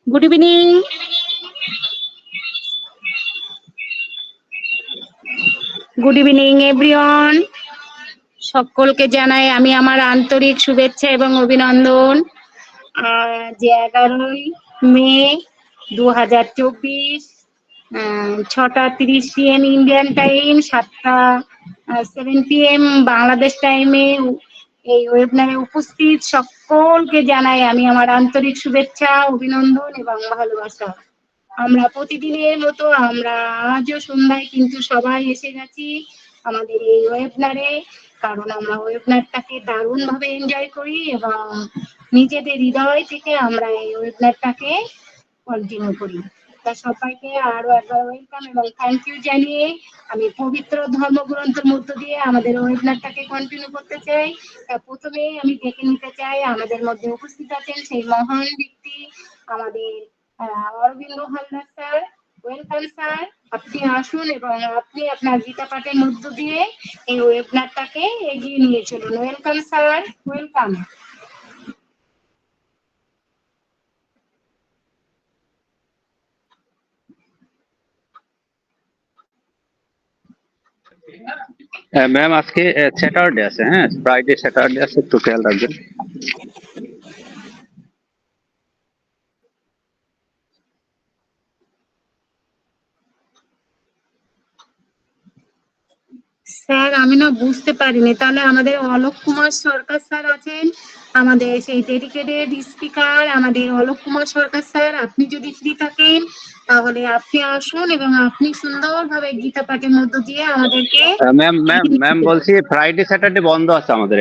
Good evening. Good evening everyone. সকলকে জানাই আমি আমার আন্তরিক শুভেচ্ছা এবং অভিনন্দন। যে 11ই মে 2024, 6:30 PM Indian time, 7 PM Bangladesh টাইমে এই ওয়েবিনারে উপস্থিত সকলকে জানাই আমি আমার আন্তরিক শুভেচ্ছা, অভিনন্দন এবং ভালোবাসা। আমরা প্রতিদিনের মতো আমরা আজও সন্ধ্যায় কিন্তু সবাই এসে গেছি আমাদের এই ওয়েবিনারে, কারণ আমরা ওয়েবিনারটাকে দারুণভাবে এনজয় করি এবং নিজেদের হৃদয় থেকে আমরা এই ওয়েবিনারটাকে কন্টিনিউ করি। তা সবাইকে আরো একবার ওয়েলকাম এবং থ্যাংক ইউ জানিয়ে আমি পবিত্র ধর্মগ্রন্থের মধ্য দিয়ে আমাদের ওয়েবিনারটাকে কন্টিনিউ করতে চাই। তা প্রথমে আমি ডেকে নিতে চাই আমাদের মধ্যে উপস্থিত আছেন সেই মহান ব্যক্তি আমাদের Arabinda Haldar sir. Welcome sir, আপনি আসুন এবং আপনি আপনার গীতা পাঠের মধ্য দিয়ে এই ওয়েবিনারটাকে এগিয়ে নিয়ে চলুন। Welcome sir, welcome. ম্যাম আজকে স্যাটারডে আছে, হ্যাঁ ফ্রাইডে স্যাটারডে আছে, একটু খেয়াল রাখবেন। স্যার আমি না বুঝতে পারিনি, তাহলে আমাদের অলোক কুমার সরকার স্যার আছেন, আমাদের সেই ডেডিকেটেড স্পিকার আমাদের অলোক কুমার সরকার স্যার। আপনি যদি ফ্রি থাকেন তাহলে আপনি আসুন এবং আপনি সুন্দরভাবে গীতা পাঠের মধ্য দিয়ে আমাদেরকে ম্যাম ম্যাম ম্যাম বলছি ফ্রাইডে স্যাটারডে বন্ধ আছে আমাদের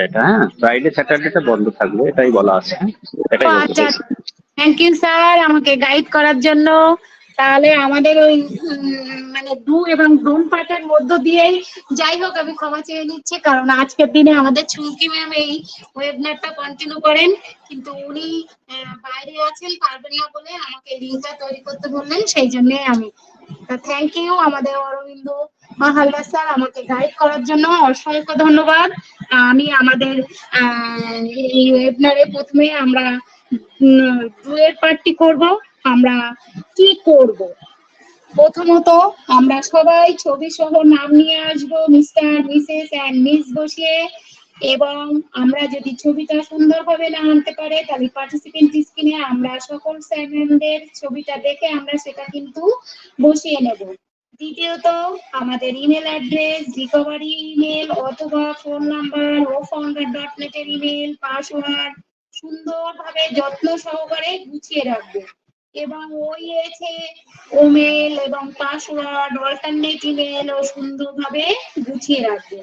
এটা, হ্যাঁ ফ্রাইডে স্যাটারডেটা বন্ধ থাকবে, এটাই বলা আছে, এটাই বলতে আচ্ছা, চাইছি। থ্যাংক ইউ স্যার আমাকে গাইড করার জন্য। তাহলে আমাদের ওই মানে এবং ড্রোন পাঠের মধ্য দিয়েই যাই হোক আমি ক্ষমা চেয়ে নিচ্ছি, কারণ আজকের দিনে আমাদের চুমকি ম্যাম এই ওয়েবিনারটা কন্টিনিউ করেন, কিন্তু উনি বাইরে আছেন, পারবেন না বলে আমাকে লিঙ্কটা তৈরি করতে বললেন, সেই জন্য আমি থ্যাংক ইউ আমাদের অরবিন্দ হালদার স্যার আমাকে গাইড করার জন্য অসংখ্য ধন্যবাদ। আমি আমাদের এই ওয়েবিনারে প্রথমে আমরা ডুয়েট পার্টি করব। আমরা কি করব, প্রথমত আমরা সবাই ছবি সহ নাম নিয়ে আসবো, মিস্টার মিসেস এন্ড মিস বসিয়ে, এবং আমরা যদি ছবিটা সুন্দরভাবে না আনতে পারে তাহলে পার্টিসিপেন্ট স্ক্রিনে আমরা সকল স্যারদের ছবিটা দেখে আমরা সেটা কিন্তু বসিয়ে নেব। দ্বিতীয়ত আমাদের ইমেল অ্যাড্রেস, রিকভারি ইমেল অথবা ফোন নাম্বার ও founder.net এর ইমেল পাসওয়ার্ড সুন্দরভাবে যত্ন সহকারে গুছিয়ে রাখবো, এবং ওই এসে ওমেল এবং পাসওয়ার্ড অল্টারনেট ইমেল ও সুন্দরভাবে গুছিয়ে রাখবো।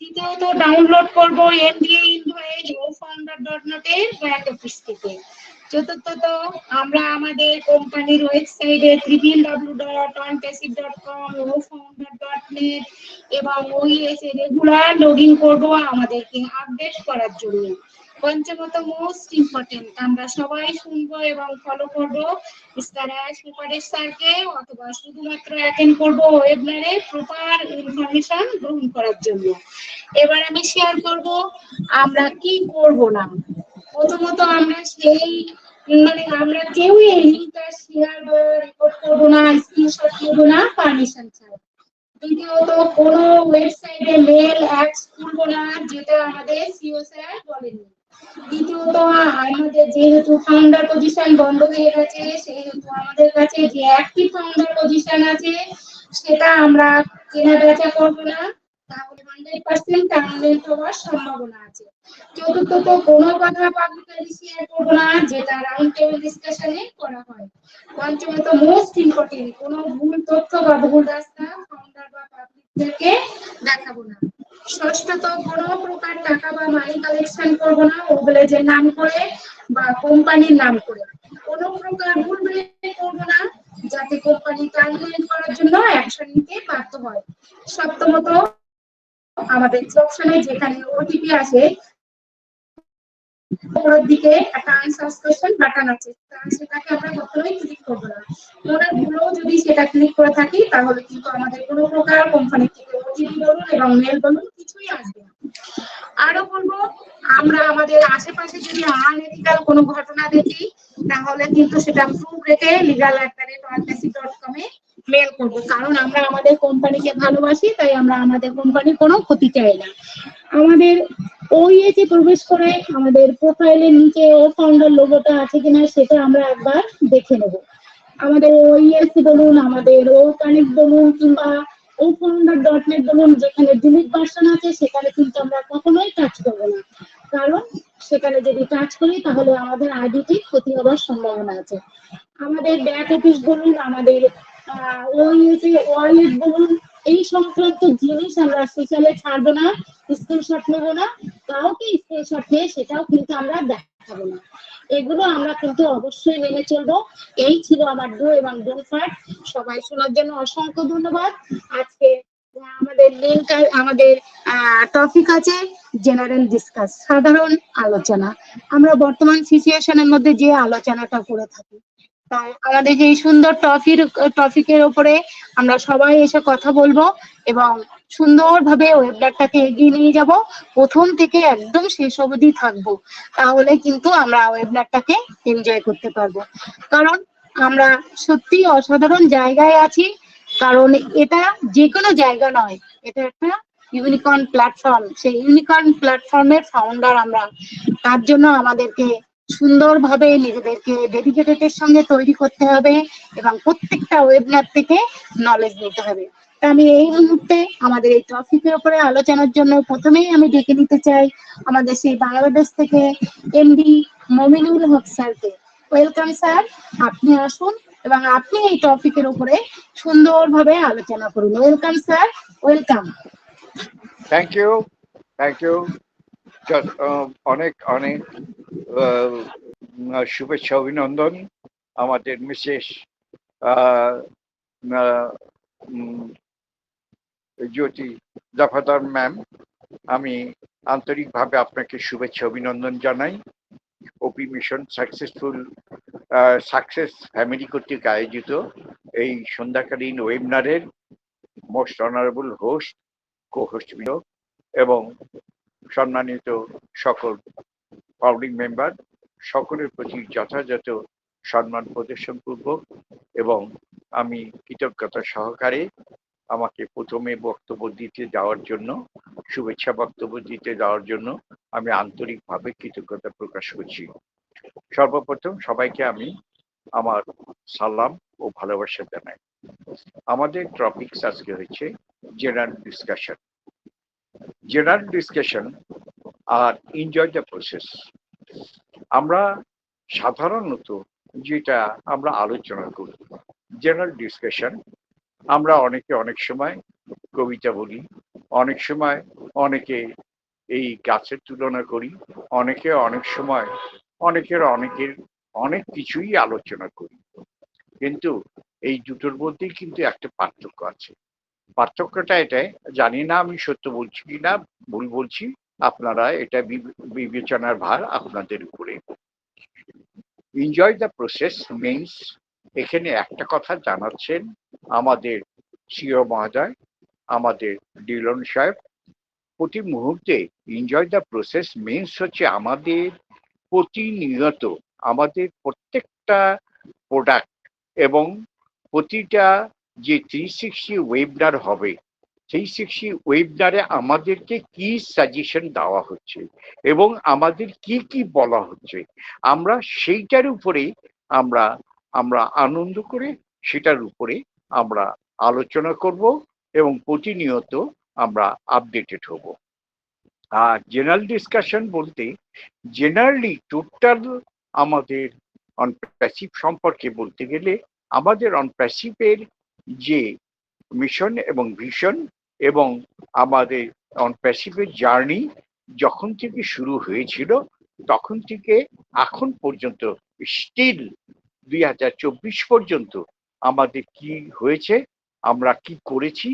তৃতীয়ত ডাউনলোড করব এনডিএ ইনভয়েস ও founder.net এর ব্যাক অফিস থেকে। চতুর্থত আমরা আমাদের কোম্পানির ওয়েবসাইটে www.onpassive.com ও founder.net এবং ওইএসএ রেগুলার লগইন করব আমাদেরকে আপডেট করার জন্য। পঞ্চমত মোস্ট ইম্পর্টেন্ট, আমরা সবাই শুনবো এবং ফলো করব মিস্টার সুপারেশ স্যারকে, অথবা শুধুমাত্র অ্যাটেন্ড করব ওয়েবিনারে প্রপার ইনফরমেশন গ্রহণ করার জন্য। এবার আমি শেয়ার করব আমরা কি করব না। প্রথমত আমরা সেই আমরা কেউ এই লিঙ্কটা শেয়ার বা রেকর্ড করব না, স্ক্রিনশট করব না পারমিশন ছাড়া। দ্বিতীয়ত কোনো ওয়েবসাইটে মেল অ্যাডস করব না যেটা আমাদের সিও স্যার বলেননি। দ্বিতীয়ত আমাদের যেহেতু ফাউন্ডার পজিশন বন্ধ হয়ে গেছে, সেহেতু আমাদের কাছে যে অ্যাক্টিভ ফাউন্ডার পজিশন আছে সেটা আমরা কেনা বেচা করব না, তাহলে 100% টার্মিনেট হওয়ার সম্ভাবনা আছে। চতুর্থত কোনো কথা পাবলিকলি শেয়ার করব না যেটা রাউন্ড টেবিল ডিসকাশনে করা হয়। পঞ্চমত মোস্ট ইম্পর্টেন্ট, কোনো ভুল তথ্য বা ভুল রাস্তা ফাউন্ডার বা পাবলিকদেরকে দেখাবো না। ষষ্ঠত কোনো প্রকার টাকা বা মানি কালেকশন করব না ওগুলোর নাম করে বা কোম্পানির নাম করে। কোনো প্রকার ভুল করব না যাতে কোম্পানি টার্মিনেট করার জন্য অ্যাকশন নিতে বাধ্য হয়। সপ্তমত আমাদের অপশনে যেখানে ওটিপি আসে উপরের দিকে একটা আনসাবস্ক্রিপশন বাটন আছে, সেটাকে আমরা কখনোই ক্লিক করব না। মনে ভুলেও যদি সেটা ক্লিক করে থাকি তাহলে কিন্তু আমাদের কোনো প্রকার কোম্পানি থেকে ওটিপি বলুন এবং মেল বলুন কিছুই আসবে না। আরো বলবো, আমরা আমাদের আশেপাশে যদি আনএথিক্যাল কোনো ঘটনা দেখি তাহলে কিন্তু সেটা প্রুফ রেখে legal@ortmesi.com এ মেল করবো, কারণ আমরা আমাদের কোম্পানিকে ভালোবাসি, তাই আমরা আমাদের কোম্পানির কোনো ক্ষতি চাই না। আমাদের ওইএতে প্রবেশ করে আমাদের প্রোফাইলের নিচে ও ফাউন্ডার লোগোটা আছে কিনা সেটা আমরা একবার দেখে নেব। আমাদের ওইএস বলুন, আমাদের ও কানেক্ট বলুন, কিংবা ও ফাউন্ডার .net বলুন, যেখানে ডিলিট ভার্সন আছে সেখানে কিন্তু আমরা কখনোই টাচ করবো না, কারণ সেখানে যদি টাচ করি তাহলে আমাদের আইডিটি ক্ষতি হওয়ার সম্ভাবনা আছে। আমাদের ব্যাক অফিস বলুন, আমাদের ওইএতে ওয়ালেট বলুন, এই সংক্রান্ত জিনিস আমরা সোশ্যালে ছাড়বো না, স্ক্রিনশট নেবো না, কাউকে স্ক্রিনশট নিয়ে সেটাও কিন্তু আমরা দেখাবো না। এগুলো আমরা কিন্তু অবশ্যই মেনে চলবো। এই ছিল আমার ডু এবং ডোন্ট পার্ট। সবাই শোনার জন্য অসংখ্য ধন্যবাদ। আজকে আমাদের লিঙ্ক, আমাদের টপিক আছে জেনারেল ডিসকাস, সাধারণ আলোচনা। আমরা বর্তমান সিচুয়েশনের মধ্যে যে আলোচনাটা করে থাকি, তাই আমাদের যে এই সুন্দর টপিকের উপরে আমরা সবাই এসে কথা বলবো এবং সুন্দরভাবে ওয়েবলারটাকে এগিয়ে নিয়ে যাব, প্রথম থেকে একদম শেষ অবধি থাকবো। তাহলে কিন্তু আমরা ওয়েবলারটাকে এনজয় করতে পারবো, কারণ আমরা সত্যি অসাধারণ জায়গায় আছি। কারণ এটা যে কোনো জায়গা নয়, এটা একটা ইউনিকর্ন প্ল্যাটফর্ম। সেই ইউনিকর্ন প্ল্যাটফর্মের ফাউন্ডার আমরা, তার জন্য আমাদেরকে সুন্দরভাবে নিজেদেরকে ডেডিকেটেডের সঙ্গে তৈরি করতে হবে এবং প্রত্যেকটা ওয়েবলার থেকে নলেজ নিতে হবে। তা আমি এই মুহূর্তে আমাদের এই টপিকের উপরে আলোচনার জন্য প্রথমেই আমি ডেকে নিতে চাই আমাদের সেই বাংলাদেশ থেকে এমডি মমিনুল হক স্যারকে। ওয়েলকাম স্যার, আপনি আসুন এবং আপনি এই টপিকের উপরে সুন্দরভাবে আলোচনা করুন। Welcome sir, welcome. Thank you, thank you. অনেক অনেক শুভেচ্ছা অভিনন্দন আমাদের মিসেস জ্যোতি দফাদার ম্যাম। আমি আন্তরিকভাবে আপনাকে শুভেচ্ছা অভিনন্দন জানাই। ওপি মিশন সাকসেস ফ্যামিলি কর্তৃক আয়োজিত এই সন্ধ্যাকালীন ওয়েবিনারের মোস্ট অনারেবল হোস্ট, কো-হোস্ট এবং সম্মানিত সকল ফাউন্ডিং মেম্বার সকলের প্রতি যথাযথ সম্মান প্রদর্শন পূর্বক এবং আমি কৃতজ্ঞতা সহকারে আমাকে প্রথমে বক্তব্য দিতে যাওয়ার জন্য, শুভেচ্ছা বক্তব্য দিতে যাওয়ার জন্য আমি আন্তরিকভাবে কৃতজ্ঞতা প্রকাশ করছি। সর্বপ্রথম সবাইকে আমি আমার সালাম ও ভালোবাসা জানাই। আমাদের টপিকস আজকে হচ্ছে জেনারেল ডিসকাশন। জেনারেল ডিসকাশন আর এনজয় দ্য প্রসেস। আমরা সাধারণত যেটা আমরা আলোচনা করি জেনারেল ডিসকাশন, আমরা অনেকে অনেক সময় কবিতা বলি, অনেক সময় অনেকে এই গাছের তুলনা করি, অনেকে অনেক সময় অনেকের অনেক কিছুই আলোচনা করি, কিন্তু এই দুটোর মধ্যেই কিন্তু একটা পার্থক্য আছে। পার্থক্যটা এটাই, জানি না আমি সত্য বলছি কিনা ভুল বলছি, আপনারা এটা বিবেচনার ভার আপনাদের উপরে। এনজয় দ্য প্রসেস মিনস, এখানে একটা কথা জানাচ্ছেন আমাদের সিও মহোদয়, আমাদের ডিলন সাহেব, প্রতি মুহূর্তে এনজয় দ্য প্রসেস মিনস হচ্ছে আমাদের প্রতিনিয়ত আমাদের প্রত্যেকটা প্রোডাক্ট এবং প্রতিটা যে 360 ওয়েবিনার হবে, 360 ওয়েবিনারে আমাদেরকে কি সাজেশন দেওয়া হচ্ছে এবং আমাদের কি কি বলা হচ্ছে, আমরা সেইটার উপরে আমরা আনন্দ করে সেটার উপরে আমরা আলোচনা করব এবং প্রতিনিয়ত আমরা আপডেটেড হব। আর জেনারেল ডিসকাশন বলতে জেনারেলি টোটাল আমাদের অন প্যাসিভ সম্পর্কে বলতে গেলে আমাদের অন প্যাসিভের যে মিশন এবং ভিশন এবং আমাদের অন প্যাসিভের জার্নি যখন থেকে শুরু হয়েছিল তখন থেকে এখন পর্যন্ত স্টিল 2024 পর্যন্ত আমাদের কি হয়েছে, আমরা কি করেছি,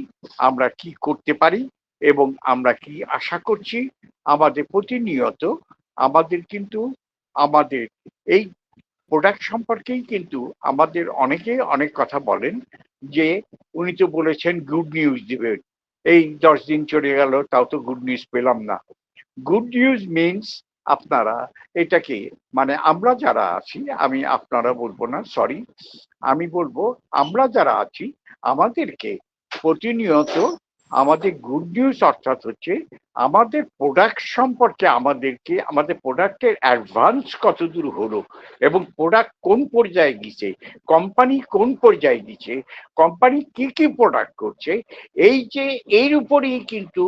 আমরা কি করতে পারি এবং আমরা কি আশা করছি, আমাদের প্রতিনিয়ত আমাদের কিন্তু আমাদের এই প্রোডাক্ট সম্পর্কেই কিন্তু আমাদের অনেকে অনেক কথা বলেন যে উনি তো বলেছেন গুড নিউজ দেবেন, এই 10 দিন চলে গেল তাও তো গুড নিউজ পেলাম না। গুড নিউজ মিনস আপনারা এটাকে মানে আমরা যারা আছি, আমি আপনারা বলবো না, সরি, আমি বলবো আমরা যারা আছি আমাদেরকে প্রতিনিয়ত আমাদের গুড নিউজ অর্থাৎ হচ্ছে আমাদের প্রোডাক্ট সম্পর্কে আমাদেরকে আমাদের প্রোডাক্টের অ্যাডভান্স কতদূর হলো এবং প্রোডাক্ট কোন পর্যায়ে গেছে, কোম্পানি কোন পর্যায়ে গেছে, কোম্পানি কি কি প্রোডাক্ট করছে, এই যে এর উপরেই কিন্তু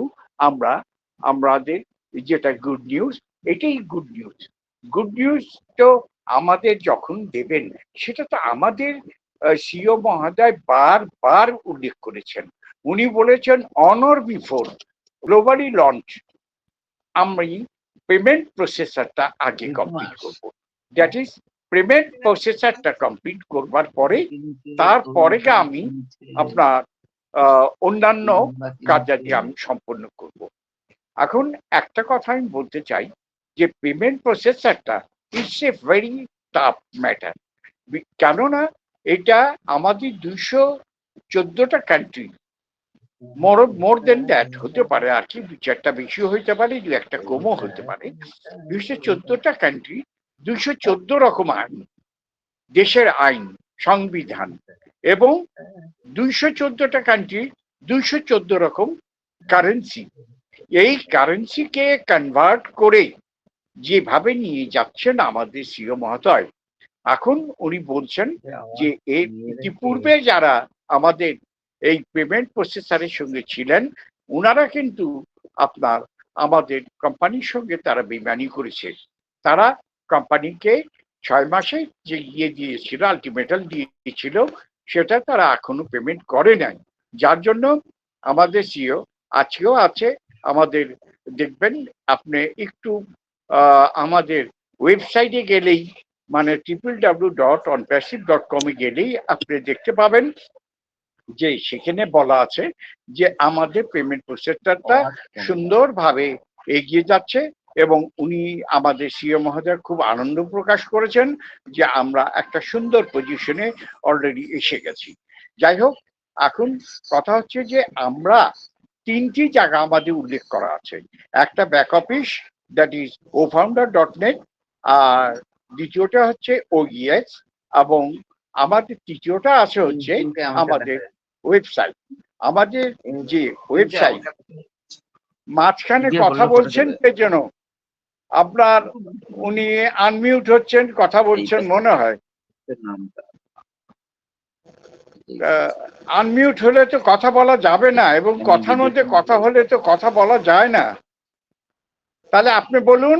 আমরা আমাদের যেটা গুড নিউজ, এটাই গুড নিউজ। গুড নিউজ তো আমাদের যখন দেবেন সেটা তো আমাদের সিও মহোদয় বারবার উল্লেখ করেছেন। উনি বলেছেন অনর বিফোর গ্লোবালি লঞ্চ আমি পেমেন্ট প্রসেসরটা আগে কমপ্লিট করব। দ্যাট ইজ পেমেন্ট প্রসেসরটা কমপ্লিট করবার পরে তারপরে আমি আপনার অন্যান্য কার্যাদি আমি সম্পন্ন করব। এখন একটা কথা আমি বলতে চাই যে পেমেন্ট প্রসেসরটা it's a very tough matter, কেননা এটা আমাদের 214টা কান্ট্রি, মোর দেন দ্যাট হতে পারে আর কি, 2-4টা বেশি হইতে পারে, 2-1টা কমও হতে পারে। 214টা কান্ট্রি, 214 রকম আইন, দেশের আইন, সংবিধান, এবং 214টা কান্ট্রি 214 রকম কারেন্সি। এই কারেন্সিকে কনভার্ট করে যেভাবে নিয়ে যাচ্ছেন আমাদের সিও মহোদয়, এখন উনি বলছেন যে এই ইতিপূর্বে যারা আমাদের এই পেমেন্ট প্রসেসরের সঙ্গে ছিলেন ওনারা কিন্তু আপনার আমাদের কোম্পানির সঙ্গে তারা বেইমানি করেছে। তারা কোম্পানিকে 6 মাসে যে ইয়ে দিয়েছিল, আলটিমেটাম দিয়েছিল, সেটা তারা এখনো পেমেন্ট করে নাই। যার জন্য আমাদের সিও আজকেও আছে, আমাদের দেখবেন আপনি একটু আমাদের ওয়েবসাইটে গেলেই মানে www.onpassive.com এ গেলেই আপনি দেখতে পাবেন যে সেখানে বলা আছে যে আমাদের পেমেন্ট প্রসেসরটা সুন্দরভাবে এগিয়ে যাচ্ছে এবং উনি আমাদের সিও মহোদয় খুব আনন্দ প্রকাশ করেছেন যে আমরা একটা সুন্দর পজিশনে অলরেডি এসে গেছি। যাই হোক, এখন কথা হচ্ছে যে আমরা 3টি জায়গা আমাদের উল্লেখ করা আছে। একটা back office, that is ofounder.net, আর দ্বিতীয়টা হচ্ছে OES, এবং আমাদের তৃতীয়টা আছে হচ্ছে আমাদের ওয়েবসাইট। আমাদের যে ওয়েবসাইট, মাঝখানে কথা বলছেন কে যেন আপনার, উনি আনমিউট হচ্ছেন, কথা বলছেন মনে হয়। আনমিউট হলে তো কথা বলা যাবে না, এবং কথার মধ্যে কথা হলে তো কথা বলা যায় না। তাহলে আপনি বলুন।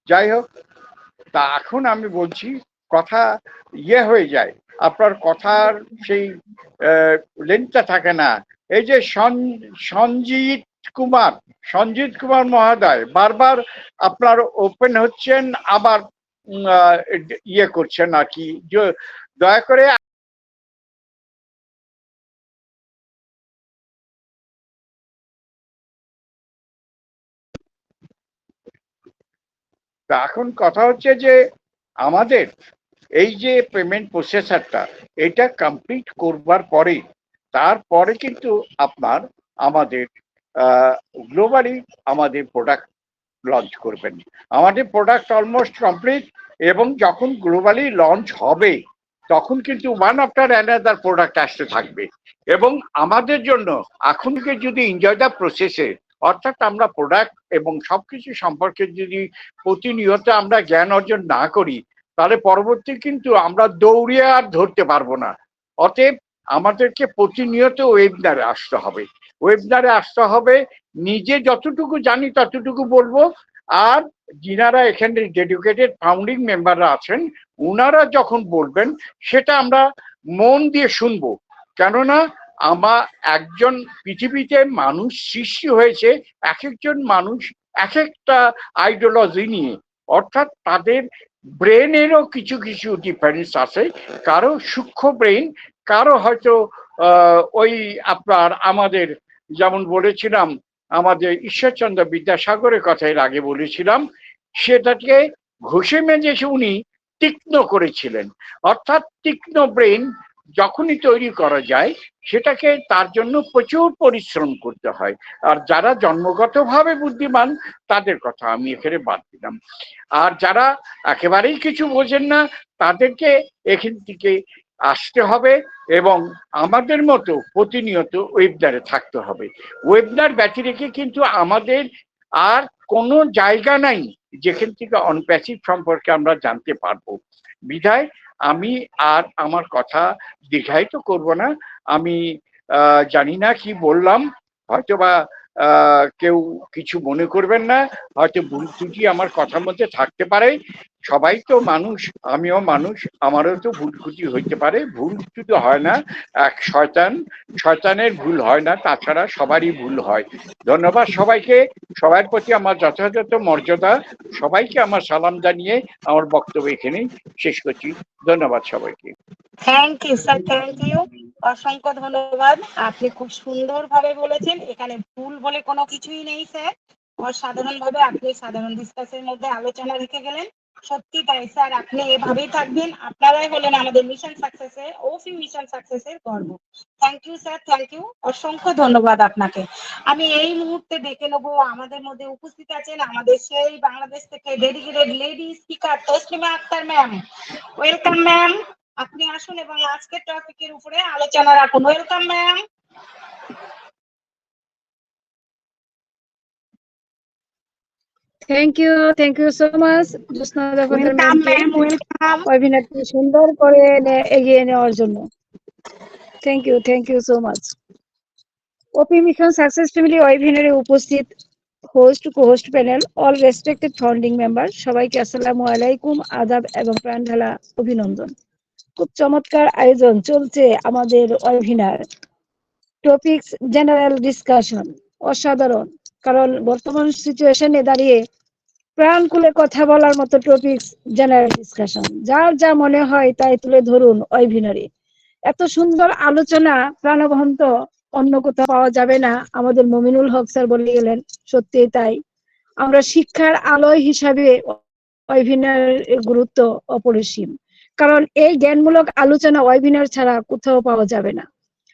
যাই হোক, তা এখন আমি বলছি, কথা ইয়ে হয়ে যায়, আপনার কথার সেই লেন্থটা থাকে না। এই যে সঞ্জিত কুমার মহোদয় বারবার আপনার ওপেন হচ্ছেন, আবার ইয়ে করছেন আর কি, দয়া করে। তা এখন কথা হচ্ছে যে আমাদের এই যে পেমেন্ট প্রসেসরটা এটা কমপ্লিট করবার পরে তারপরে কিন্তু আপনার আমাদের গ্লোবালি আমাদের প্রোডাক্ট লঞ্চ করবেন। আমাদের প্রোডাক্ট অলমোস্ট কমপ্লিট, এবং যখন গ্লোবালি লঞ্চ হবে তখন কিন্তু ওয়ান আফটার অ্যানাদার প্রোডাক্ট আসতে থাকবে। এবং আমাদের জন্য এখন থেকে যদি এনজয় দ্য প্রসেসে, অর্থাৎ আমরা প্রোডাক্ট এবং সবকিছু সম্পর্কে যদি প্রতিনিয়ত আমরা জ্ঞান অর্জন না করি, তাহলে পরবর্তী কিন্তু আমরা দৌড়িয়ে আর ধরতে পারবো না। অতএব আমাদেরকে প্রতিনিয়ত ওয়েবিনারে আসতে হবে, ওয়েবিনারে আসতে হবে, নিজে যতটুকু জানি ততটুকু বলবো, আর যিনারা এখানে ডেডিকেটেড ফাউন্ডিং মেম্বাররা আছেন উনারা যখন বলবেন সেটা আমরা মন দিয়ে শুনবো। কেননা আমার একজন পৃথিবীতে মানুষ সৃষ্টি হয়েছে, এক একজন মানুষ এক একটা আইডিওলজি নিয়ে, অর্থাৎ তাদের ব্রেনেরও কিছু কিছু ডিফারেন্স আছে। কারো সূক্ষ্ম ব্রেন, কারো হয়তো ওই আপনার আমাদের যেমন বলেছিলাম আমাদের ঈশ্বরচন্দ্র বিদ্যাসাগরের কথা এর আগে বলেছিলাম, সেটাকে ঘষে মেজে উনি তীক্ষ্ণ করেছিলেন, অর্থাৎ তীক্ষ্ণ ব্রেন যখনই তৈরি করা যায় সেটাকে তার জন্য প্রচুর পরিশ্রম করতে হয়। আর যারা জন্মগতভাবে বুদ্ধিমান তাদের কথা আমি এখানে বাদ দিলাম। আর যারা একেবারেই কিছু বোঝেন না তাদেরকে এখান থেকে আসতে হবে এবং আমাদের মতো প্রতিনিয়ত ওয়েবিনারে থাকতে হবে। ওয়েবিনার ব্যতি রেখে কিন্তু আমাদের আর কোনো জায়গা নাই যেখান থেকে অনপ্যাসিভ সম্পর্কে আমরা জানতে পারবো। বিধায় আমি আর আমার কথা দীর্ঘায়িত করব না। আমি জানি না কি বললাম, হয়তোবা কেউ কিছু মনে করবেন না, হয়তো ভুল ত্রুটি আমার কথার মধ্যে থাকতে পারে। সবাই তো মানুষ, আমিও মানুষ, আমারও তো ভুল ত্রুটি হইতে পারে। ভুল ত্রুটি হয় না, এক শয়তানের ভুল হয় না, তাছাড়া সবারই ভুল হয়। ধন্যবাদ সবাইকে, সবার প্রতি আমার যথাযথ মর্যাদা। সবাইকে আমার সালাম জানিয়ে আমার বক্তব্য এখানেই শেষ করছি। ধন্যবাদ সবাইকে। Thank you sir, thank you, অসংখ্য ধন্যবাদ। আপনি খুব সুন্দরভাবে বলেছেন, এখানে ভুল বলে কোনো কিছুই নেই স্যার। অসাধারণভাবে আপনি সাধারণ ডিসকাসের মধ্যে আলোচনা রেখে গেলেন। সত্যি তাই স্যার, আপনি এভাবেই থাকবেন। আপনারাই হলেন আমাদের মিশন সাকসেসের, ওসি মিশন সাকসেসের গর্ব। Thank you sir, thank you, অসংখ্য ধন্যবাদ আপনাকে। আমি এই মুহূর্তে দেখে নেবো আমাদের মধ্যে উপস্থিত আছেন আমাদের সেই বাংলাদেশ থেকে dedicated lady speaker Taslima Akter ma'am. Welcome ma'am, আপনি আসুন এবং আজকের টপিকের উপরে আলোচনা রাখুন। Welcome ma'am. Thank you so much Jyotsna Dakhaldar welcome ম্যামকে ম্যাম, ওয়েলকাম। অভিনেত্রী সুন্দর করে এগিয়ে নেওয়ার জন্য thank you so much. OP mission success family ওয়েবিনারে উপস্থিত host co-host panel, all respected founding member, সবাইকে আসসালামু আলাইকুম, আদাব এবং প্রাণঢালা অভিনন্দন। খুব চমৎকার আয়োজন চলছে আমাদের ওয়েবিনার। টপিকস জেনারেল ডিসকাশন, অসাধারণ। কারণ বর্তমান সিচুয়েশনে দাঁড়িয়ে প্রাণ খুলে কথা বলার মতো টপিকস জেনারেল ডিসকাশন, যার যা মনে হয় তাই তুলে ধরুন ওয়েবিনারে। এত সুন্দর আলোচনা প্রাণবন্ত অন্য কোথাও পাওয়া যাবে না, আমাদের মমিনুল হক স্যার বলে গেলেন, সত্যি তাই। আমরা শিক্ষার আলোয় হিসাবে ওয়েবিনারের গুরুত্ব অপরিসীম, কারণ এই জ্ঞানমূলক আলোচনা ওয়েবিনার ছাড়া কোথাও পাওয়া যাবে না।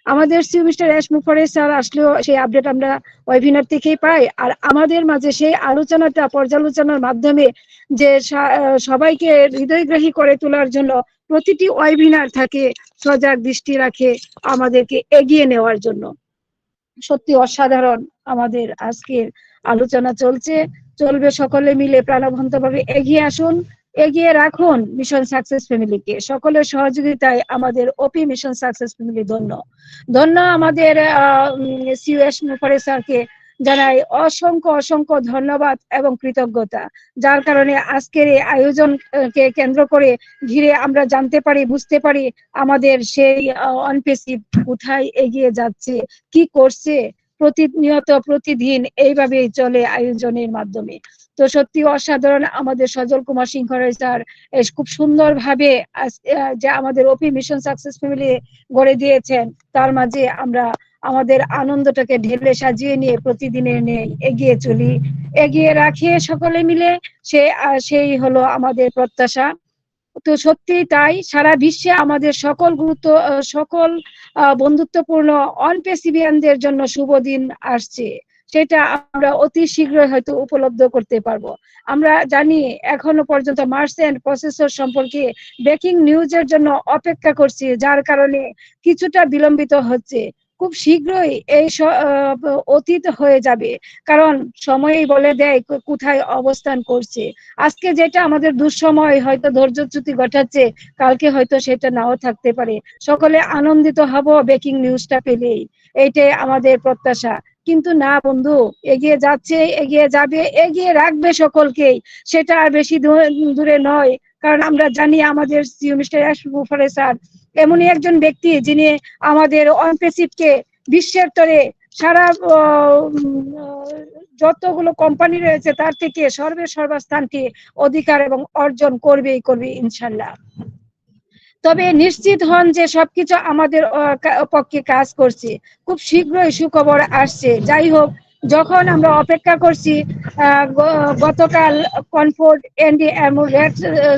আমাদের মিস্টার এস মুফারে স্যার আসলেও সেই আপডেট আমরা ওয়েবিনার থেকেই পাই। আর আমাদের মাঝে সেই আলোচনাটা পর্যালোচনার মাধ্যমে যে সবাইকে হৃদয়গ্রাহী করে তোলার জন্য প্রতিটি ওয়েবিনার থাকে সজাগ দৃষ্টি রাখে আমাদেরকে এগিয়ে নেওয়ার জন্য। সত্যি অসাধারণ আমাদের আজকের আলোচনা চলবে। সকলে মিলে প্রাণবন্তভাবে এগিয়ে আসুন, এগিয়ে রাখুন মিশন সাকসেস ফ্যামিলিকে। সকলের সহযোগিতায় আমাদের ওপি মিশন সাকসেস ফ্যামিলি ধন্য। আমাদের সিএস মুফারে স্যারকে জানাই অসংখ্য ধন্যবাদ এবং কৃতজ্ঞতা, যার কারণে আজকের এই আয়োজনকে কেন্দ্র করে ঘিরে আমরা জানতে পারি, বুঝতে পারি আমাদের সেই অনপেসিভ কোথায় এগিয়ে যাচ্ছে, কি করছে। প্রতিনিয়ত প্রতিদিন এইভাবেই চলে আয়োজনের মাধ্যমে। তো সত্যি অসাধারণ আমাদের সজল কুমার সিংহ রায় স্যার খুব সুন্দরভাবে যে আমাদের ওপি মিশন সাকসেস ফ্যামিলি গড়ে দিয়েছেন, তার মাঝে আমরা আমাদের আনন্দটাকে ঢেলে সাজিয়ে নিয়ে প্রতিদিনের নিয়ে এগিয়ে চলি, এগিয়ে রাখে সকলে মিলে। সেই হলো আমাদের প্রত্যাশা। তো সত্যি তাই, সারা বিশ্বে আমাদের সকল বন্ধুত্বপূর্ণ অনপেসিভিয়ানদের জন্য শুভ দিন আসছে, সেটা আমরা অতি শীঘ্রই হয়তো উপলব্ধ করতে পারবো। আমরা জানি এখনো পর্যন্ত মার্স এন্ড প্রসেসর সম্পর্কে ব্রেকিং নিউজের জন্য অপেক্ষা করছি, যার কারণে কিছুটা বিলম্বিত হচ্ছে। খুব শীঘ্রই এই অতীত হয়ে যাবে, কারণ সময়ই বলে দেয় কোথায় অবস্থান করছে। আজকে যেটা আমাদের দুঃসময় হয়তো ধৈর্যচ্যুতি ঘটাচ্ছে, কালকে হয়তো সেটা নাও থাকতে পারে। সকলে আনন্দিত হব ব্রেকিং নিউজটা পেলেই, এইটাই আমাদের প্রত্যাশা। কিন্তু না বন্ধু, এগিয়ে যাচ্ছে, এগিয়ে যাবে, এগিয়ে রাখবে সকলকেই, সেটা আর বেশি দূরে নয়। কারণ আমরা জানি আমাদের মিস্টার এস মুফারে স্যার এমনই একজন ব্যক্তি যিনি আমাদের অনপেসিভকে বিশ্বের তরে সারা যতগুলো কোম্পানি রয়েছে তার থেকে সর্বস্থানটি অধিকার এবং অর্জন করবে ইনশাল্লাহ। তবে নিশ্চিত হন যে সবকিছু আমাদের পক্ষে কাজ করছে, খুব শীঘ্রই সুখবর আসছে। যাই হোক, যখন আমরা অপেক্ষা করছি গতকাল কনফোর্ড এনডি রেড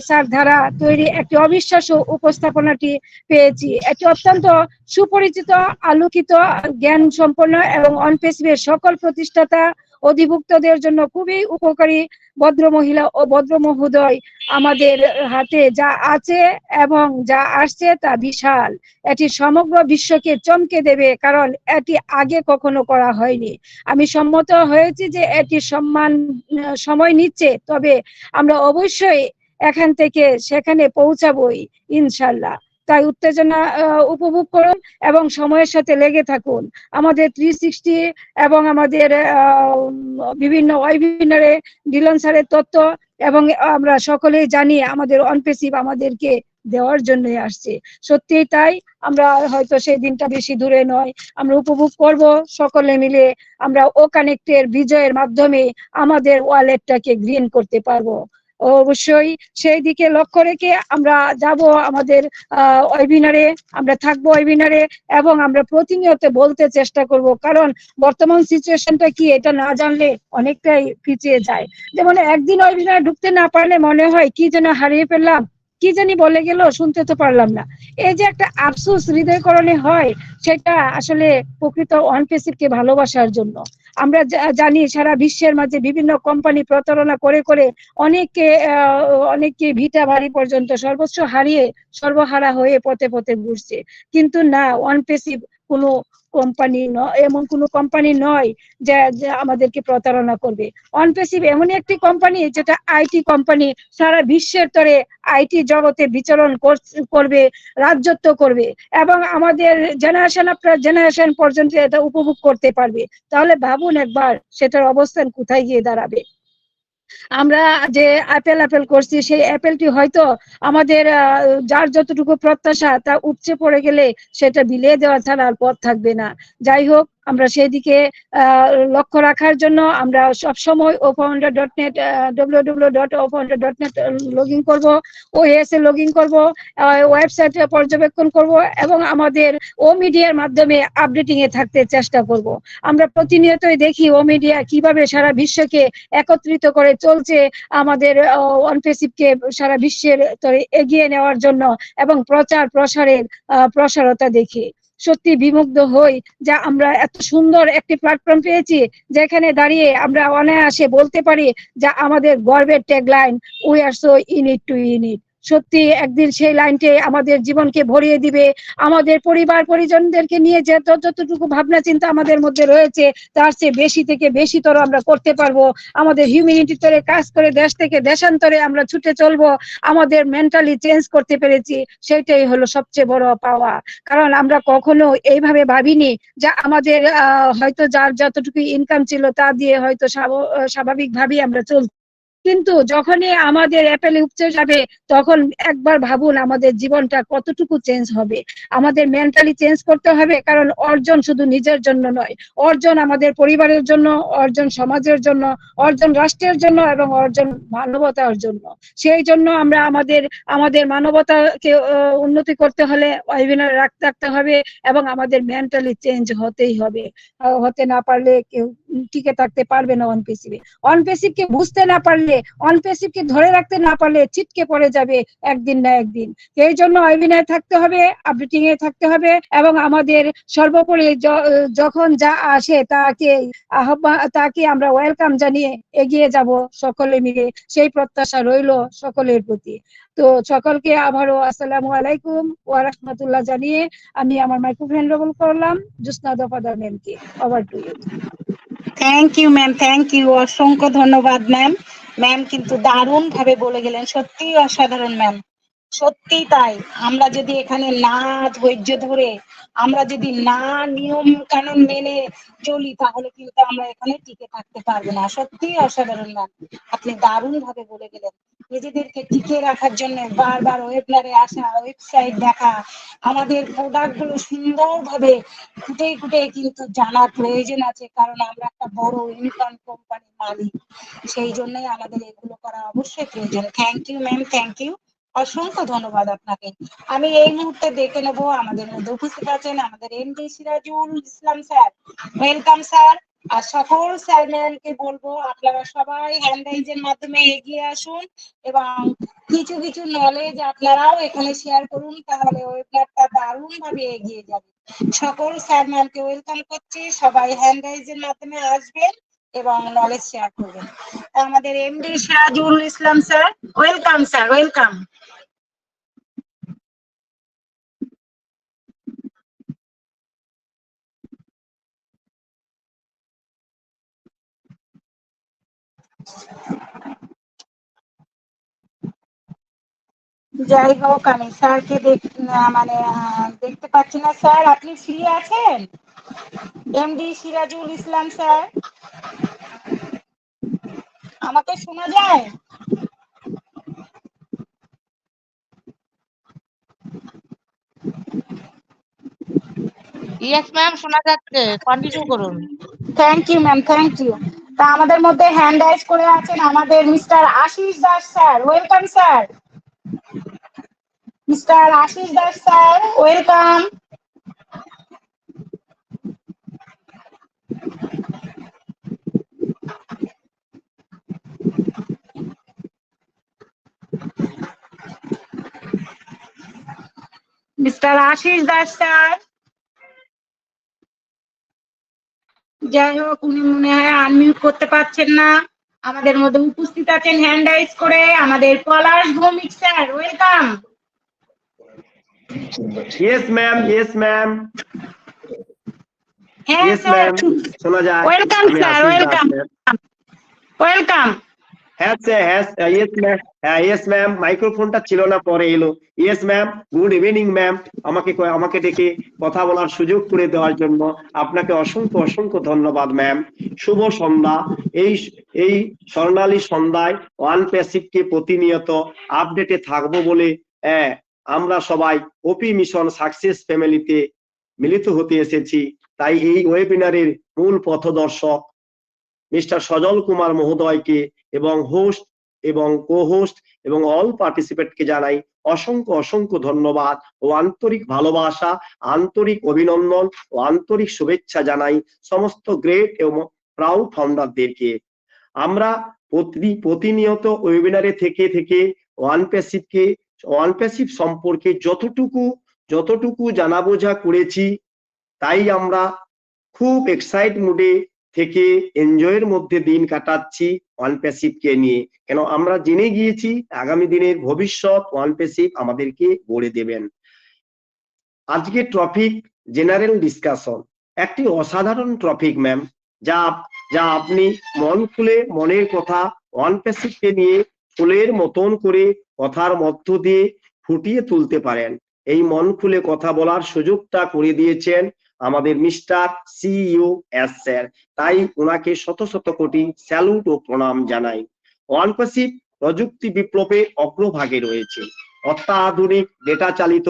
স্যার দ্বারা তৈরি একটি অবিশ্বাস্য উপস্থাপনাটি পেয়েছি। এটি অত্যন্ত সুপরিচিত, আলোকিত, জ্ঞান সম্পন্ন এবং অনপেসিভের সকল প্রতিষ্ঠাতা অধিভুক্তদের জন্য খুবই উপকারী। ভদ্র মহিলা ও ভদ্র মহোদয়, আমাদের হাতে যা আছে এবং যা আসছে তা বিশাল। এটি সমগ্র বিশ্বকে চমকে দেবে, কারণ এটি আগে কখনো করা হয়নি। আমি সম্মত হয়েছি যে এটি সময় নিচ্ছে, তবে আমরা অবশ্যই এখান থেকে সেখানে পৌঁছাবোই ইনশাল্লাহ। তাই উত্তেজনা উপভোগ করুন এবং সময়ের সাথে লেগে থাকুন। আমাদের 360 এবং আমাদের বিভিন্ন ওয়েবিনারে ডিলন স্যারের তথ্য এবং আমরা সকলেই জানি আমাদের অনপেসিভ আমাদেরকে দেওয়ার জন্যই আসছে। সত্যিই তাই, আমরা হয়তো সেই দিনটা বেশি দূরে নয়, আমরা উপভোগ করব সকলে মিলে। আমরা ও কানেক্টের বিজয়ের মাধ্যমে আমাদের ওয়ালেটটাকে গ্রিন করতে পারবো। অবশ্যই সেই দিকে লক্ষ্য রেখে আমরা যাব আমাদের ওয়েবিনারে, আমরা থাকবো ওয়েবিনারে এবং আমরা প্রতিনিয়ত বলতে চেষ্টা করব, কারণ বর্তমান সিচুয়েশনটা কি এটা না জানলে অনেকটাই পিছিয়ে যায়। যেমন একদিন ওয়েবিনারে ঢুকতে না পারলে মনে হয় কি যেন হারিয়ে ফেললাম, কি জানি বলে গেল, শুনতে তো পারলাম না। এই যে একটা আফসোস হৃদয়করণে হয়, সেটা আসলে প্রকৃত অনপেসিভকে ভালোবাসার জন্য। আমরা জানি সারা বিশ্বের মাঝে বিভিন্ন কোম্পানি প্রতারণা করে করে অনেককে ভিটা বাড়ি পর্যন্ত সর্বস্ব হারিয়ে সর্বহারা হয়ে পথে পথে ঘুরছে। কিন্তু না, অনপেসিভ কোনো কোম্পানি নয়, এমন কোনো কোম্পানি নয় যে আমাদেরকে প্রতারণা করবে। অনপেসিভ এমন একটি কোম্পানি যেটা আইটি কোম্পানি, সারা বিশ্বের তরে আইটি জগতে বিচরণ করবে, রাজত্ব করবে এবং আমাদের জেনারেশন আফটার জেনারেশন পর্যন্ত এটা উপভোগ করতে পারবে। তাহলে ভাবুন একবার সেটার অবস্থান কোথায় গিয়ে দাঁড়াবে। আমরা যে অ্যাপেল করছি, সেই অ্যাপেলটি হয়তো আমাদের যার যতটুকু প্রত্যাশা তা উপচে পড়ে গেলে সেটা বিলিয়ে দেওয়া ছাড়া আর পথ থাকবে না। যাই হোক, আমরা সেই দিকে লক্ষ্য রাখার জন্য আমরা সবসময় ofounder.net www.ofounder.net লগ ইন করবো, OAS এ লগ ইন করবো, ওয়েবসাইটে পর্যবেক্ষণ করব এবং আমাদের ও মিডিয়ার মাধ্যমে আপডেটিং এ থাকতে চেষ্টা করব। আমরা প্রতিনিয়তই দেখি ও মিডিয়া কিভাবে সারা বিশ্বকে একত্রিত করে চলছে আমাদের অনপেসিভকে সারা বিশ্বের তরে এগিয়ে নেওয়ার জন্য এবং প্রচার প্রসারের প্রসারতা দেখে সত্যি বিমুগ্ধ হই যা আমরা এত সুন্দর একটি প্ল্যাটফর্ম পেয়েছি, যেখানে দাঁড়িয়ে আমরা অনায়াসে বলতে পারি যে আমাদের গর্বের tagline, we are so in it to in it. সত্যি একদিন সেই লাইনটি আমাদের জীবনকে ভরিয়ে দিবে। আমাদের পরিবার পরিজনদেরকে নিয়ে যে যতটুকু ভাবনা চিন্তা আমাদের মধ্যে রয়েছে, তার চেয়ে বেশি থেকে বেশিতর আমরা করতে পারবো। আমাদের হিউম্যানিটি তরে কাজ করে দেশ থেকে দেশান্তরে আমরা ছুটে চলবো। আমাদের মেন্টালি চেঞ্জ করতে পেরেছি, সেটাই হলো সবচেয়ে বড় পাওয়া। কারণ আমরা কখনো এইভাবে ভাবিনি যে আমাদের হয়তো যার যতটুকু ইনকাম ছিল তা দিয়ে হয়তো স্বাভাবিকভাবেই আমরা চলছি, কিন্তু যখনই আমাদের অ্যাপেলে উপচে যাবে তখন একবার ভাবুন আমাদের জীবনটা কতটুকু চেঞ্জ হবে। আমাদের মেন্টালি চেঞ্জ করতে হবে, কারণ অর্জন শুধু নিজের জন্য নয়, অর্জন আমাদের পরিবারের জন্য, অর্জন সমাজের জন্য, অর্জন রাষ্ট্রের জন্য এবং অর্জন মানবতার জন্য। সেই জন্য আমরা আমাদের মানবতাকে উন্নতি করতে হলে ওয়েবিনার রাখতে হবে এবং আমাদের মেন্টালি চেঞ্জ হতেই হবে। হতে না পারলে কেউ টিকে থাকতে পারবে না অনপেসিভকে বুঝতে না পারলে, অনপেসিভকে ধরে রাখতে না পারলে ছিটকে পড়ে যাবে একদিন না একদিন। এই জন্য ওয়েবিনারে থাকতে হবে, আপডেটিং এ থাকতে হবে এবং আমাদের সর্বোপরি যখন যা আসে তাকে আমরা ওয়েলকাম জানিয়ে এগিয়ে যাব সকলে মিলে, সেই প্রত্যাশা রইল সকলের প্রতি। তো সকলকে আবারও আসসালামু আলাইকুম ওয়া রাহমাতুল্লাহ জানিয়ে আমি আমার মাইক্রোফোন রোল করলাম জোসনা দফাদার ম্যামকে। Over to you. Thank you ma'am, thank you, অসংখ্য ধন্যবাদ ম্যাম। ম্যাম কিন্তু দারুণ ভাবে বলে গেলেন, সত্যি অসাধারণ ম্যাম, সত্যি তাই। আমরা যদি এখানে না ধৈর্য ধরে, আমরা যদি না নিয়ম কানুন মেনে চলি, তাহলে কিন্তু আমরা এখানে টিকে থাকতে পারবো না। সত্যি অসাধারণ ম্যাম, আপনি দারুণ ভাবে বলে গেলেন। নিজেদেরকে টিকে রাখার জন্য বারবার ওয়েবিনারে আসা, ওয়েবসাইট দেখা, আমাদের প্রোডাক্ট গুলো সুন্দরভাবে খুঁটে খুঁটে কিন্তু জানার প্রয়োজন আছে, কারণ আমরা একটা বড় ইউনিকর্ন কোম্পানির মালিক। সেই জন্যই আমাদের এগুলো করা অবশ্যই প্রয়োজন। Thank you ma'am, thank you, অসংখ্য ধন্যবাদ আপনাকে। আমি এই মুহূর্তে দেখে নেব আমাদের মধ্যে উপস্থিত আছেন আমাদের MD Sirajul Islam sir. Welcome sir, আর সকল স্যার ম্যামকে বলবো আপনারা সবাই হ্যান্ড রাইজের মাধ্যমে এগিয়ে আসুন এবং কিছু কিছু নলেজ আপনারাও এখানে শেয়ার করুন, তাহলে ওয়েবনারটা দারুণ ভাবে এগিয়ে যাবে। সকল স্যার ম্যামকে ওয়েলকাম করছি, সবাই হ্যান্ড রাইজের মাধ্যমে আসবেন এবং নলেজ শেয়ার করবেন। আমাদের MD Sirajul Islam sir, welcome sir, welcome. যাই হোক, আমি স্যারকে দেখতে পাচ্ছি না। স্যার আপনি ফ্রি আছেন? এমডি সিরাজুল ইসলাম স্যার, আমাকে শোনা যায়? ইয়েস ম্যাম, শোনা যাচ্ছে, কন্টিনিউ করুন। Thank you ma'am, thank you. তা আমাদের মধ্যে হ্যান্ড রাইজ করে আছেন আমাদের mister Ashis Das sir, welcome sir. Mister Ashis Das sir, welcome. Mister Ashis Das sir, যাই হোক উনি মনে হয় আনমিউট করতে পারছেন না। আমাদের মধ্যে উপস্থিত আছেন হ্যান্ড রাইজ করে আমাদের Palash Bhowmik sir, welcome. Yes, ma'am. Yes, ma'am. হ্যাঁ Yes, স্যার, ma'am. শোনা যায়? ওয়েলকাম আমি sir, Ashis Das, welcome, ma'am. Welcome. হ্যাঁ স্যার, হ্যাঁ ইয়েস ম্যাম, হ্যাঁ ইয়েস ম্যাম, মাইক্রোফোনটা ছিল না, পরে এলো। Yes ma'am, good evening ma'am. আমাকে ডেকে কথা বলার সুযোগ করে দেওয়ার জন্য আপনাকে অসংখ্য অসংখ্য ধন্যবাদ ম্যাম। শুভ সন্ধ্যা। এই স্বর্ণালী সন্ধ্যায় ওয়ান প্যাসিভকে প্রতিনিয়ত আপডেটে থাকবো বলে আমরা সবাই ওপি মিশন সাকসেস ফ্যামিলিতে মিলিত হতে এসেছি। তাই এই ওয়েবিনারের মূল পথদর্শক মিস্টার সজল কুমার মহোদয়কে এবং হোস্ট এবং কো হোস্ট এবং অল পার্টিসিপেন্টকে জানাই অসংখ্য অসংখ্য ধন্যবাদ ও আন্তরিক ভালোবাসা, আন্তরিক অভিনন্দন ও আন্তরিক শুভেচ্ছা জানাই সমস্ত গ্রেট এবং প্রাউড ফাউন্ডারদেরকে। আমরা প্রতিনিয়ত ওয়েবিনারে থেকে থেকে ওয়ান প্যাসিভ সম্পর্কে যতটুকু জানা বোঝা করেছি, তাই আমরা খুব এক্সাইট মুডে থেকে এনজয়ের মধ্যে দিন কাটাচ্ছি ওয়ান প্যাসিভকে নিয়ে। কেন আমরা জেনে গিয়েছি আগামী দিনের ভবিষ্যৎ ওয়ান প্যাসিভ আমাদেরকে গড়ে দেবেন। আজকে টপিক জেনারেল ডিসকাশন, একটি অসাধারণ টপিক ম্যাম, যা আপনি মন খুলে মনের কথা ওয়ান প্যাসিভকে নিয়ে ফুলের মতন করে কথার মধ্য দিয়ে ফুটিয়ে তুলতে পারেন। এই মন খুলে কথা বলার সুযোগটা করে দিয়েছেন আমাদের মিস্টার সিইও এস স্যার, তাই ওনাকে শত শত কোটি স্যালুট ও প্রণাম জানাই। ওয়ান প্যাসিভ প্রযুক্তি বিপ্লবে অগ্রভাগে রয়েছে, অত্যাধুনিক ডেটা চালিত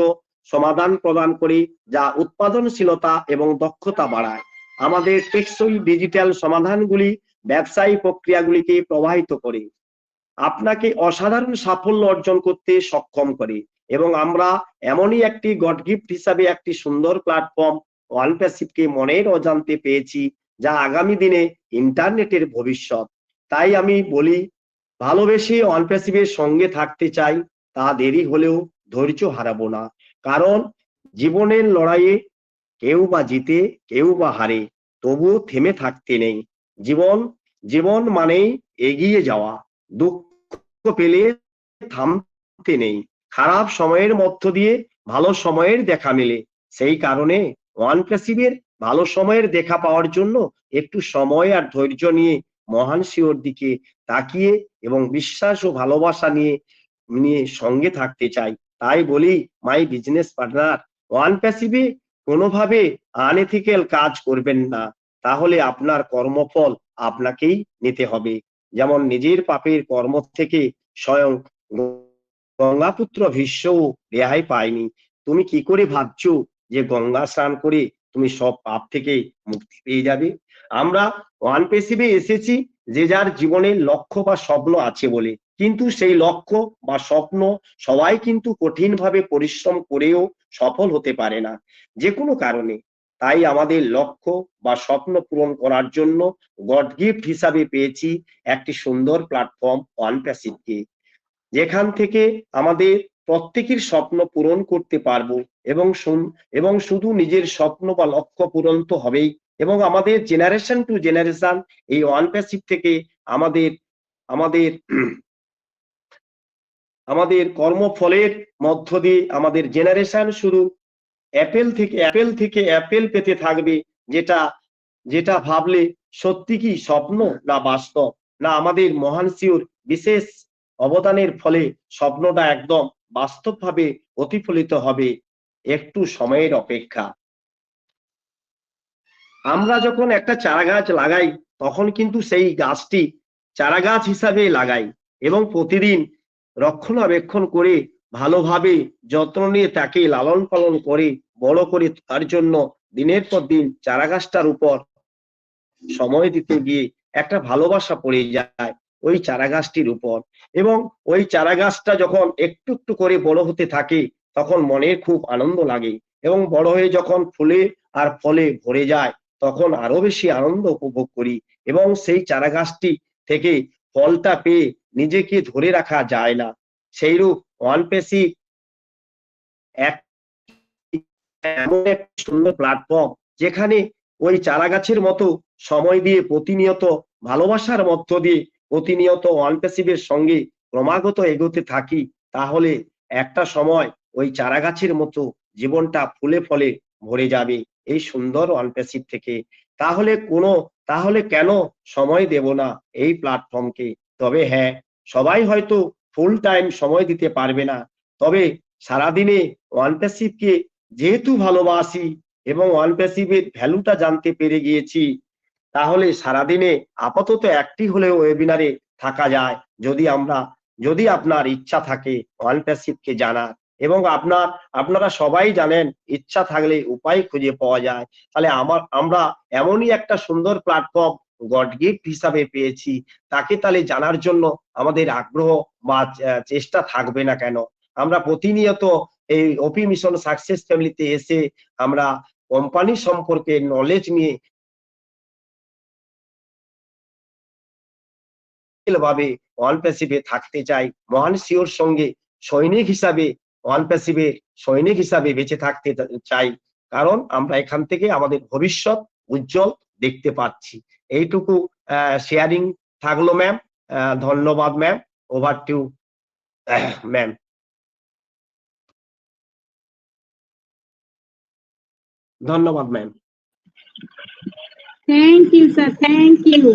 সমাধান প্রদান করে যা উৎপাদনশীলতা এবং দক্ষতা বাড়ায়। আমাদের টেকসই ডিজিটাল সমাধানগুলি ব্যবসায়ী প্রক্রিয়াগুলিকে প্রভাবিত করে, আপনাকে অসাধারণ সাফল্য অর্জন করতে সক্ষম করে এবং আমরা এমনই একটি গড গিফট হিসাবে একটি সুন্দর প্ল্যাটফর্ম ওয়ান প্যাসিভকে মনের অজান্তে পেয়েছি, যা আগামী দিনে ইন্টারনেটের ভবিষ্যৎ। তাই আমি বলি, ভালোবেসে ওয়ান প্যাসিভের সঙ্গে থাকতে চাই, তা দেরি হলেও ধৈর্য হারাবো না। কারণ জীবনের লড়াইয়ে কেউ বা জিতে কেউ বা হারে, তবুও থেমে থাকতে নেই। জীবন মানেই এগিয়ে যাওয়া, দুঃখ পেলে থামতে নেই। খারাপ সময়ের মধ্য দিয়ে ভালো সময়ের দেখা মেলে, সেই কারণে ওয়ান প্যাসিভের ভালো সময়ের দেখা পাওয়ার জন্য একটু সময় আর ধৈর্য নিয়ে মহান শিওর দিকে তাকিয়ে এবং বিশ্বাস ও ভালোবাসা নিয়ে সঙ্গে থাকতে চাই। তাই বলি, মাই বিজনেস পার্টনার, ওয়ান প্যাসিভে কোনোভাবে আনএথিক্যাল কাজ করবেন না, তাহলে আপনার কর্মফল আপনাকেই নিতে হবে। যেমন নিজের পাপের কর্ম থেকে স্বয়ং গঙ্গাপুত্র ভীষ্মও রেহাই পায়নি। তুমি কি করে ভাবছো যে গঙ্গা স্নান করে তুমি সব পাপ থেকে মুক্তি পেয়ে যাবে? আমরা ওয়ান প্যাসিভে এসেছি যে যার জীবনের লক্ষ্য বা স্বপ্ন আছে বলে, কিন্তু সেই লক্ষ্য বা স্বপ্ন সবাই কিন্তু কঠিনভাবে পরিশ্রম করেও সফল হতে পারে না, যে কোনো কারণে। তাই আমাদের লক্ষ্য বা স্বপ্ন পূরণ করার জন্য গড গিফট হিসাবে পেয়েছি একটি সুন্দর প্ল্যাটফর্ম ওয়ান প্যাসিভকে, যেখান থেকে আমাদের প্রত্যেকের স্বপ্ন পূরণ করতে পারবো এবং শুধু নিজের স্বপ্ন বা লক্ষ্য পূরণ তো হবেই, এবং আমাদের জেনারেশন টু জেনারেশন এই ওয়ান প্যাসিভ থেকে আমাদের আমাদের আমাদের কর্মফলের মধ্য দিয়ে আমাদের জেনারেশন শুধু অ্যাপেল থেকে অ্যাপেল পেতে থাকবে, যেটা যেটা ভাবলে সত্যি কি স্বপ্ন না বাস্তব, না আমাদের মহান শিওর বিশেষ অবদানের ফলে স্বপ্নটা একদম বাস্তবভাবে প্রতিফলিত হবে। একটু সময়ের অপেক্ষা। আমরা যখন একটা চারা গাছ লাগাই তখন কিন্তু সেই গাছটি চারা গাছ হিসাবে লাগাই এবং প্রতিদিন রক্ষণাবেক্ষণ করে ভালোভাবে যত্ন নিয়ে তাকে লালন পালন করে বড় করে তার জন্য দিনের পর দিন চারা গাছটার উপর সময় দিতে গিয়ে একটা ভালোবাসা পড়ে যায় ওই চারা গাছটির উপর, এবং ওই চারা গাছটা যখন একটু একটু করে বড় হতে থাকে তখন মনের খুব আনন্দ লাগে, এবং বড় হয়ে যখন ফুলে আর ফলে ভরে যায় তখন আরো বেশি আনন্দ উপভোগ করি, এবং সেই চারা গাছটি থেকে ফলটা পেয়ে নিজেকে ধরে রাখা যায় না। সেইরূপ ওয়ান প্যাসিভ এক এমন এক সুন্দর প্ল্যাটফর্ম যেখানে ওই চারা গাছের মতো সময় দিয়ে প্রতিনিয়ত ভালোবাসার মধ্য দিয়ে প্রতিনিয়ত ওয়ান প্যাসিভের সঙ্গে ক্রমাগত এগোতে থাকি, তাহলে একটা সময় ওই চারা গাছের মতো জীবনটা ফুলে ফলে ভরে যাবে এই সুন্দর ওয়ান প্যাসিভ থেকে। তাহলে কেন সময় দেব না এই প্ল্যাটফর্মকে? তবে হ্যাঁ, সবাই হয়তো ফুল টাইম সময় দিতে পারবে না, তবে সারাদিনে ওয়ান প্যাসিভকে যেহেতু ভালোবাসি এবং ওয়ান প্যাসিভের ভ্যালুটা জানতে পেরে গিয়েছি, তাহলে সারাদিনে আপাতত একটি হলেও ওয়েবিনারে থাকা যায়, যদি আপনার ইচ্ছা থাকে ওয়ান প্যাসিভকে জানার, এবং আপনারা সবাই জানেন ইচ্ছা থাকলে উপায় খুঁজে পাওয়া যায়। তাহলে আমরা এমনই একটা সুন্দর প্ল্যাটফর্ম গড গিফট হিসাবে পেয়েছি, তাকে তাহলে জানার জন্য আমাদের আগ্রহ বা চেষ্টা থাকবে না কেন? আমরা প্রতিনিয়ত এই ওপি মিশন সাকসেস ফ্যামিলিতে এসে আমরা কোম্পানি সম্পর্কে নলেজ নিয়ে ভাবে ওয়ান প্যাসিভে থাকতে চাই, মহান সিওর সঙ্গে সৈনিক হিসাবে বেঁচে থাকতে চাই, কারণ আমরা এখান থেকে আমাদের ভবিষ্যৎ উজ্জ্বল দেখতে পাচ্ছি। এইটুকু শেয়ারিং থাকলো ম্যাম। ধন্যবাদ ম্যাম। Over to ma'am. ধন্যবাদ ma'am. Thank you sir, thank you,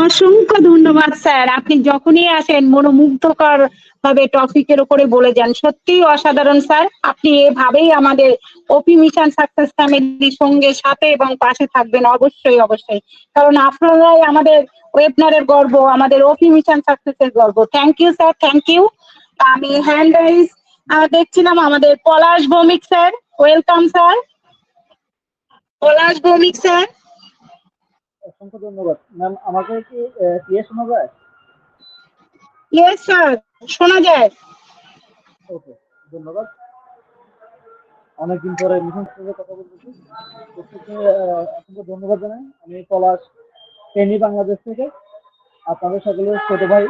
অসংখ্য ধন্যবাদ স্যার। আপনি যখনই আসেন মনোমুগ্ধকর ভাবে টপিকের উপরে বলে যান, সত্যি অসাধারণ স্যার। আপনি এভাবেই আমাদের ওপি মিশন সাকসেস ফ্যামিলির সঙ্গে সাথে এবং পাশে থাকবেন অবশ্যই অবশ্যই, কারণ আপনারাই আমাদের ওয়েবনারের গর্ব, আমাদের ওপি মিশন সাকসেসের গর্ব। Thank you sir, thank you. আমি হ্যান্ড রাইজ দেখছিলাম আমাদের Palash Bhowmik sir, welcome sir. Palash Bhowmik sir. অসংখ্য ধন্যবাদ ম্যাম। আমাকে কি ক্লিয়ার শোনা যায়? ইয়েস স্যার, শোনা যায়। ওকে, ধন্যবাদ। অনেকদিন পরে মিশন সাথে কথা বলতেছি। প্রত্যেককে অসংখ্য ধন্যবাদ জানাই। আমি পলাশ, ফেনী, বাংলাদেশ থেকে। আপনাদের সকলের ছোট ভাই।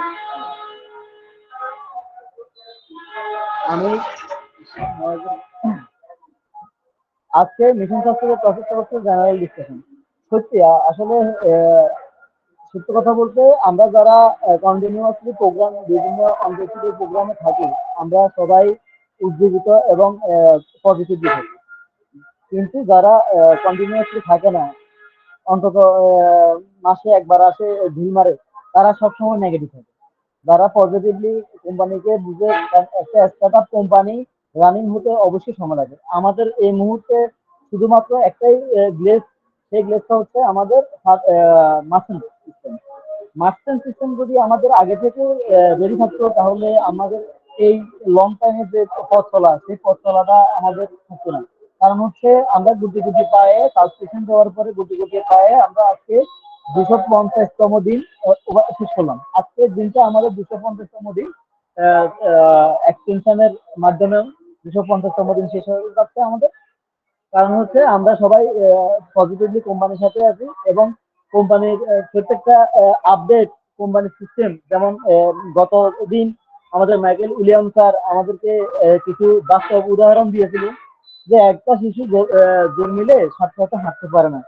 আমি আজকে মিশন সাকসেসের টপিকটা হচ্ছে জেনারেল ডিসকাশন। সত্যি আসলে সত্য কথা বলতে আমরা যারা কন্টিনিউয়াসলি বিভিন্ন অন্তর্জাতিক প্রোগ্রামে থাকি, আমরা সবাই উজ্জীবিত এবং পজিটিভলি থাকি। কিন্তু যারা কন্টিনিউয়াসলি থাকে না, অন্তত মাসে একবার আসে ঢিল মারে, তারা সবসময় নেগেটিভ থাকে। যারা পজিটিভলি কোম্পানিকে বুঝে, একটা স্টার্টআপ কোম্পানি রানিং হতে অবশ্যই সময় লাগে। আমাদের এই মুহূর্তে শুধুমাত্র একটাই গ্লেজ, সেই গ্লেজটা হচ্ছে আমাদের মাস্টার সিস্টেম যদি আমাদের আগে থেকে রেডি থাকতো, তাহলে আমাদের এই লং টাইমের যে পথ চলা, সেই পথ চলাটা আমাদের থাকতো না। কারণ হচ্ছে আমরা গুটি গুটি পায়ে সাবস্ক্রিপশন দেওয়ার পরে গুটি গুটি পায়ে আমরা আজকে 250তম দিন শেষ করলাম। আজকের দিনটা আমাদের 250তম দিন, এক্সটেনশনের মাধ্যমে 250তম দিন শেষ হয়ে যাচ্ছে আমাদের। কারণ হচ্ছে আমরা সবাই পজিটিভলি কোম্পানির সাথে আছি এবং কোম্পানির প্রত্যেকটা আপডেট কোম্পানির সিস্টেম, যেমন গত দিন আমাদের মাইকেল উইলিয়াম স্যার আমাদেরকে কিছু বাস্তব উদাহরণ দিয়েছিল যে একটা শিশু জন্মিলে সাথে সাথে হাঁটতে পারে না,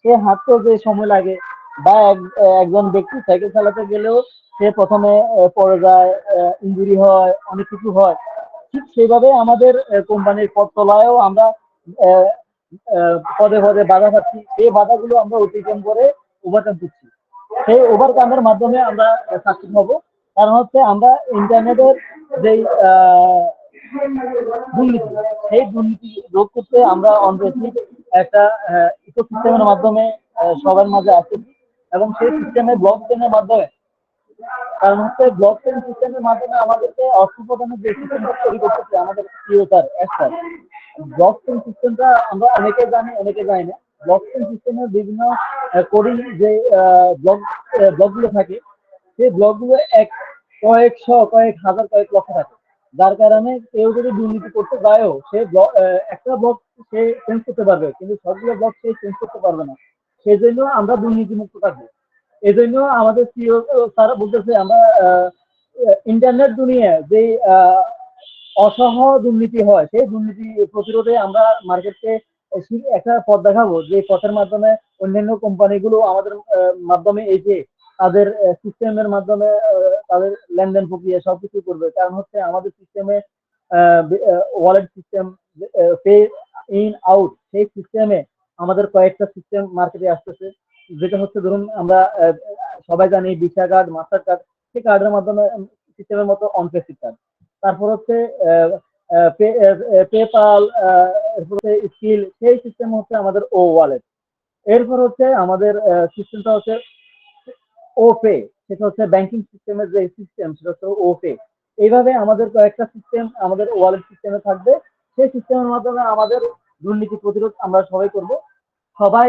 সে হাঁটতেও যে সময় লাগে, বা একজন ব্যক্তি সাইকেল চালাতে গেলেও সে প্রথমে পড়ে যায়, ইঞ্জুরি হয়, অনেক কিছু হয়। ঠিক সেইভাবে আমাদের কোম্পানির পথ চলায়ও আমরা আহ, পদে পদে বাধা পাচ্ছি, সেই বাধাগুলো আমরা অতিক্রম করে ওভারকাম করছি। সেই ওভারকামের মাধ্যমে আমরা সাকসেস হব। কারণ হচ্ছে আমরা ইন্টারনেটের যেই দুর্নীতি, সেই দুর্নীতি রোধ করতে আমরা অনবেসলি একটা ইকোসিস্টেমের মাধ্যমে সবার মাঝে আসি এবং সেই সিস্টেমে ব্লক চেনের মাধ্যমে, কারণ হচ্ছে ব্লক চেন সিস্টেমের মাধ্যমে আমাদেরকে অর্থ প্রদানের যে সিস্টেমটা তৈরি করতেছে আমাদের প্রিয় স্যার স্যার, ব্লক চেন সিস্টেমটা আমরা অনেকে জানি অনেকে জানি না। ব্লক চেন সিস্টেমের বিভিন্ন কোডিং যে ব্লকগুলো থাকে, সেই ব্লকগুলো কয়েকশো, কয়েক হাজার, কয়েক লক্ষ থাকে, যার কারণে কেউ যদি দুর্নীতি করতে যায়ও সে একটা ব্লক সে চেঞ্জ করতে পারবে, কিন্তু সবগুলো ব্লক সে চেঞ্জ করতে পারবে না। সেই জন্য আমরা দুর্নীতি মুক্ত থাকবো। এই জন্য আমাদের সিও স্যার বলতেছে আমরা ইন্টারনেট দুনিয়ায় যে অসহ দুর্নীতি হয়, সেই দুর্নীতি প্রতিরোধে আমরা মার্কেটকে একটা পথ দেখাবো, যে পথের মাধ্যমে অন্যান্য কোম্পানিগুলো আমাদের মাধ্যমে এই যে তাদের সিস্টেমের মাধ্যমে তাদের লেনদেন প্রক্রিয়া সবকিছু করবে। কারণ হচ্ছে আমাদের সিস্টেমে wallet system, pay in out, সেই সিস্টেমে আমাদের কয়েকটা সিস্টেম মার্কেটে আসতেছে, যেটা হচ্ছে ধরুন আমরা সবাই জানি ভিসা কার্ড, মাস্টার কার্ড, সেই কার্ডের মাধ্যমে সিস্টেমের মতো অনপেসিভ কার্ড। তারপর হচ্ছে পেপাল, এরপর হচ্ছে স্কিল, সেই সিস্টেম হচ্ছে আমাদের ও ওয়ালেট। এরপর হচ্ছে আমাদের সিস্টেমটা হচ্ছে ও পে, সেটা হচ্ছে ব্যাংকিং সিস্টেমের যে সিস্টেম সেটা হচ্ছে ও পে। এইভাবে আমাদের কয়েকটা সিস্টেম আমাদের ওয়ালেট সিস্টেমে থাকবে, সেই সিস্টেমের মাধ্যমে আমাদের দুর্নীতি প্রতিরোধ আমরা সবাই করব। সবাই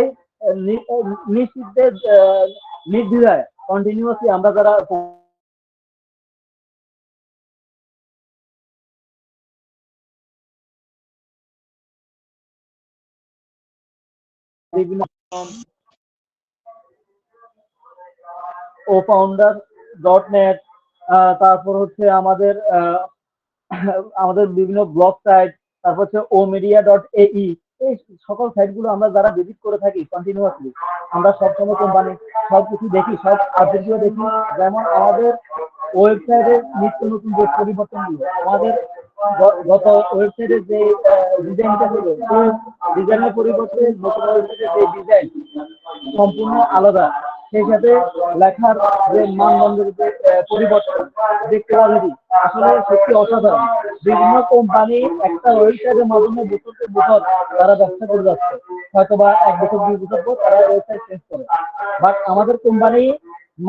নিশ্চিন্তে নির্দ্বিধায় কন্টিনিউয়াসলি আমরা যারা বিভিন্ন ও ফাউন্ডার .net, তারপর হচ্ছে আমাদের আমাদের বিভিন্ন ব্লগ সাইট, তারপর হচ্ছে omedia.ae, এই সকল সাইটগুলো আমরা যারা ভিজিট করে থাকি কন্টিনিউয়াসলি, আমরা সবসময় কোম্পানি সবকিছু দেখি, সব আপডেটগুলো দেখি। যেমন আমাদের ওয়েবসাইটের নিত্য নতুন যে পরিবর্তনগুলো, আমাদের গত ওয়েবসাইটের যে ডিজাইনটা ছিল, সেই ডিজাইনের পরিবর্তে নতুন ওয়েবসাইটের যে ডিজাইন সম্পূর্ণ আলাদা, সেই সাথে লেখার যে মানদণ্ডের যে পরিবর্তন, যে কোয়ালিটি, আসলে সত্যি অসাধারণ। বিভিন্ন কোম্পানি একটা ওয়েবসাইটের মাধ্যমে বছর বছর তারা ব্যবসা করে যাচ্ছে, হয়তো বা 1 বছর 2 বছর পর তারা ওয়েবসাইট চেঞ্জ করে। বাট আমাদের company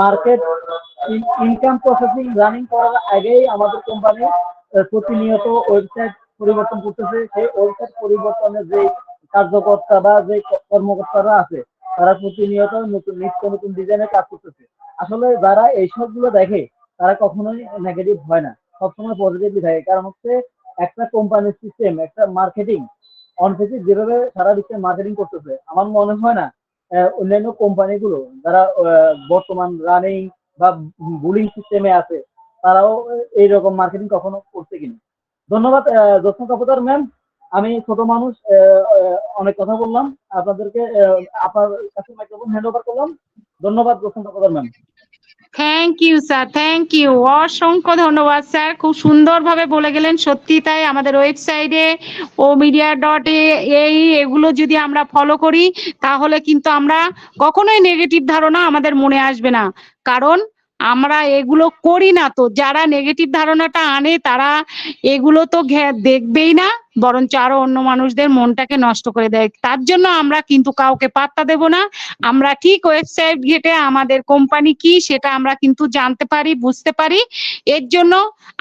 market income processing running করার আগেই আমাদের কোম্পানি প্রতিনিয়ত ওয়েবসাইট পরিবর্তন করতেছে। সেই ওয়েবসাইট পরিবর্তনের যে কার্যকর্তা বা যে কর্মকর্তারা আছে, তারা প্রতিনিয়ত নিত্য নতুন ডিজাইনের কাজ করতেছে। আসলে যারা এইসবগুলো দেখে তারা কখনোই নেগেটিভ হয় না, সবসময় পজিটিভলি থাকে। কারণ হচ্ছে একটা কোম্পানির সিস্টেম, একটা মার্কেটিং অনফেসিভ যেভাবে সারা বিশ্বে মার্কেটিং করতেছে, আমার মনে হয় না অন্যান্য কোম্পানিগুলো যারা বর্তমান রানিং বা বুলিং সিস্টেমে আছে তারাও এইরকম মার্কেটিং কখনো করছে কিনা। ধন্যবাদ জ্যোৎস্না কাপুর ম্যাম, আমি ছোট মানুষ, অনেক কথা বললাম, আপনাদেরকে আপনার কাছে মাইক্রোফোন হ্যান্ড ওভার করলাম। ধন্যবাদ Jyotsna Kapoor ma'am. Thank you sir, thank you, অসংখ্য ধন্যবাদ স্যার, খুব সুন্দরভাবে বলে গেলেন। সত্যি তাই, আমাদের ওয়েবসাইটে omedia.ae এগুলো যদি আমরা ফলো করি তাহলে কিন্তু আমরা কখনোই নেগেটিভ ধারণা আমাদের মনে আসবে না, কারণ আমরা এগুলো করি না। তো যারা নেগেটিভ ধারণাটা আনে তারা এগুলো তো দেখবেই না, বরঞ্চ আরো অন্য মানুষদের মনটাকে নষ্ট করে দেয়। তার জন্য আমরা কিন্তু কাউকে পাত্তা দেব না। আমরা ঠিক ওয়েবসাইট ঘেটে আমাদের কোম্পানি কি সেটা আমরা কিন্তু জানতে পারি, বুঝতে পারি। এর জন্য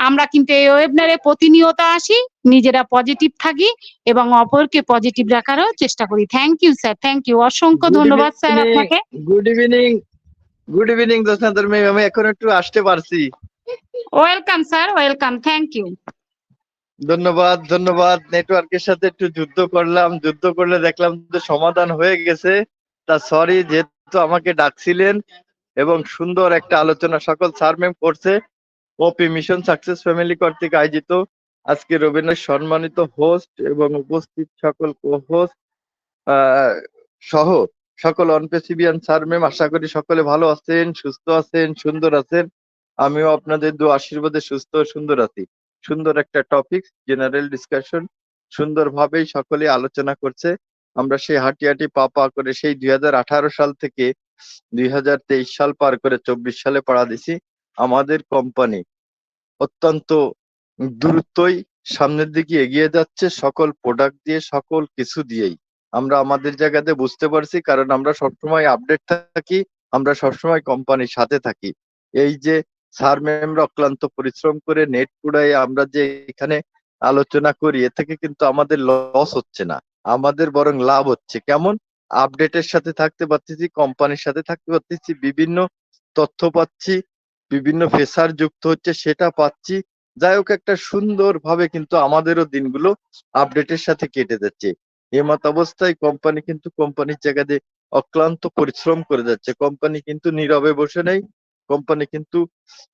আমরা কিন্তু এই ওয়েবিনারে প্রতিনিয়ত আসি, নিজেরা পজিটিভ থাকি এবং অপরকে পজিটিভ রাখারও চেষ্টা করি। Thank you sir, thank you, অসংখ্য ধন্যবাদ স্যার আপনাকে। Good evening, good evening Jyotsna ma'am, আমি এখন একটু আসতে পারছি। Welcome sir, welcome, thank you. ধন্যবাদ ধন্যবাদ। নেটওয়ার্কের সাথে একটু যুদ্ধ করলাম, যুদ্ধ করলে দেখলাম যে সমাধান হয়ে গেছে। তা সরি, যেহেতু আমাকে ডাকছিলেন এবং সুন্দর একটা আলোচনা সকল স্যার ম্যাম করছে। ওপি মিশন সাকসেস ফ্যামিলি কর্তৃক আয়োজিত আজকে রবীন্দ্র সম্মানিত হোস্ট এবং উপস্থিত সকল কো-হোস্ট সহ সকল অনপেসিবিয়ান স্যার ম্যাম, আশা করি সকলে ভালো আছেন, সুস্থ আছেন, সুন্দর আছেন। আমিও আপনাদের দোয়া আশীর্বাদে সুস্থ ও সুন্দর আছি। সুন্দর একটা টপিক, জেনারেল ডিসকাশন, সুন্দরভাবেই সকলে আলোচনা করছে। আমরা সেই হাঁটি হাঁটি পা পা করে সেই 2018 সাল থেকে 2023 সাল পার করে 24 সালে পড়া দিছি। আমাদের কোম্পানি অত্যন্ত দ্রুতই সামনের দিকে এগিয়ে যাচ্ছে, সকল প্রোডাক্ট দিয়ে, সকল কিছু দিয়েই। আমরা আমাদের জায়গাতে বুঝতে পারছি, কারণ আমরা সবসময় আপডেট থাকি, আমরা সবসময় কোম্পানির সাথে থাকি। এই যে স্যার ম্যামরা অক্লান্ত পরিশ্রম করে নেট পুড়ায় আমরা যে এখানে আলোচনা করি, এ থেকে কিন্তু আমাদের লস হচ্ছে না, আমাদের বরং লাভ হচ্ছে। কেমন? আপডেটের সাথে থাকতে পারতেছি, কোম্পানির সাথে থাকতে পারতেছি, বিভিন্ন তথ্য পাচ্ছি, বিভিন্ন ফেসার যুক্ত হচ্ছে সেটা পাচ্ছি। যাই হোক, একটা সুন্দর ভাবে কিন্তু আমাদেরও দিনগুলো আপডেটের সাথে কেটে যাচ্ছে। এমত অবস্থায় কোম্পানি কিন্তু কোম্পানির জায়গাতে অক্লান্ত পরিশ্রম করে যাচ্ছে। কোম্পানি কিন্তু নীরবে বসে নেই। কোম্পানি কিন্তু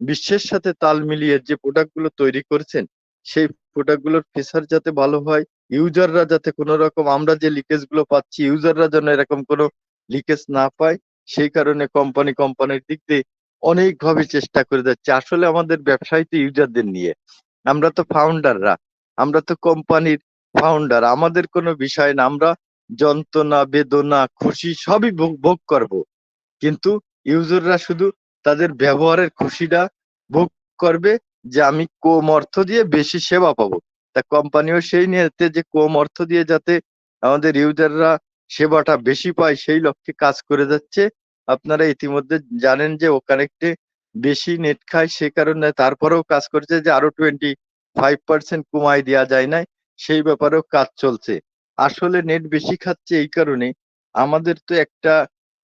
বিশ্বের সাথে তাল মিলিয়ে যে প্রোডাক্ট গুলো তৈরি করছেন, সেই প্রোডাক্ট গুলোর ফিচার যাতে ভালো হয়, ইউজাররা যাতে কোনো রকম, আমরা যে লিকেজ গুলো পাচ্ছি ইউজাররা যেন এরকম কোনো লিকেজ না পায়, সেই কারণে কোম্পানির দিক দিয়ে অনেকভাবে চেষ্টা করে যাচ্ছে। আসলে আমাদের ব্যবসায় তো ইউজারদের নিয়ে, আমরা তো ফাউন্ডাররা, আমরা তো কোম্পানির ফাউন্ডার, আমাদের কোনো বিষয় না। আমরা যন্ত্রণা, বেদনা, খুশি সবই ভোগ করব, কিন্তু ইউজাররা শুধু তাদের ব্যবহারের খুশিটা ভোগ করবে, যে আমি কম অর্থ দিয়ে বেশি সেবা পাবো। তা কোম্পানিও সেই নিয়েতে যে কম অর্থ দিয়ে যাতে আমাদের ইউজাররা সেবাটা বেশি পায়, সেই লক্ষ্যে কাজ করে যাচ্ছে। আপনারা ইতিমধ্যে জানেন যে ও কানেক্টে বেশি নেট খায়, সে কারণে তারপরেও কাজ করছে যে আরো 25% কমাই দেওয়া যায় না, সেই ব্যাপারেও কাজ চলছে। আসলে নেট বেশি খাচ্ছে এই কারণে, আমাদের তো একটা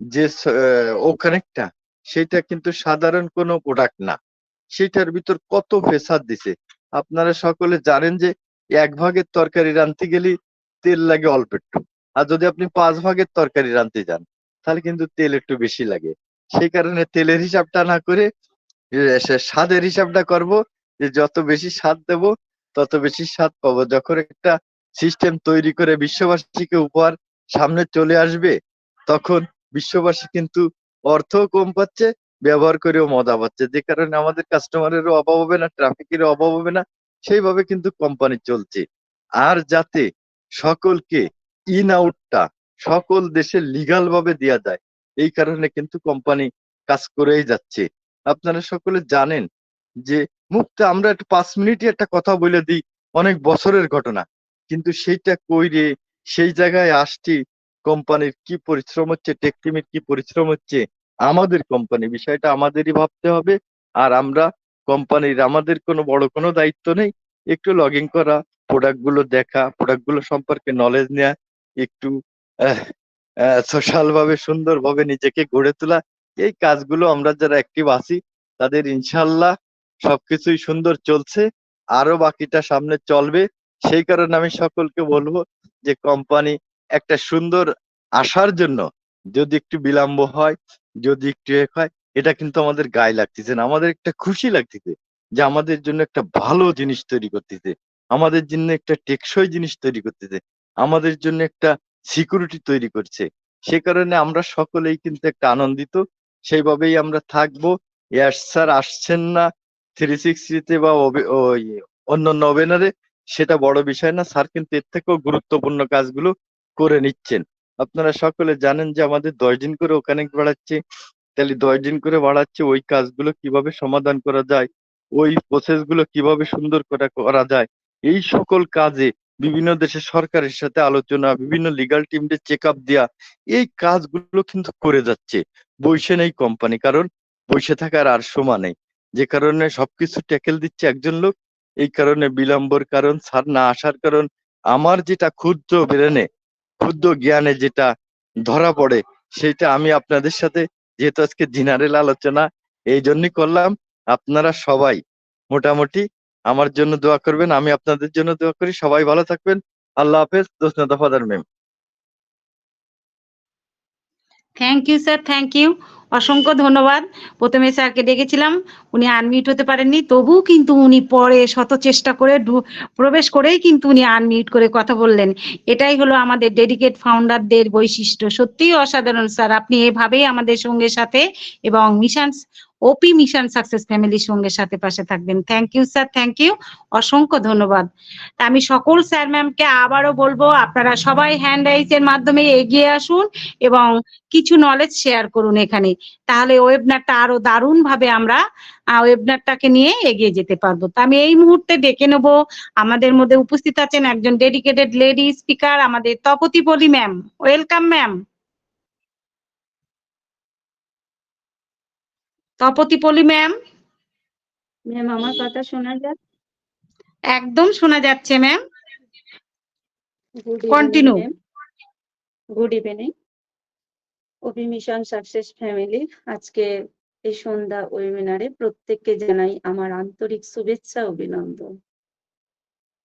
যে ও কানেক্টটা, সেটা কিন্তু সাধারণ কোনো প্রোডাক্ট না, সেটার ভিতর কত ফেসার দিছে। আপনারা সকলে জানেন যে 1 ভাগের তরকারি রাঁধতে গেলে তেল লাগে অল্প একটু, আর যদি আপনি 5 ভাগের তরকারি রাঁধতে যান তাহলে কিন্তু তেল একটু বেশি লাগে। সেই কারণে তেলের হিসাবটা না করে স্বাদের হিসাবটা করব, যে যত বেশি স্বাদ দেব তত বেশি স্বাদ পাবো। যখন একটা সিস্টেম তৈরি করে বিশ্ববাসীকে উপহার সামনে চলে আসবে, তখন বিশ্ববাসী কিন্তু অর্থও কম পাচ্ছে, ব্যবহার করেও মজা পাচ্ছে, যে কারণে আমাদের কাস্টমারেরও অভাব হবে না, ট্রাফিকেরও অভাব হবে না। সেইভাবে কিন্তু কোম্পানি চলছে। আর যাতে সকলকে ইন আউটটা সকল দেশে লিগাল ভাবে দেওয়া যায়, এই কারণে কিন্তু কোম্পানি কাজ করেই যাচ্ছে। আপনারা সকলে জানেন যে মুক্ত আমরা একটা 5 মিনিটে একটা কথা বলে দিই, অনেক বছরের ঘটনা, কিন্তু সেইটা কইরে সেই জায়গায় আসছি, কোম্পানির কি পরিশ্রম হচ্ছে, টেক টিমের কি পরিশ্রম হচ্ছে, আমাদের কোম্পানি বিষয়টা আমাদেরই ভাবতে হবে। আর আমরা কোম্পানির, আমাদের কোনো বড় কোনো দায়িত্ব নেই, একটু লগ ইন করা, প্রোডাক্ট গুলো দেখা, প্রোডাক্ট গুলো সম্পর্কে নলেজ নেওয়া, একটু সোশ্যাল ভাবে সুন্দরভাবে নিজেকে গড়ে তোলা, এই কাজগুলো আমরা যারা অ্যাক্টিভ আছি তাদের ইনশাল্লাহ সবকিছুই সুন্দর চলছে, আরো বাকিটা সামনে চলবে। সেই কারণে আমি সকলকে বলবো যে কোম্পানি একটা সুন্দর আসার জন্য যদি একটু বিলম্ব হয়, যদি একটু হয়, এটা কিন্তু আমাদের গায়ে লাগতেছে না, আমাদের একটা খুশি লাগতেছে যে আমাদের জন্য একটা ভালো জিনিস তৈরি করতেছে, আমাদের জন্য একটা টেকসই জিনিস তৈরি করতেছে, আমাদের জন্য একটা সিকিউরিটি তৈরি করছে। সে কারণে আমরা সকলেই কিন্তু একটা আনন্দিত, সেইভাবেই আমরা থাকবো। ইয়াস স্যার আসছেন না 360 বা ওই অন্যান্য ওয়েবিনারে, সেটা বড় বিষয় না, স্যার কিন্তু এর থেকেও গুরুত্বপূর্ণ কাজগুলো করে নিচ্ছেন। আপনারা সকলে জানেন যে আমাদের 10 দিন করে ওখানে বাড়াচ্ছে, তাহলে 10 দিন করে বাড়াচ্ছে, ওই কাজগুলো কিভাবে সমাধান করা যায়, ওই প্রসেস গুলো কিভাবে সুন্দর করে করা যায়, এই সকল কাজে বিভিন্ন দেশের সরকারের সাথে আলোচনা, বিভিন্ন লিগাল টিমদের চেক আপ দেওয়া, এই কাজগুলো কিন্তু করে যাচ্ছে। বসে নেই কোম্পানি, কারণ বসে থাকার আর সময় নেই, যে কারণে সবকিছু ট্যাকেল দিচ্ছে একজন লোক। এই কারণে বিলম্বর কারণ, স্যার না আসার কারণ, আমার যেটা ক্ষুদ্র ব্রেনে, ক্ষুদ্র জ্ঞানে যেটা ধরা পড়ে, সেটা আমি আপনাদের সাথে, যেহেতু আজকে জেনারেল আলোচনা এই জন্যই করলাম, আপনারা সবাই মোটামুটি আমার জন্য দোয়া করবেন, আমি আপনাদের জন্য দোয়া করি। সবাই ভালো থাকবেন। আল্লাহ হাফেজ। দোস্ত father ma'am. Thank you sir, thank you, অসংখ্য ধন্যবাদ। প্রথমে স্যারকে ডেকেছিলাম, উনি আনমিউট হতে পারেননি, তবুও কিন্তু উনি পরে শত চেষ্টা করে প্রবেশ করেই কিন্তু উনি আনমিউট করে কথা বললেন। এটাই হলো আমাদের ডেডিকেট ফাউন্ডারদের বৈশিষ্ট্য। সত্যিই অসাধারণ স্যার, আপনি এভাবেই আমাদের সঙ্গে সাথে এবং মিশন ওপি মিশন সাকসেস ফ্যামিলির সঙ্গে সাথে পাশে থাকবেন। Thank you sir, thank you, অসংখ্য ধন্যবাদ। তা আমি সকল স্যার ম্যামকে আবারও বলবো, আপনারা সবাই হ্যান্ড রাইজের মাধ্যমে এগিয়ে আসুন এবং কিছু নলেজ শেয়ার করুন এখানে, তাহলে ওয়েবিনারটা আরো দারুণ ভাবে আমরা ওয়েবিনারটাকে নিয়ে এগিয়ে যেতে পারবো। তো আমি এই মুহূর্তে ডেকে নেব, আমাদের মধ্যে উপস্থিত আছেন একজন ডেডিকেটেড লেডি স্পিকার, আমাদের Tapati Poly ma'am. Welcome ma'am. Tapati Poly ma'am. Ma'am আমার কথা শোনা যায়? একদম শোনা যাচ্ছে ma'am, good evening continue. Ma'am. Good evening. OP mission success family আজকে এই সন্ধ্যা ওয়েবিনারে প্রত্যেককে জানাই আমার আন্তরিক শুভেচ্ছা অভিনন্দন।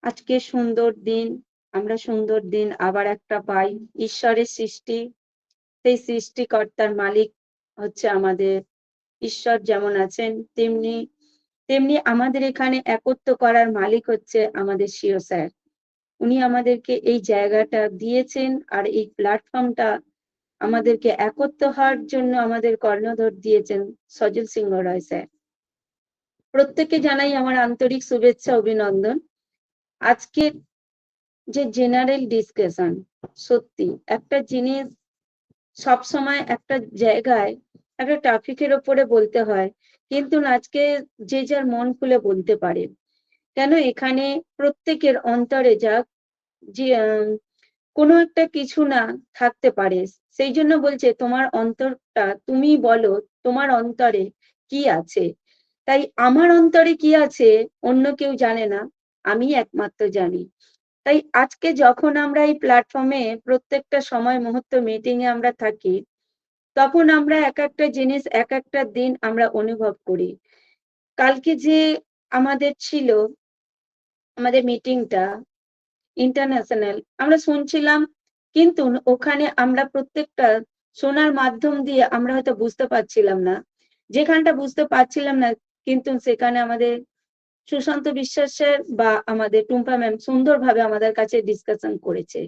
আজকে সুন্দর দিন, আমরা সুন্দর দিন আবার একটা পাই। ঈশ্বরের সৃষ্টি, সেই সৃষ্টিকর্তার মালিক হচ্ছে আমাদের ঈশ্বর। যেমন আছেন তেমনি তেমনি আমাদের এখানে একত্র করার মালিক হচ্ছে আমাদের সিও স্যার। উনি আমাদেরকে এই জায়গাটা দিয়েছেন আর এই প্ল্যাটফর্মটা আমাদেরকে একত্র হওয়ার জন্য আমাদের কর্ণধর দিয়েছেন সজল সিংহ রয় স্যার। প্রত্যেককে জানাই আমার আন্তরিক শুভেচ্ছা অভিনন্দন। আজকে যে জেনারেল ডিসকাশন, সত্যি একটা জিনিস সব সময় একটা জায়গায় একটা টপিকের ওপরে বলতে হয়, কিন্তু আজকে যে যার মন খুলে বলতে পারে। কেন এখানে প্রত্যেকের অন্তরে যাক যে কোনো একটা কিছু না থাকতে পারে, সেই জন্য বলছে তোমার অন্তরটা তুমি বলো তোমার অন্তরে কি আছে। তাই আমার অন্তরে কি আছে অন্য কেউ জানে না, আমি একমাত্র জানি। তাই আজকে যখন আমরা এই প্ল্যাটফর্মে প্রত্যেকটা সময় মুহূর্ত মিটিং এ আমরা থাকি, তখন আমরা এক একটা জিনিস এক একটা দিন আমরা অনুভব করি। কালকে যে আমাদের ছিল আমাদের মিটিংটা ইন্টারন্যাশনাল, আমরা শুনছিলাম, কিন্তু ওখানে আমরা প্রত্যেকটা শোনার মাধ্যম দিয়ে আমরা হয়তো বুঝতে পারছিলাম না। যেখানটা বুঝতে পারছিলাম না, কিন্তু সেখানে আমাদের সুশান্ত বিশ্বাসের বা আমাদের টুম্পা ম্যাম সুন্দরভাবে আমাদের কাছে ডিসকাশন করেছে।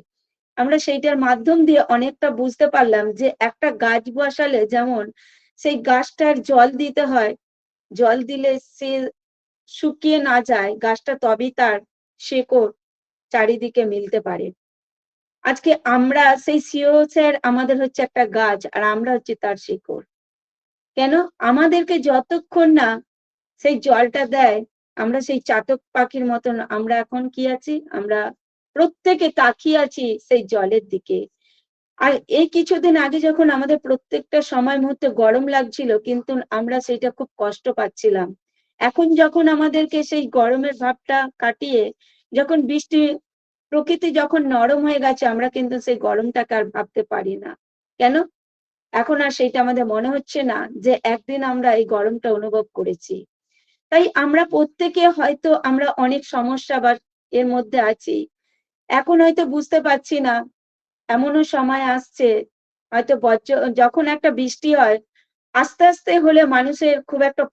আমরা সেইটার মাধ্যম দিয়ে অনেকটা বুঝতে পারলাম যে একটা গাছ বসালে যেমন সেই গাছটার জল দিতে হয়, জল দিলে সে শুকিয়ে না যায় গাছটা, তবেই তার শেকড় চারিদিকে মিলতে পারে। আজকে আমরা সেই সিও স্যার আমাদের হচ্ছে একটা গাছ আর আমরা হচ্ছে তার শিকড়। কেন আমাদেরকে যতক্ষণ না সেই জলটা দেয়, আমরা সেই চাতক পাখির মতন আমরা এখন কি আছি, আমরা প্রত্যেকে তাকিয়ে আছি সেই জলের দিকে। আর এই কিছুদিন আগে যখন আমাদের প্রত্যেকটা সময় মুহূর্তে গরম লাগছিল, কিন্তু আমরা সেটা খুব কষ্ট পাচ্ছিলাম। এখন যখন আমাদেরকে সেই গরমের ভাবটা কাটিয়ে যখন বৃষ্টি, প্রকৃতি যখন নরম হয়ে গেছে, আমরা কিন্তু সেই গরমটাকে আর ভাবতে পারি না। কেন এখন আর সেইটা আমাদের মনে হচ্ছে না যে একদিন আমরা এই গরমটা অনুভব করেছি। তাই আমরা প্রত্যেকে হয়তো আমরা অনেক সমস্যা বা এর মধ্যে আছি, এখন হয়তো বুঝতে পারছি না। এমনও সময় আসছে হয়তো যখন একটা বৃষ্টি হয় আস্তে আস্তে হলে মানুষের খুব একটা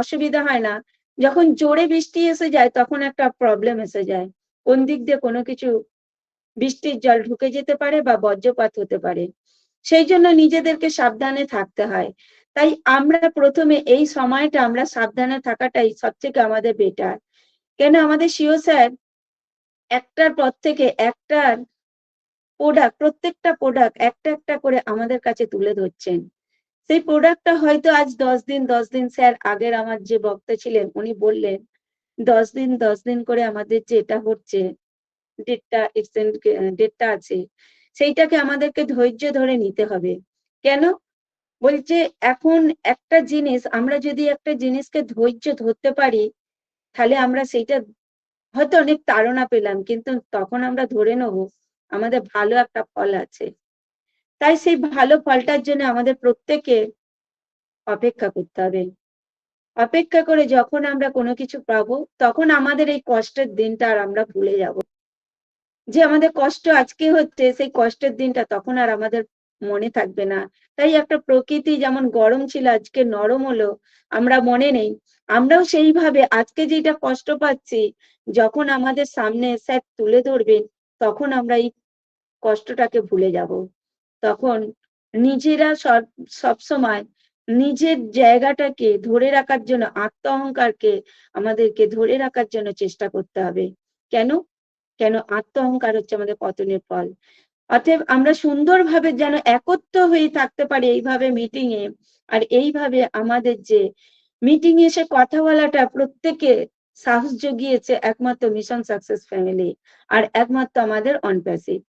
অসুবিধা হয় না, যখন জোরে বৃষ্টি এসে যায় তখন একটা প্রবলেম এসে যায়। কোন দিক দিয়ে কোনো কিছু বৃষ্টির জল ঢুকে যেতে পারে বা বজ্রপাত হতে পারে, সেই জন্য নিজেদেরকে সাবধানে থাকতে হয়। তাই আমরা প্রথমে এই সময়টা আমরা সাবধানে থাকাটাই সবথেকে আমাদের বেটার। কেন আমাদের সিও স্যার একটার পর থেকে একটার প্রোডাক্ট, প্রত্যেকটা প্রোডাক্ট একটা একটা করে আমাদের কাছে তুলে ধরছেন। সেই প্রোডাক্টটা হয়তো আজ 10 দিন স্যার আগের আমার যে বক্তা ছিলেন উনি বললেন 10 দিন করে আমাদের যেটা হচ্ছে ডেটটা আছে, সেইটাকে আমাদেরকে ধৈর্য ধরে নিতে হবে। কেন বলছে এখন একটা জিনিস আমরা যদি একটা জিনিসকে ধৈর্য ধরতে পারি, তাহলে আমরা সেইটা হয়তো অনেক তাড়না পেলাম, কিন্তু তখন আমরা ধরে নেবো আমাদের ভালো একটা ফল আছে। তাই সেই ভালো ফলটার জন্য আমাদের প্রত্যেকে অপেক্ষা করতে হবে। অপেক্ষা করে যখন আমরা কোনো কিছু পাবো তখন আমাদের এই কষ্টের দিনটা আর আমরা ভুলে যাব। যে আমাদের কষ্ট আজকে হচ্ছে, সেই কষ্টের দিনটা তখন আর আমাদের মনে থাকবে না। তাই একটা প্রকৃতি যেমন গরম ছিল আজকে নরম হলো, আমরা মনে নেই, আমরাও সেইভাবে আজকে যেটা কষ্ট পাচ্ছি, যখন আমাদের সামনে স্যার তুলে ধরবেন তখন আমরা এই কষ্টটাকে ভুলে যাব। তখন নিজেরা সবসময় নিজের জায়গাটাকে ধরে রাখার জন্য, আত্ম অহংকারকে আমাদেরকে ধরে রাখার জন্য চেষ্টা করতে হবে। কেন? কেন আত্ম অহংকার হচ্ছে আমাদের পতনের ফল। অতএব আমরা সুন্দরভাবে যেন একত্র হয়ে থাকতে পারি এইভাবে মিটিং এ, আর এইভাবে আমাদের যে মিটিং এ এসে কথা বলাটা প্রত্যেকে সাহস জুগিয়েছে একমাত্র মিশন সাকসেস ফ্যামিলি, আর একমাত্র আমাদের অনপ্যাসিভ।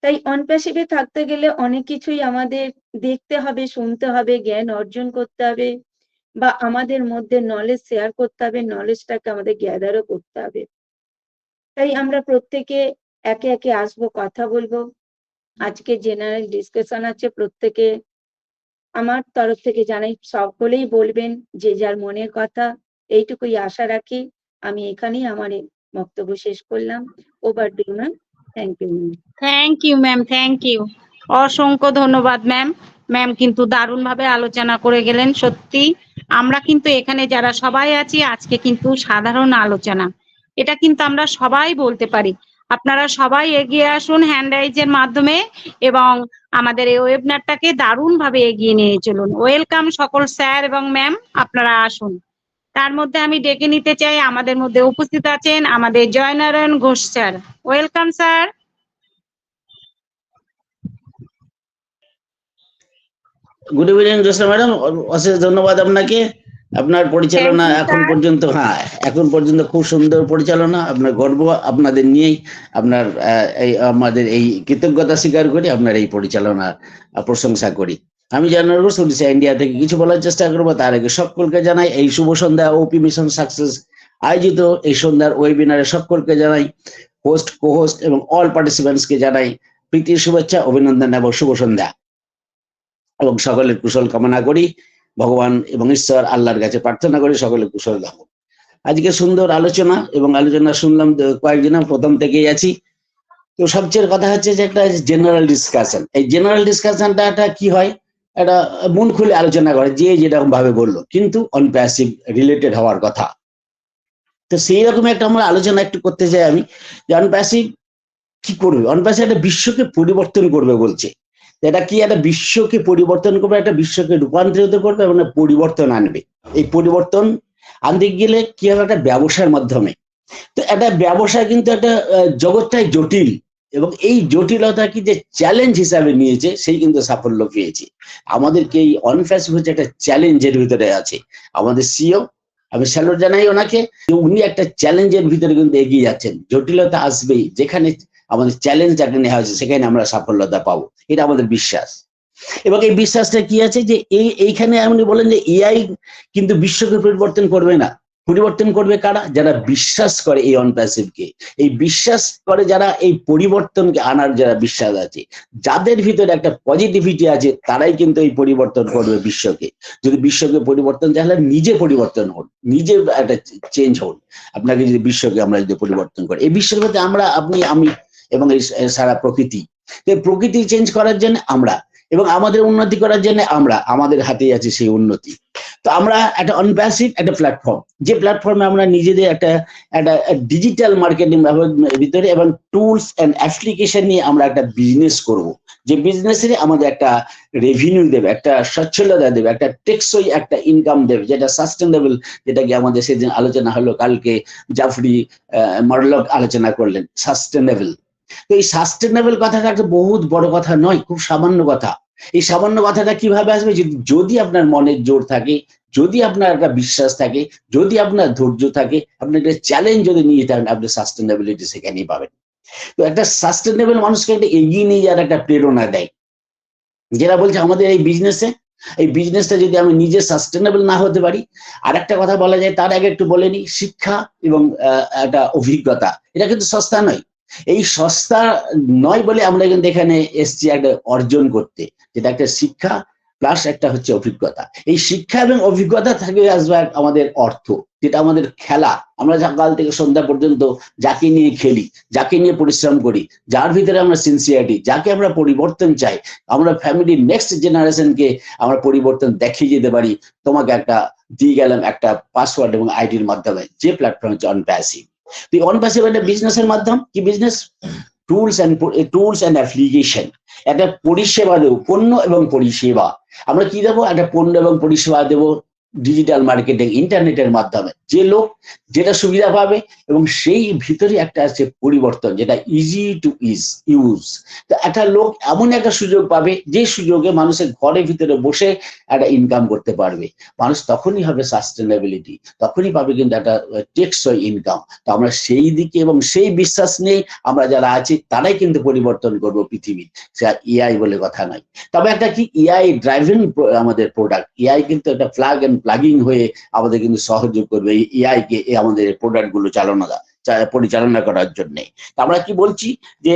তাই অনপ্যাসিভে থাকতে গেলে অনেক কিছুই আমাদের দেখতে হবে, শুনতে হবে, জ্ঞান অর্জন করতে হবে, বা আমাদের মধ্যে নলেজ শেয়ার করতে হবে, নলেজটাকে আমাদের গ্যাদারও করতে হবে। তাই আমরা প্রত্যেকে একে একে আসবো, কথা বলবো। আজকে জেনারেল ডিসকাশন আছে, প্রত্যেকে আমার তরফ থেকে জানাই সকলেই বলবেন যে যার মনের কথা, এইটুকুই আশা রাখি। আমি এখানেই আমার এই বক্তব্য শেষ করলাম। Over to you ma'am. Thank you ma'am. Thank you ma'am, thank you, অসংখ্য ধন্যবাদ ম্যাম। ম্যাম কিন্তু দারুণভাবে আলোচনা করে গেলেন। সত্যি আমরা কিন্তু এখানে যারা সবাই আছি আজকে কিন্তু সাধারণ আলোচনা, এটা কিন্তু আমরা সবাই বলতে পারি। আপনারা সবাই এগিয়ে আসুন হ্যান্ড রাইজের মাধ্যমে এবং আমাদের এই ওয়েবিনারটাকে দারুণভাবে এগিয়ে নিয়ে চলুন। ওয়েলকাম সকল স্যার এবং ম্যাম, আপনারা আসুন। তার মধ্যে আমি ডেকে নিতে চাই, আমাদের মধ্যে উপস্থিত আছেন আমাদের Joynarayan Ghosh sir. Welcome sir. Good evening Josa madam, অশেষ ধন্যবাদ আপনাকে। আপনার পরিচালনা Thank you, এখন sir. পর্যন্ত, এখন পর্যন্ত খুব সুন্দর পরিচালনা। আপনার গর্ব আপনাদের নিয়েই, আপনার এই আমাদের এই কৃতজ্ঞতা স্বীকার করি, আপনার এই পরিচালনার প্রশংসা করি। আমি জানার উড়িষ্যা ইন্ডিয়া থেকে কিছু বলার চেষ্টা করবো। তার আগে সকলকে জানাই এই শুভ সন্ধ্যা ওপি মিশন সাকসেস আয়োজিত এই সন্ধ্যার ওয়েবিনারে সকলকে জানাই, হোস্ট, কো হোস্ট এবং অল পার্টিসিপেন্টস কে জানাই প্রীতির শুভেচ্ছা, অভিনন্দন এবং শুভ সন্ধ্যা, এবং সকলের কুশল কামনা করি। ভগবান এবং ঈশ্বর আল্লাহর কাছে প্রার্থনা করি সকলের কুশল থাকুক। আজকে সুন্দর আলোচনা, এবং আলোচনা শুনলাম কয়েকজন, প্রথম থেকেই আছি। তো সবচেয়ে কথা হচ্ছে যে একটা জেনারেল ডিসকাশন। এই জেনারেল ডিসকাশনটা কি হয়, একটা মন খুলে আলোচনা করে, যে যেরকম ভাবে বললো, কিন্তু অনপ্যাসিভ রিলেটেড হওয়ার কথা। তো সেই রকম একটা আমরা আলোচনা একটু করতে চাই আমি, যে অনপ্যাসিভ কি করবে। অনপ্যাসিভ একটা বিশ্বকে পরিবর্তন করবে বলছে। এটা কি, একটা বিশ্বকে পরিবর্তন করবে, একটা বিশ্বকে রূপান্তরিত করবে এবং পরিবর্তন আনবে। এই পরিবর্তন আনতে গেলে কি হবে, একটা ব্যবসার মাধ্যমে। তো একটা ব্যবসা কিন্তু একটা জগৎটাই জটিল, এবং এই জটিলতা কি যে চ্যালেঞ্জ হিসাবে নিয়েছে, সেই কিন্তু সাফল্য পেয়েছে। আমাদেরকে এই অনপ্যাসিভ হচ্ছে একটা চ্যালেঞ্জের ভিতরে আছে। আমাদের সিও, আমি স্যালুট জানাই ওনাকে, যে উনি একটা চ্যালেঞ্জের ভিতরে কিন্তু এগিয়ে যাচ্ছেন। জটিলতা আসবেই, যেখানে আমাদের চ্যালেঞ্জটাকে নেওয়া হয়েছে সেখানে আমরা সাফল্যতা পাবো, এটা আমাদের বিশ্বাস। এবং এই বিশ্বাসটা কি আছে, যে এইখানে আপনি বলেন যে এআই কিন্তু বিশ্বকে পরিবর্তন করবে না। পরিবর্তন করবে কারা? যারা বিশ্বাস করে এই অনপ্যাসিভকে, এই বিশ্বাস করে যারা, এই পরিবর্তনকে আনার যারা বিশ্বাস আছে, যাদের ভিতরে একটা পজিটিভিটি আছে, তারাই কিন্তু এই পরিবর্তন করবে বিশ্বকে। যদি বিশ্বকে পরিবর্তন চাই, তাহলে নিজে পরিবর্তন হন, নিজে একটা চেঞ্জ হন। আপনাকে যদি বিশ্বকে আমরা যদি পরিবর্তন করি, এই বিশ্বের মধ্যে আমরা, আপনি, আমি এবং এই সারা প্রকৃতি, প্রকৃতি চেঞ্জ করার জন্য আমরা, এবং আমাদের উন্নতি করার জন্য আমরা, আমাদের হাতেই আছে সেই উন্নতি। তো আমরা একটা অনপ্যাসিভ একটা প্ল্যাটফর্ম, যে প্ল্যাটফর্মে আমরা নিজেদের একটা ডিজিটাল মার্কেটিং ভিতরে এবং টুলস এন্ড অ্যাপ্লিকেশন নিয়ে আমরা একটা বিজনেস করব, যে বিজনেসে আমাদের একটা রেভিনিউ দেবে, একটা সচ্ছলতা দেবে, একটা টেকসই একটা ইনকাম দেবে, যেটা সাস্টেনেবল, যেটা কি আমাদের সেদিন আলোচনা হলো, কালকে জাফরি মারলক আলোচনা করলেন সাস্টেনেবল। তো এই সাস্টেনেবল কথাটা একটা বহুত বড় কথা নয়, খুব সামান্য কথা। এই সামান্য কথাটা কিভাবে আসবে, যদি আপনার মনের জোর থাকে, যদি আপনার একটা বিশ্বাস থাকে, যদি আপনার ধৈর্য থাকে, আপনি একটা চ্যালেঞ্জ যদি নিয়ে থাকেন, আপনি সাস্টেনেবিলিটি সেখানেই পাবেন। তো একটা সাস্টেনেবল মানুষকে একটা এগিয়ে নিয়ে যাওয়ার একটা প্রেরণা দেয়, যেটা বলছে আমাদের এই বিজনেসটা যদি আমি নিজে সাস্টেনেবল না হতে পারি। আর একটা কথা বলা যায়, তার আগে একটু বলে নিই, শিক্ষা এবং একটা অভিজ্ঞতা, এটা কিন্তু সস্তা নয়। এই সস্তা নয় বলে আমরা কিন্তু এখানে এসছি একটা অর্জন করতে, যেটা একটা শিক্ষা প্লাস একটা হচ্ছে অভিজ্ঞতা। এই শিক্ষা এবং অভিজ্ঞতা থেকে আসবে আমাদের অর্থ, যেটা আমাদের খেলা। আমরা সকাল থেকে সন্ধ্যা পর্যন্ত যাকে নিয়ে খেলি, যাকে নিয়ে পরিশ্রম করি, যার ভিতরে আমরা সিনসিয়ারিটি, যাকে আমরা পরিবর্তন চাই, আমরা ফ্যামিলির নেক্সট জেনারেশনকে আমরা পরিবর্তন দেখিয়ে যেতে পারি। তোমাকে একটা দিয়ে গেলাম একটা পাসওয়ার্ড এবং আইডির মাধ্যমে, যে প্ল্যাটফর্ম হচ্ছে অনপ্যাসিভ। তো অনপ্যাসিভ একটা বিজনেসের মাধ্যম, কি বিজনেস? Tools and application. একটা পরিষেবা দেবো, পণ্য এবং পরিষেবা। আমরা কি দেবো? একটা পণ্য এবং পরিষেবা দেবো ডিজিটাল মার্কেটিং, ইন্টারনেটের মাধ্যমে। যে লোক যেটা সুবিধা পাবে, এবং সেই ভিতরে একটা আছে পরিবর্তন, যেটা ইজি টু ইউজ। তো একটা লোক এমন একটা সুযোগ পাবে, যে সুযোগে মানুষের ঘরের ভিতরে বসে একটা ইনকাম করতে পারবে। মানুষ তখনই হবে সাস্টেনেবিলিটি, তখনই পাবে কিন্তু একটা টেকসই ইনকাম। তো আমরা সেই দিকে এবং সেই বিশ্বাস নিয়ে আমরা যারা আছি, তারাই কিন্তু পরিবর্তন করবো পৃথিবী। সেটা এআই বলে কথা নয়। তবে একটা কি, এআই ড্রাইভেন আমাদের প্রোডাক্ট। এআই কিন্তু একটা প্লাগিং হয়ে আমাদের কিন্তু সহযোগ করবে এই এআই কে আমাদের প্রোডাক্ট গুলো পরিচালনা করার জন্য। আমরা কি বলছি, যে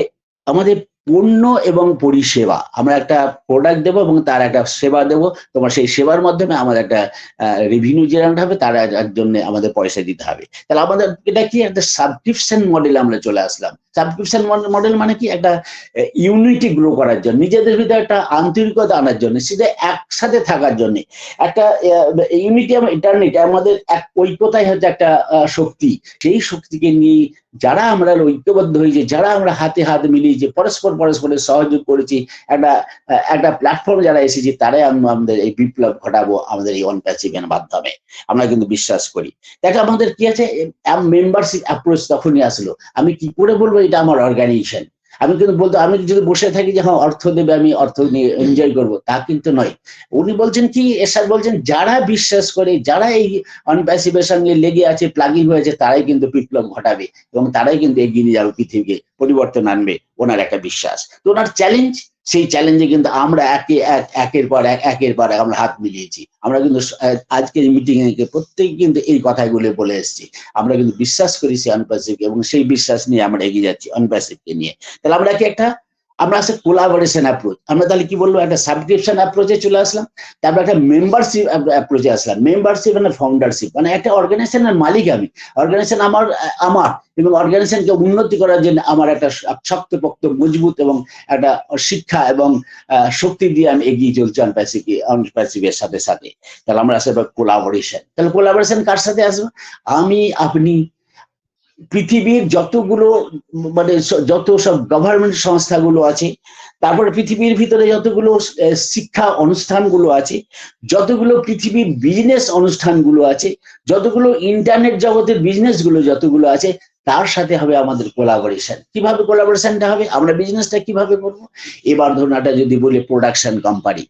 আমাদের পণ্য এবং পরিষেবা, আমরা একটা প্রোডাক্ট দেবো এবং তার একটা সেবা দেবো। তোমার সেই সেবার মাধ্যমে আমাদের একটা রেভিনিউ জেনারেট হবে, তার জন্য আমাদের পয়সা দিতে হবে। তাহলে আমাদের এটা কি, একটা সাবস্ক্রিপশন মডেল আমরা চলে আসলাম। সাবস্ক্রিপশন মডেল মানে কি, একটা ইউনিটি গ্রো করার জন্য, নিজেদের ভিতরে একটা আন্তরিকতা আনার জন্য, সেটা একসাথে থাকার জন্য। একটা ইউনিটি ইন্টারনেট আমাদের এক ঐক্যতাই হচ্ছে একটা শক্তি। সেই শক্তিকে নিয়ে যারা আমরা ঐক্যবদ্ধ হয়েছি, যারা আমরা হাতে হাত মিলিয়েছি, পরস্পরের সহযোগ করেছি, একটা প্ল্যাটফর্ম যারা এসেছি, তারাই আমাদের এই বিপ্লব ঘটাবো আমাদের এই অনপ্যাসিভের মাধ্যমে। আমরা কিন্তু বিশ্বাস করি। দেখো আমাদের কি আছে, মেম্বারশিপ অ্যাপ্রোচ তখনই আসলো। আমি কি করে বলবো এটা আমার অর্গানাইজেশন? আমি কিন্তু বলতো, আমি যদি বসে থাকি যে হ্যাঁ অর্থ দেবে, আমি অর্থ নিয়ে এনজয় করবো, তা কিন্তু নয়। উনি বলছেন কি, এসআর বলছেন, যারা বিশ্বাস করে, যারা এই অনপ্যাসিভের সঙ্গে লেগে আছে, প্লাগিং হয়েছে, তারাই কিন্তু বিপ্লব ঘটাবে এবং তারাই কিন্তু এগিয়ে নিয়ে যাবে, পৃথিবীকে পরিবর্তন আনবে, ওনার একটা বিশ্বাস। তো ওনার চ্যালেঞ্জ, সেই চ্যালেঞ্জে কিন্তু আমরা একের পর এক আমরা হাত মিলিয়েছি। আমরা কিন্তু আজকের মিটিং এ প্রত্যেকে কিন্তু এই কথাগুলো বলে এসেছি। আমরা কিন্তু বিশ্বাস করি সেই অনপ্যাসিভকে, এবং সেই বিশ্বাস নিয়ে আমরা এগিয়ে যাচ্ছি অনপ্যাসিভকে নিয়ে। তাহলে আমরা কি আমরা আছে কোলাবোরেশন অ্যাপ্রোচ। আমরা তাহলে কি বলবো, একটা সাবস্ক্রিপশন অ্যাপ্রোচে চলে আসলাম, তারপর একটা মেম্বারশিপ অ্যাপ্রোচে আসলাম। মেম্বারশিপ মানে ফাউন্ডারশিপ, মানে একটা অর্গানাইজেশনের মালিক আমি, অর্গানাইজেশন আমার এবং অর্গানাইজেশনকে উন্নতি করার জন্য আমার একটা শক্তপোক্ত, মজবুত এবং একটা শিক্ষা এবং শক্তি দিয়ে আমি এগিয়ে চলছি অনপ্যাসিভের সাথে সাথে। তাহলে আমরা আসবো কোলাবোরেশন। তাহলে কোলাবোরেশন কার সাথে আসবো? আমি, আপনি, পৃথিবীর যতগুলো মানে যত সব গভর্নমেন্ট সংস্থাগুলো আছে, তারপরে পৃথিবীর ভিতরে যতগুলো শিক্ষা অনুষ্ঠানগুলো আছে, যতগুলো পৃথিবীর বিজনেস অনুষ্ঠানগুলো আছে, যতগুলো ইন্টারনেট জগতের বিজনেস গুলো যতগুলো আছে, তার সাথে হবে আমাদের কোলাবোরেশন। কিভাবে কোলাবোরেশনটা হবে? আমরা বিজনেসটা কিভাবে করবো? এবার ধরুন একটা যদি বলি প্রোডাকশন কোম্পানি,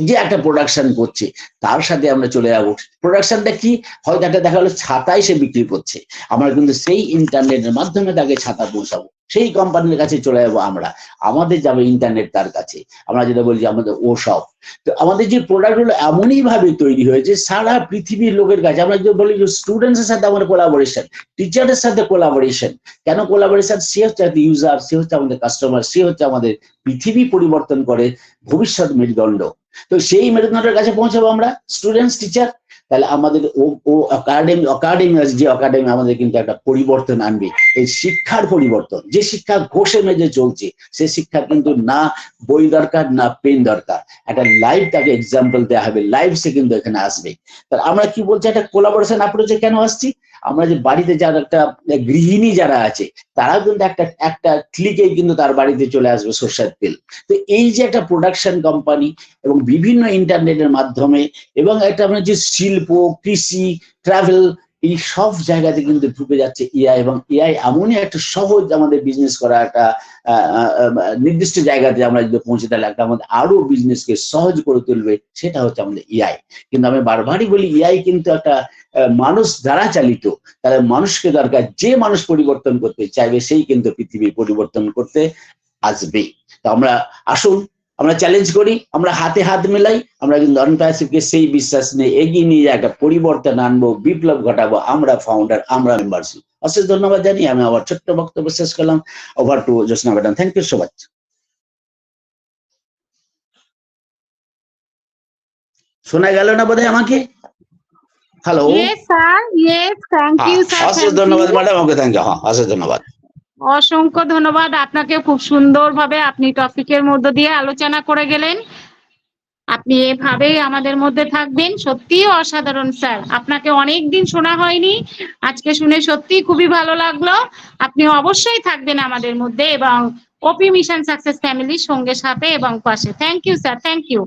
যে একটা প্রোডাকশন করছে, তার সাথে আমরা চলে যাবো। প্রোডাকশনটা কি? হয়তো একটা দেখা গেলো ছাতাই সে বিক্রি করছে, আমরা কিন্তু সেই ইন্টারনেটের মাধ্যমে তাকে ছাতা পৌঁছাবো। সেই কোম্পানির কাছে চলে যাবো আমরা, আমাদের যাবে ইন্টারনেট তার কাছে। আমরা যেটা বলছি আমাদের ওসব। তো আমাদের যে প্রোডাক্ট গুলো এমনই ভাবে তৈরি হয়েছে সারা পৃথিবীর লোকের কাছে। আমরা যদি বলি যে স্টুডেন্টস এর সাথে আমাদের কোলাবোরেশন, টিচারের সাথে কোলাবোরেশন। কেন কোলাবোরেশন? সে হচ্ছে ইউজার, সে হচ্ছে আমাদের কাস্টমার, সে হচ্ছে আমাদের পৃথিবী পরিবর্তন করে ভবিষ্যৎ মেরুদণ্ড। তো সেই মেরুদণ্ডের কাছে পৌঁছাবো আমরা, স্টুডেন্টস, টিচার। তাহলে আমাদের যে একাডেমি আমাদের কিন্তু একটা পরিবর্তন আনবে, এই শিক্ষার পরিবর্তন। যে শিক্ষা ঘষে মেজে চলছে, সে শিক্ষা কিন্তু না বই দরকার, না পেন দরকার, একটা লাইভ তাকে এক্সাম্পল দেওয়া হবে, লাইভ সে কিন্তু এখানে আসবে। তাহলে আমরা কি বলছি, একটা কোলাবোরেশন অ্যাপ্রোচে কেন আসছি? আমরা যে বাড়িতে যারা একটা গৃহিণী যারা আছে, তারা কিন্তু একটা ক্লিকেই কিন্তু তার বাড়িতে চলে আসবে সরষের তেল। তো এই যে একটা প্রোডাকশন কোম্পানি এবং বিভিন্ন ইন্টারনেটের মাধ্যমে, এবং একটা আমরা যে শিল্প, কৃষি, ট্রাভেল, এই সব জায়গাতে কিন্তু ঢুকে যাচ্ছে এআই। এবং এআই এমনই একটা সহজ আমাদের বিজনেস করা একটা নির্দিষ্ট জায়গাতে আমরা যদি পৌঁছে, তাহলে একটা আমাদের আরো বিজনেসকে সহজ করে তুলবে, সেটা হচ্ছে আমাদের এআই। কিন্তু আমি বারবারই বলি, এআই কিন্তু একটা মানুষ দ্বারা চালিত। তাহলে মানুষকে দরকার, যে মানুষ পরিবর্তন করতে চাইবে সেই কিন্তু পৃথিবী পরিবর্তন করতে আসবে। তো আমরা আসুন, আমরা চ্যালেঞ্জ করি, আমরা হাতে হাত মেলাই, আমরা কিন্তু অনপ্যাসিভকে সেই বিশ্বাস নিয়ে এগিয়ে নিয়ে একটা পরিবর্তন আনবো, বিপ্লব ঘটাবো। আমরা ফাউন্ডার, আমরা মেম্বারশিপ। অশেষ ধন্যবাদ জানিয়ে আমি আবার ছোট্ট বক্তব্য শেষ করলাম। Over to Jyotsna madam. Thank you so much. শোনা গেল না বোধহয় আমাকে? Hello, Yes, sir. Yes, thank হ্যাঁ, you, sir. অশেষ Thank ধন্যবাদ you. Madam, okay thank you, হ্যাঁ অশেষ ধন্যবাদ। অসংখ্য ধন্যবাদ আপনাকে, খুব সুন্দরভাবে আপনি টপিকের মধ্য দিয়ে আলোচনা করে গেলেন। আপনি এভাবেই আমাদের মধ্যে থাকবেন, সত্যিই অসাধারণ স্যার। আপনাকে অনেক দিন শোনা হয়নি, আজকে শুনে সত্যিই খুবই ভালো লাগলো। আপনি অবশ্যই থাকবেন আমাদের মধ্যে এবং ওপি মিশন সাকসেস ফ্যামিলির সঙ্গে সাথে এবং পাশে। Thank you sir, thank you.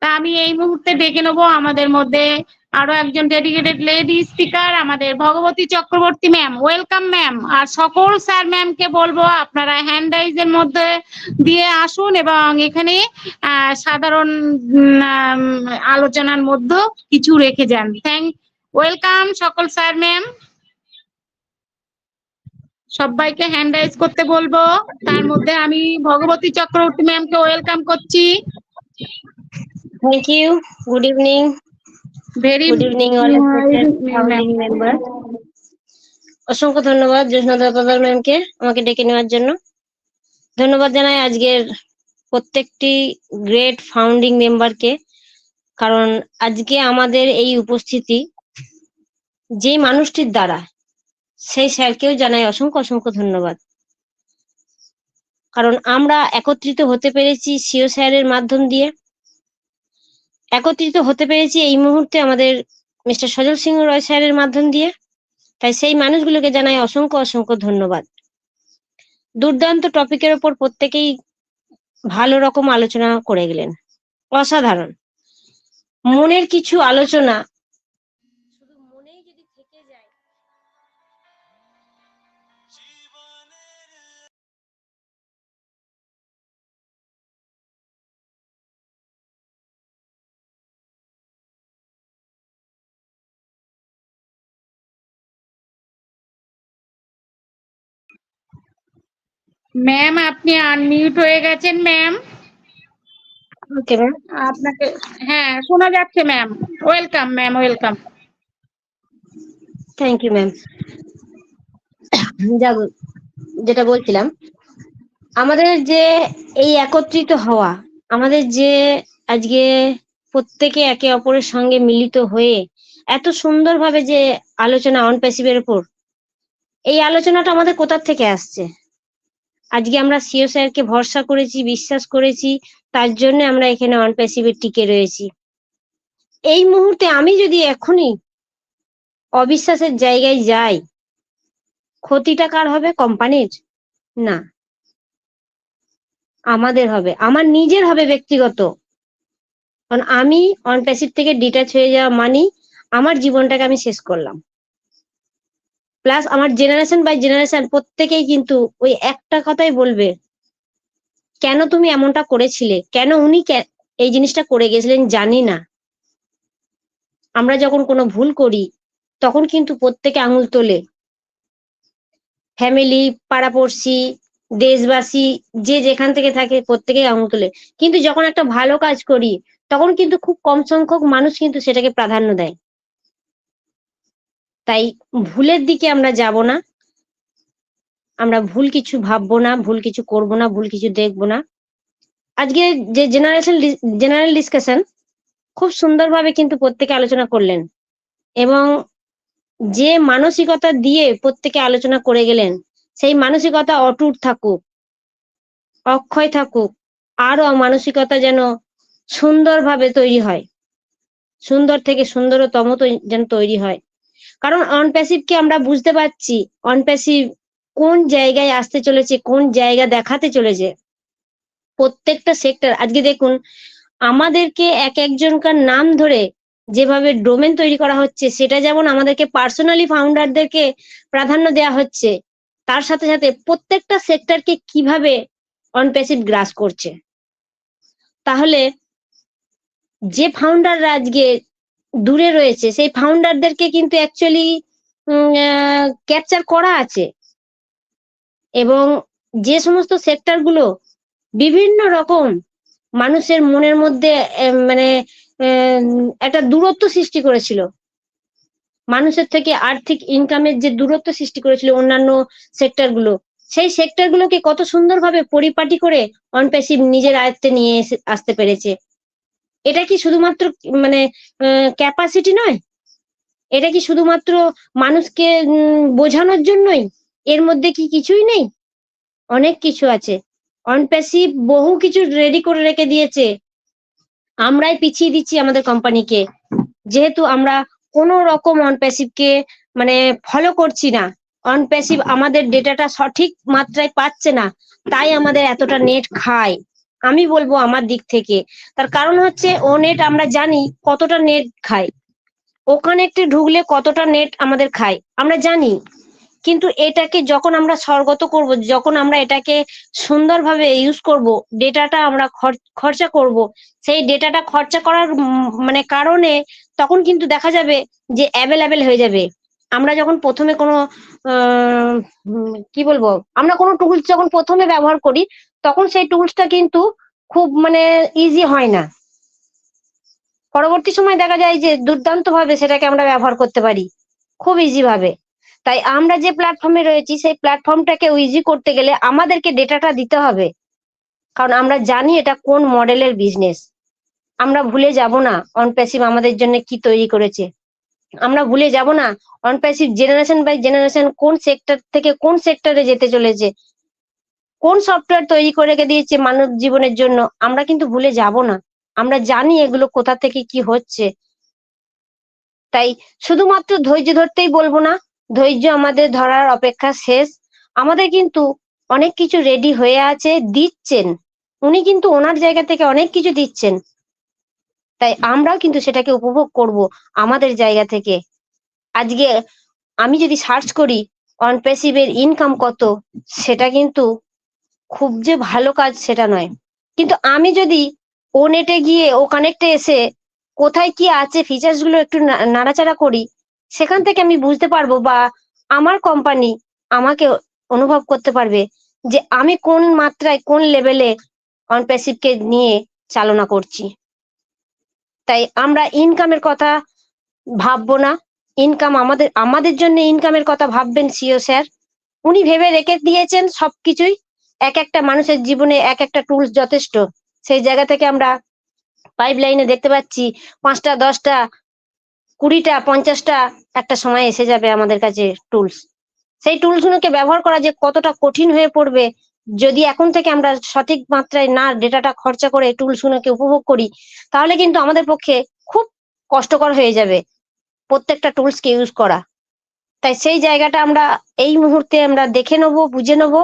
তা আমি এই মুহূর্তে ডেকে নেবো আমাদের মধ্যে আরো একজন ডেডিকেটেড লেডি স্পিকার, আমাদের Bhagabati Chakraborty ma'am. Welcome ma'am. আর সকল স্যার ম্যামকে বলবো আপনারা হ্যান্ড রাইজের মধ্যে দিয়ে আসুন এবং এখানে সাধারণ আলোচনার মধ্যে কিছু রেখে যান। ওয়েলকাম সকল স্যার ম্যাম, সবাইকে হ্যান্ড রাইজ করতে বলবো। তার মধ্যে আমি ভগবতী চক্রবর্তী ম্যামকে ওয়েলকাম করছি। Thank you. Good evening. Very Good evening, all respected founding member. অসংখ্য ধন্যবাদ জোসনা দাদার ম্যামকে আমাকে ডেকে নেওয়ার জন্য। ধন্যবাদ জানাই আজকের প্রত্যেকটি গ্রেট ফাউন্ডিং মেম্বারকে, কারণ আজকে আমাদের এই উপস্থিতি যে মানুষটির দ্বারা, সেই স্যারকেও জানাই অসংখ্য অসংখ্য ধন্যবাদ। কারণ আমরা একত্রিত হতে পেরেছি সিও স্যারের মাধ্যম দিয়ে, একত্রিত হতে পেরেছি এই মুহূর্তে আমাদের মিস্টার সজল সিংহ রয় স্যারের মাধ্যম দিয়ে। তাই সেই মানুষগুলোকে জানাই অসংখ্য অসংখ্য ধন্যবাদ। দুর্দান্ত টপিকের ওপর প্রত্যেকেই ভালো রকম আলোচনা করে গেলেন, অসাধারণ। মনের কিছু আলোচনা শুধু মনেই যদি থেকে যায়, ম্যাম আপনি আনমিউট হয়ে গেছেন ম্যাম। ওকে ম্যাম, আপনাকে হ্যাঁ শোনা যাচ্ছে ma'am. Welcome ma'am, welcome. Thank you ma'am. যাক, যেটা বলছিলাম, আমাদের যে এই একত্রিত হওয়া, আমাদের যে আজকে প্রত্যেকে একে অপরের সঙ্গে মিলিত হয়ে এত সুন্দরভাবে যে আলোচনা অন প্যাসিভের উপর, এই আলোচনাটা আমাদের কোথা থেকে আসছে? আজকে আমরা সিও স্যারকে ভরসা করেছি, বিশ্বাস করেছি, তার জন্য আমরা এখানে অন প্যাসিভে টিকে রয়েছি। এই মুহূর্তে আমি যদি এখনই অবিশ্বাসের জায়গায় যাই, ক্ষতিটা কার হবে? কোম্পানির না, আমাদের হবে, আমার নিজের হবে, ব্যক্তিগত। কারণ আমি অন প্যাসিভ থেকে ডিটাচ হয়ে যাওয়া মানি আমার জীবনটাকে আমি শেষ করলাম। প্লাস আমার জেনারেশন বাই জেনারেশন প্রত্যেকেই কিন্তু ওই একটা কথাই বলবে, কেন তুমি এমনটা করেছিলে, কেন উনি এই জিনিসটা করে গেছিলেন, জানি না। আমরা যখন কোনো ভুল করি তখন কিন্তু প্রত্যেকে আঙুল তোলে, ফ্যামিলি, পাড়াপড়শি, দেশবাসী, যে যেখান থেকে থাকে প্রত্যেকেই আঙুল তোলে। কিন্তু যখন একটা ভালো কাজ করি তখন কিন্তু খুব কম সংখ্যক মানুষ কিন্তু সেটাকে প্রাধান্য দেয়। তাই ভুলের দিকে আমরা যাব না, আমরা ভুল কিছু ভাববো না, ভুল কিছু করব না, ভুল কিছু দেখবো না। আজকে যে জেনারেল ডিসকাশন খুব সুন্দরভাবে কিন্তু প্রত্যেকে আলোচনা করলেন এবং যে মানসিকতা দিয়ে প্রত্যেকে আলোচনা করে গেলেন, সেই মানসিকতা অটুট থাকুক, অক্ষয় থাকুক, আরো মানসিকতা যেন সুন্দরভাবে তৈরি হয়, সুন্দর থেকে সুন্দরতম যেন তৈরি হয়। কারণ অনপ্যাসিভকে আমরা বুঝতে পারছি অনপ্যাসিভ কোন জায়গায় আসতে চলেছে, কোন জায়গা দেখাতে চলেছে। প্রত্যেকটা সেক্টর আজকে দেখুন, আমাদেরকে এক একজনকার নাম ধরে যেভাবে ডোমেন তৈরি করা হচ্ছে, সেটা যেমন আমাদেরকে পার্সোনালি ফাউন্ডারদেরকে প্রাধান্য দেওয়া হচ্ছে, তার সাথে সাথে প্রত্যেকটা সেক্টরকে কিভাবে অনপ্যাসিভ গ্রাস করছে। তাহলে যে ফাউন্ডাররা আজকে দূরে রয়েছে, সেই ফাউন্ডারদেরকে কিন্তু অ্যাকচুয়ালি ক্যাপচার করা আছে এবং যে সমস্ত সেক্টর গুলো বিভিন্ন রকম মানুষের মনের মধ্যে মানে একটা দূরত্ব সৃষ্টি করেছিল, মানুষের থেকে আর্থিক ইনকামের যে দূরত্ব সৃষ্টি করেছিল অন্যান্য সেক্টর গুলো, সেই সেক্টর গুলোকে কত সুন্দরভাবে পরিপাটি করে অনপ্যাসিভ নিজের আয়ত্তে নিয়ে আসতে পেরেছে। এটা কি শুধুমাত্র মানে ক্যাপাসিটি নয়? এটা কি শুধুমাত্র মানুষকে বোঝানোর জন্যই? এর মধ্যে কি কিছুই নেই? অনেক কিছু আছে। অনপ্যাসিভ বহু কিছু রেডি করে রেখে দিয়েছে, আমরাই পিছিয়ে দিচ্ছি আমাদের কোম্পানিকে, যেহেতু আমরা কোনো রকম অনপ্যাসিভকে মানে ফলো করছি না। অনপ্যাসিভ আমাদের ডেটাটা সঠিক মাত্রায় পাচ্ছে না, তাই আমাদের এতটা নেট খায়। আমি বলবো আমার দিক থেকে, তার কারণ হচ্ছে ও নেট আমরা জানি কতটা নেট খায়, ওখানে একটু ঢুকলে কতটা নেট আমাদের খায় আমরা জানি। কিন্তু এটাকে যখন আমরা স্বর্গত করব, যখন আমরা এটাকে সুন্দরভাবে ইউজ করব, ডেটাটা আমরা খরচা করব, সেই ডেটাটা খরচা করার মানে কারণে তখন কিন্তু দেখা যাবে যে অ্যাভেলেবেল হয়ে যাবে। আমরা যখন প্রথমে কোনো কি বলবো, আমরা কোনো টুলস যখন প্রথমে ব্যবহার করি, তখন সেই টুলসটা কিন্তু খুব মানে ইজি হয় না। পরবর্তী সময় দেখা যায় যে দুর্দান্ত ভাবে সেটাকে আমরা ব্যবহার করতে পারি, খুব ইজি ভাবে। তাই আমরা যে প্ল্যাটফর্মে রয়েছি, সেই প্ল্যাটফর্মটাকে ইজি করতে গেলে আমাদেরকে ডেটাটা দিতে হবে, কারণ আমরা জানি এটা কোন মডেলের বিজনেস। আমরা ভুলে যাব না অনপ্যাসিভ আমাদের জন্য কি তৈরি করেছে। আমরা ভুলে যাব না অনপ্যাসিভ জেনারেশন বাই জেনারেশন কোন সেক্টর থেকে কোন সেক্টরে যেতে চলেছে, কোন সফটওয়্যার তৈরি করে রেখে দিয়েছে মানব জীবনের জন্য। আমরা কিন্তু ভুলে যাব না, আমরা জানি এগুলো কোথা থেকে কি হচ্ছে। তাই শুধুমাত্র ধৈর্য ধরতেই বলবো না, ধৈর্য আমাদের ধরার অপেক্ষা শেষ। আমাদের কিন্তু অনেক কিছু রেডি হয়ে আছে, দিচ্ছেন উনি, কিন্তু ওনার জায়গা থেকে অনেক কিছু দিচ্ছেন। তাই আমরাও কিন্তু সেটাকে উপভোগ করব আমাদের জায়গা থেকে। আজকে আমি যদি সার্চ করি অনপ্যাসিভের ইনকাম কত, সেটা কিন্তু খুব যে ভালো কাজ সেটা নয়। কিন্তু আমি যদি ও নেটে গিয়ে ও কানেক্টে এসে কোথায় কি আছে ফিচার্স গুলো একটু নাড়াচাড়া করি, সেখান থেকে আমি বুঝতে পারবো, বা আমার কোম্পানি আমাকে অনুভব করতে পারবে যে আমি কোন মাত্রায় কোন লেভেলে অনপ্যাসিভকে নিয়ে চালনা করছি। তাই আমরা ইনকামের কথা ভাববো না, ইনকাম আমাদের জন্য ইনকামের কথা ভাববেন সিও স্যার। উনি ভেবে রেখে দিয়েছেন সবকিছুই, এক একটা মানুষের জীবনে এক একটা টুলস যথেষ্ট। সেই জায়গা থেকে আমরা পাইপ লাইনে দেখতে পাচ্ছি 5টা 10টা 20টা 50টা একটা সময় এসে যাবে আমাদের কাছে টুলস। সেই টুলস গুলোকে ব্যবহার করা যে কতটা কঠিন হয়ে পড়বে যদি এখন থেকে আমরা সঠিক মাত্রায় না ডেটাটা খরচা করে টুলস গুলোকে উপভোগ করি, তাহলে কিন্তু আমাদের পক্ষে খুব কষ্টকর হয়ে যাবে প্রত্যেকটা টুলসকে ইউজ করা। তাই সেই জায়গাটা আমরা এই মুহূর্তে আমরা দেখে নেবো, বুঝে নেবো।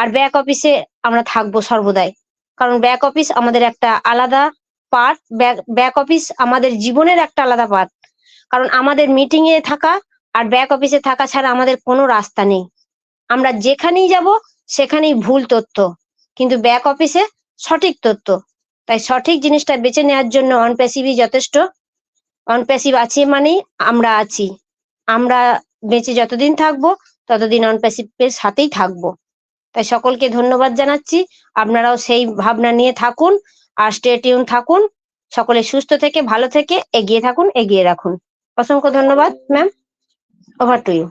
আর ব্যাক অফিসে আমরা থাকবো সর্বদাই, কারণ ব্যাক অফিস আমাদের একটা আলাদা পার্ট। ব্যাক অফিস আমাদের জীবনের একটা আলাদা পার্ট, কারণ আমাদের মিটিং এ থাকা আর ব্যাক অফিসে থাকা ছাড়া আমাদের কোনো রাস্তা নেই। আমরা যেখানেই যাব সেখানেই ভুল তথ্য, কিন্তু ব্যাক অফিসে সঠিক তথ্য। তাই সঠিক জিনিসটা বেছে নেওয়ার জন্য অনপ্যাসিভই যথেষ্ট। অনপ্যাসিভ আছে মানেই আমরা আছি, আমরা বেঁচে যতদিন থাকবো ততদিন অনপ্যাসিভের সাথেই থাকবো। তাই সকলকে ধন্যবাদ জানাচ্ছি, আপনারাও সেই ভাবনা নিয়ে থাকুন আর স্টে টিউন থাকুন। সকলে সুস্থ থেকে ভালো থেকে এগিয়ে থাকুন, এগিয়ে রাখুন। অসংখ্য ধন্যবাদ ma'am, over to you.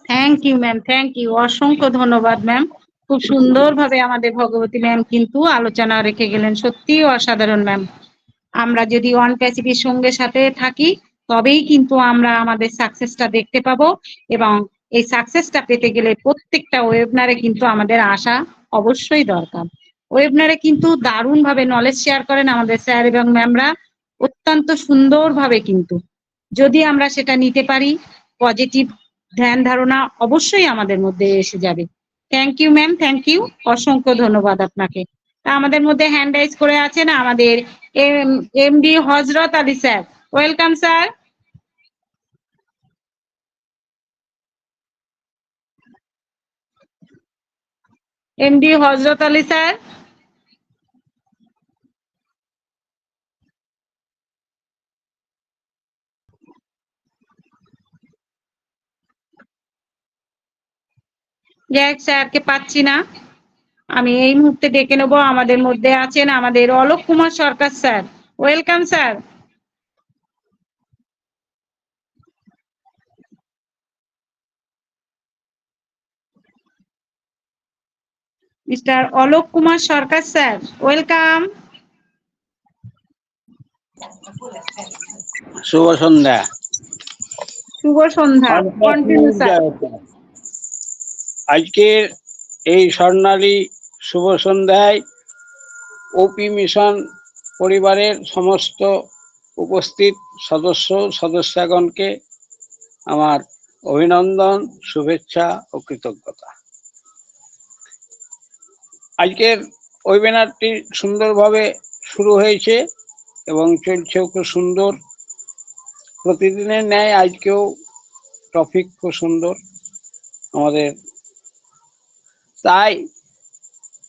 Thank you ma'am, thank you, অসংখ্য ধন্যবাদ ম্যাম। খুব সুন্দরভাবে আমাদের ভগবতী ম্যাম কিন্তু আলোচনা রেখে গেলেন, সত্যি অসাধারণ ম্যাম। আমরা যদি ওয়ান প্যাসিফির সঙ্গে সাথে থাকি তবেই কিন্তু আমরা আমাদের সাকসেসটা দেখতে পাবো, এবং এই সাকসেসটা পেতে গেলে প্রত্যেকটা ওয়েবিনারে কিন্তু আমাদের আসা অবশ্যই দরকার। ওয়েবিনারে কিন্তু দারুণ ভাবে নলেজ শেয়ার করেন আমাদের স্যার এবং ম্যামরা, অত্যন্ত সুন্দরভাবে। কিন্তু যদি আমরা সেটা নিতে পারি, পজিটিভ ধ্যান ধারণা অবশ্যই আমাদের মধ্যে এসে যাবে। Thank you ma'am, thank you, অসংখ্য ধন্যবাদ আপনাকে। আমাদের মধ্যে হ্যান্ড রাইজ করে আছেন আমাদের এমডি হযরত Ali sir. Welcome sir. MD হযরত আলী স্যার। জ্যাক স্যারকে পাচ্ছি না, আমি এই মুহূর্তে ডেকে নেবো। আমাদের মধ্যে আছেন আমাদের Alok Kumar Sarkar sir. Welcome sir. Mister Alok Kumar Sarkar sir, welcome. শুভ সন্ধ্যা। শুভ সন্ধ্যা, কন্টিনিউ স্যার। আজকের এই স্বর্ণালী শুভ সন্ধ্যায় ওপি মিশন পরিবারের সমস্ত উপস্থিত সদস্যগণকে আমার অভিনন্দন, শুভেচ্ছা ও কৃতজ্ঞতা। আজকের ওয়েবিনারটি সুন্দরভাবে শুরু হয়েছে এবং চলছেও খুব সুন্দর। প্রতিদিনের ন্যায় আজকেও টপিক খুব সুন্দর আমাদের। তাই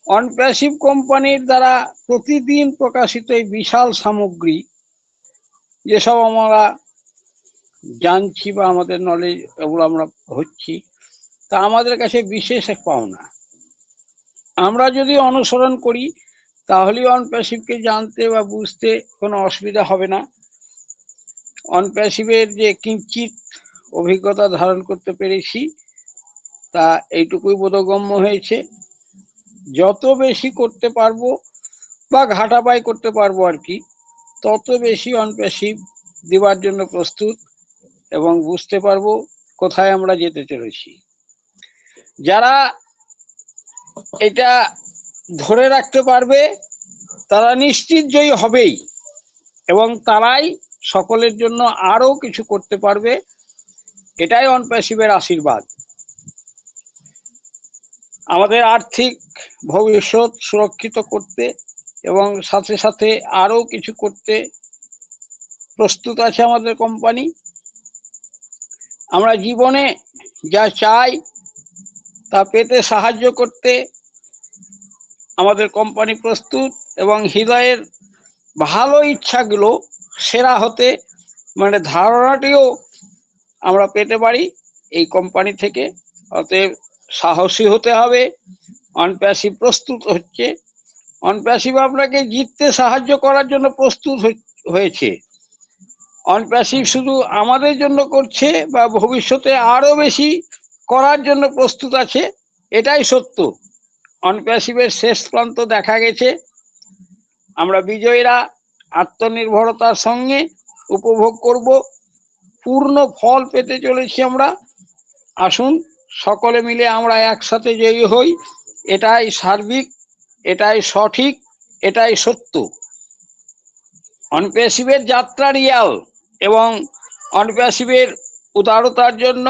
অনপ্যাসিভ কোম্পানির দ্বারা প্রতিদিন প্রকাশিত এই বিশাল সামগ্রী, যেসব আমরা জানছি বা আমাদের নলেজ এগুলো আমরা হচ্ছি, তা আমাদের কাছে বিশেষ এক পাওনা। আমরা যদি অনুসরণ করি তাহলে অনপ্যাসিভকে জানতে বা বুঝতে কোনো অসুবিধা হবে না। অনপ্যাসিভের যে কিঞ্চিত অভিজ্ঞতা ধারণ করতে পেরেছি তা এইটুকুই বোধগম্য হয়েছে। যত বেশি করতে পারবো বা ঘাটাপাই করতে পারবো আর কি, তত বেশি অনপ্যাসিভ দেওয়ার জন্য প্রস্তুত এবং বুঝতে পারবো কোথায় আমরা যেতে চলেছি। যারা এটা ধরে রাখতে পারবে তারা নিশ্চিত জয়ী হবেই এবং তারাই সকলের জন্য আরো কিছু করতে পারবে। এটাই অনপ্যাসিভের আশীর্বাদ। আমাদের আর্থিক ভবিষ্যৎ সুরক্ষিত করতে এবং সাথে সাথে আরো কিছু করতে প্রস্তুত আছে আমাদের কোম্পানি। আমরা জীবনে যা চাই তা পেতে সাহায্য করতে আমাদের কোম্পানি প্রস্তুত এবং হৃদয়ের ভালো ইচ্ছাগুলো সেরা হতে মানে ধারণাটিও আমরা পেতে পারি এই কোম্পানি থেকে। অতএব সাহসী হতে হবে। অনপ্যাসিভ প্রস্তুত হচ্ছে, অনপ্যাসিভ আপনাকে জিততে সাহায্য করার জন্য প্রস্তুত হয়েছে। অনপ্যাসিভ শুধু আমাদের জন্য করছে বা ভবিষ্যতে আরো বেশি করার জন্য প্রস্তুত আছে, এটাই সত্য। অনপ্যাসিভের শেষ প্রান্ত দেখা গেছে। আমরা বিজয়ীরা আত্মনির্ভরতার সঙ্গে উপভোগ করব, পূর্ণ ফল পেতে চলেছি আমরা। আসুন সকলে মিলে আমরা একসাথে জয়ী হই। এটাই সার্বিক, এটাই সঠিক, এটাই সত্য। অনপ্যাসিভের যাত্রা রিয়াল এবং অনপ্যাসিভের উদারতার জন্য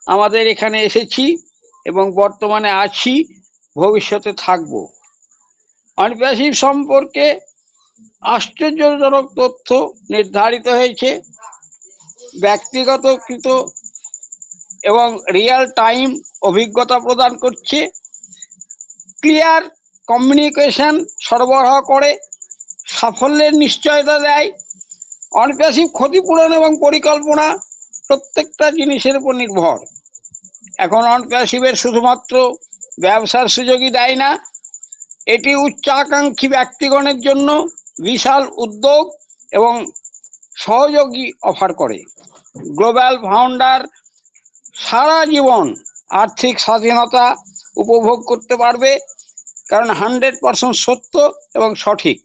আমাদের এখানে এসেছি এবং বর্তমানে আছি, ভবিষ্যতে থাকব। অনপ্যাসিভ সম্পর্কে আশ্চর্যজনক তথ্য নির্ধারিত হয়েছে। ব্যক্তিগতকৃত এবং রিয়েল টাইম অভিজ্ঞতা প্রদান করছে, ক্লিয়ার কমিউনিকেশন সরবরাহ করে, সাফল্যের নিশ্চয়তা দেয়। অনপ্যাসিভ ক্ষতিপূরণ এবং পরিকল্পনা প্রত্যেকটা জিনিসের উপর নির্ভর। এখন অনপ্যাসিভের শুধুমাত্র ব্যবসার সুযোগই দেয় না, এটি উচ্চাকাঙ্ক্ষী ব্যক্তিগণের জন্য বিশাল উদ্যোগ এবং সহযোগী অফার করে। গ্লোবাল ফাউন্ডার সারা জীবন আর্থিক স্বাধীনতা উপভোগ করতে পারবে, কারণ 100% সত্য এবং সঠিক।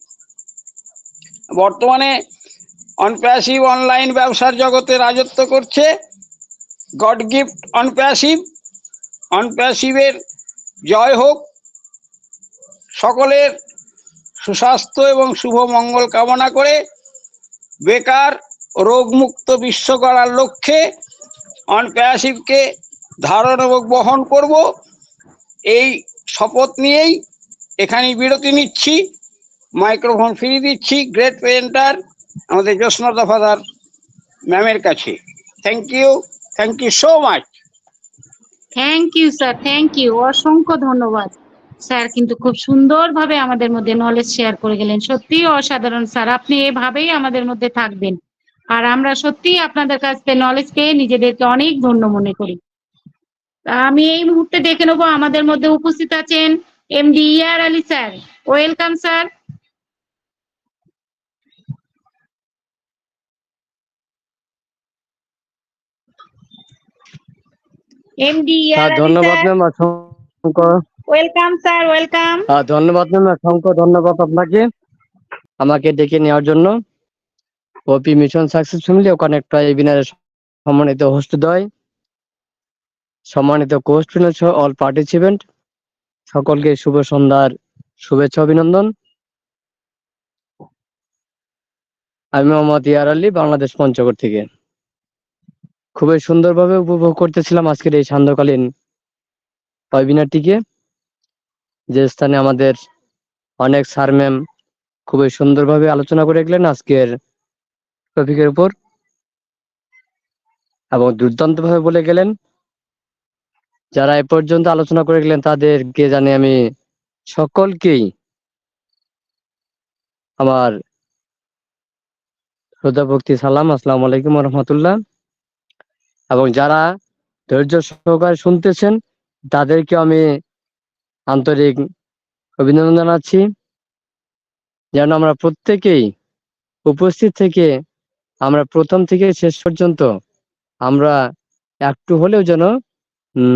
বর্তমানে অনপ্যাসিভ অনলাইন ব্যবসার জগতে রাজত্ব করছে। God gift অনপ্যাসিভ। অনপ্যাসিভের জয় হোক। সকলের সুস্বাস্থ্য এবং শুভ মঙ্গল কামনা করে বেকার রোগমুক্ত বিশ্ব গড়ার লক্ষ্যে অনপ্যাসিভকে ধারণ এবং বহন করব, এই শপথ নিয়েই এখানেই বিরতি নিচ্ছি। মাইক্রোফোন ফিরিয়ে দিচ্ছি গ্রেট প্রেজেন্টার আমাদের জ্যোৎস্না ফাদার ম্যামের কাছে। Thank you so much. Thank you sir, thank you, অসংখ্য ধন্যবাদ স্যার। কিন্তু খুব সুন্দরভাবে আমাদের মধ্যে নলেজ শেয়ার করে গেলেন। সত্যি অসাধারণ স্যার, আপনি এভাবেই আমাদের মধ্যে থাকবেন। আর আমরা সত্যি আপনাদের কাছ থেকে নলেজ পেয়ে নিজেদেরকে অনেক ধন্য মনে করি। আমি এই মুহূর্তে ডেকে নেবো, আমাদের মধ্যে উপস্থিত আছেন MD Yar Ali sir. Welcome sir. MD Yar Ali ধন্যবাদ স্যার, ম্যাম, অসংখ্য ওয়েলকাম স্যার, ওয়েলকাম। ধন্যবাদ ম্যাম, অসংখ্য ধন্যবাদ আপনাকে আমাকে ডেকে নেওয়ার জন্য। ওপি মিশন সাকসেস ফ্যামিলি ও কানেক্ট ওয়েবিনারের সম্মানিত হোস্টদ্বয়, সম্মানিত কোস্ট প্যানেল সহ অল পার্টিসিপেন্ট, সকলকে শুভ সন্ধ্যার শুভেচ্ছা অভিনন্দন। আমি মোহাম্মদ ইয়ার আলী, বাংলাদেশ পঞ্চগড় থেকে। খুবই সুন্দরভাবে উপভোগ করতেছিলাম আজকের এই সান্ধ্যকালীন ওয়েবিনারটিকে, যে স্থানে আমাদের অনেক স্যার ম্যাম খুবই সুন্দরভাবে আলোচনা করে গেলেন আজকের টপিকের উপর এবং দুর্দান্তভাবে বলে গেলেন। যারা এ পর্যন্ত আলোচনা করে গেলেন তাদেরকে জানি আমি সকলকেই আমার শ্রদ্ধা ভক্তি সালাম, আসসালামু আলাইকুম রহমতুল্লাহ। এবং যারা ধৈর্য সহকারে শুনতেছেন তাদেরকে আমি আন্তরিক অভিনন্দন জানাচ্ছি, যেন আমরা প্রত্যেকেই উপস্থিত থেকে আমরা প্রথম থেকে শেষ পর্যন্ত আমরা একটু হলেও যেন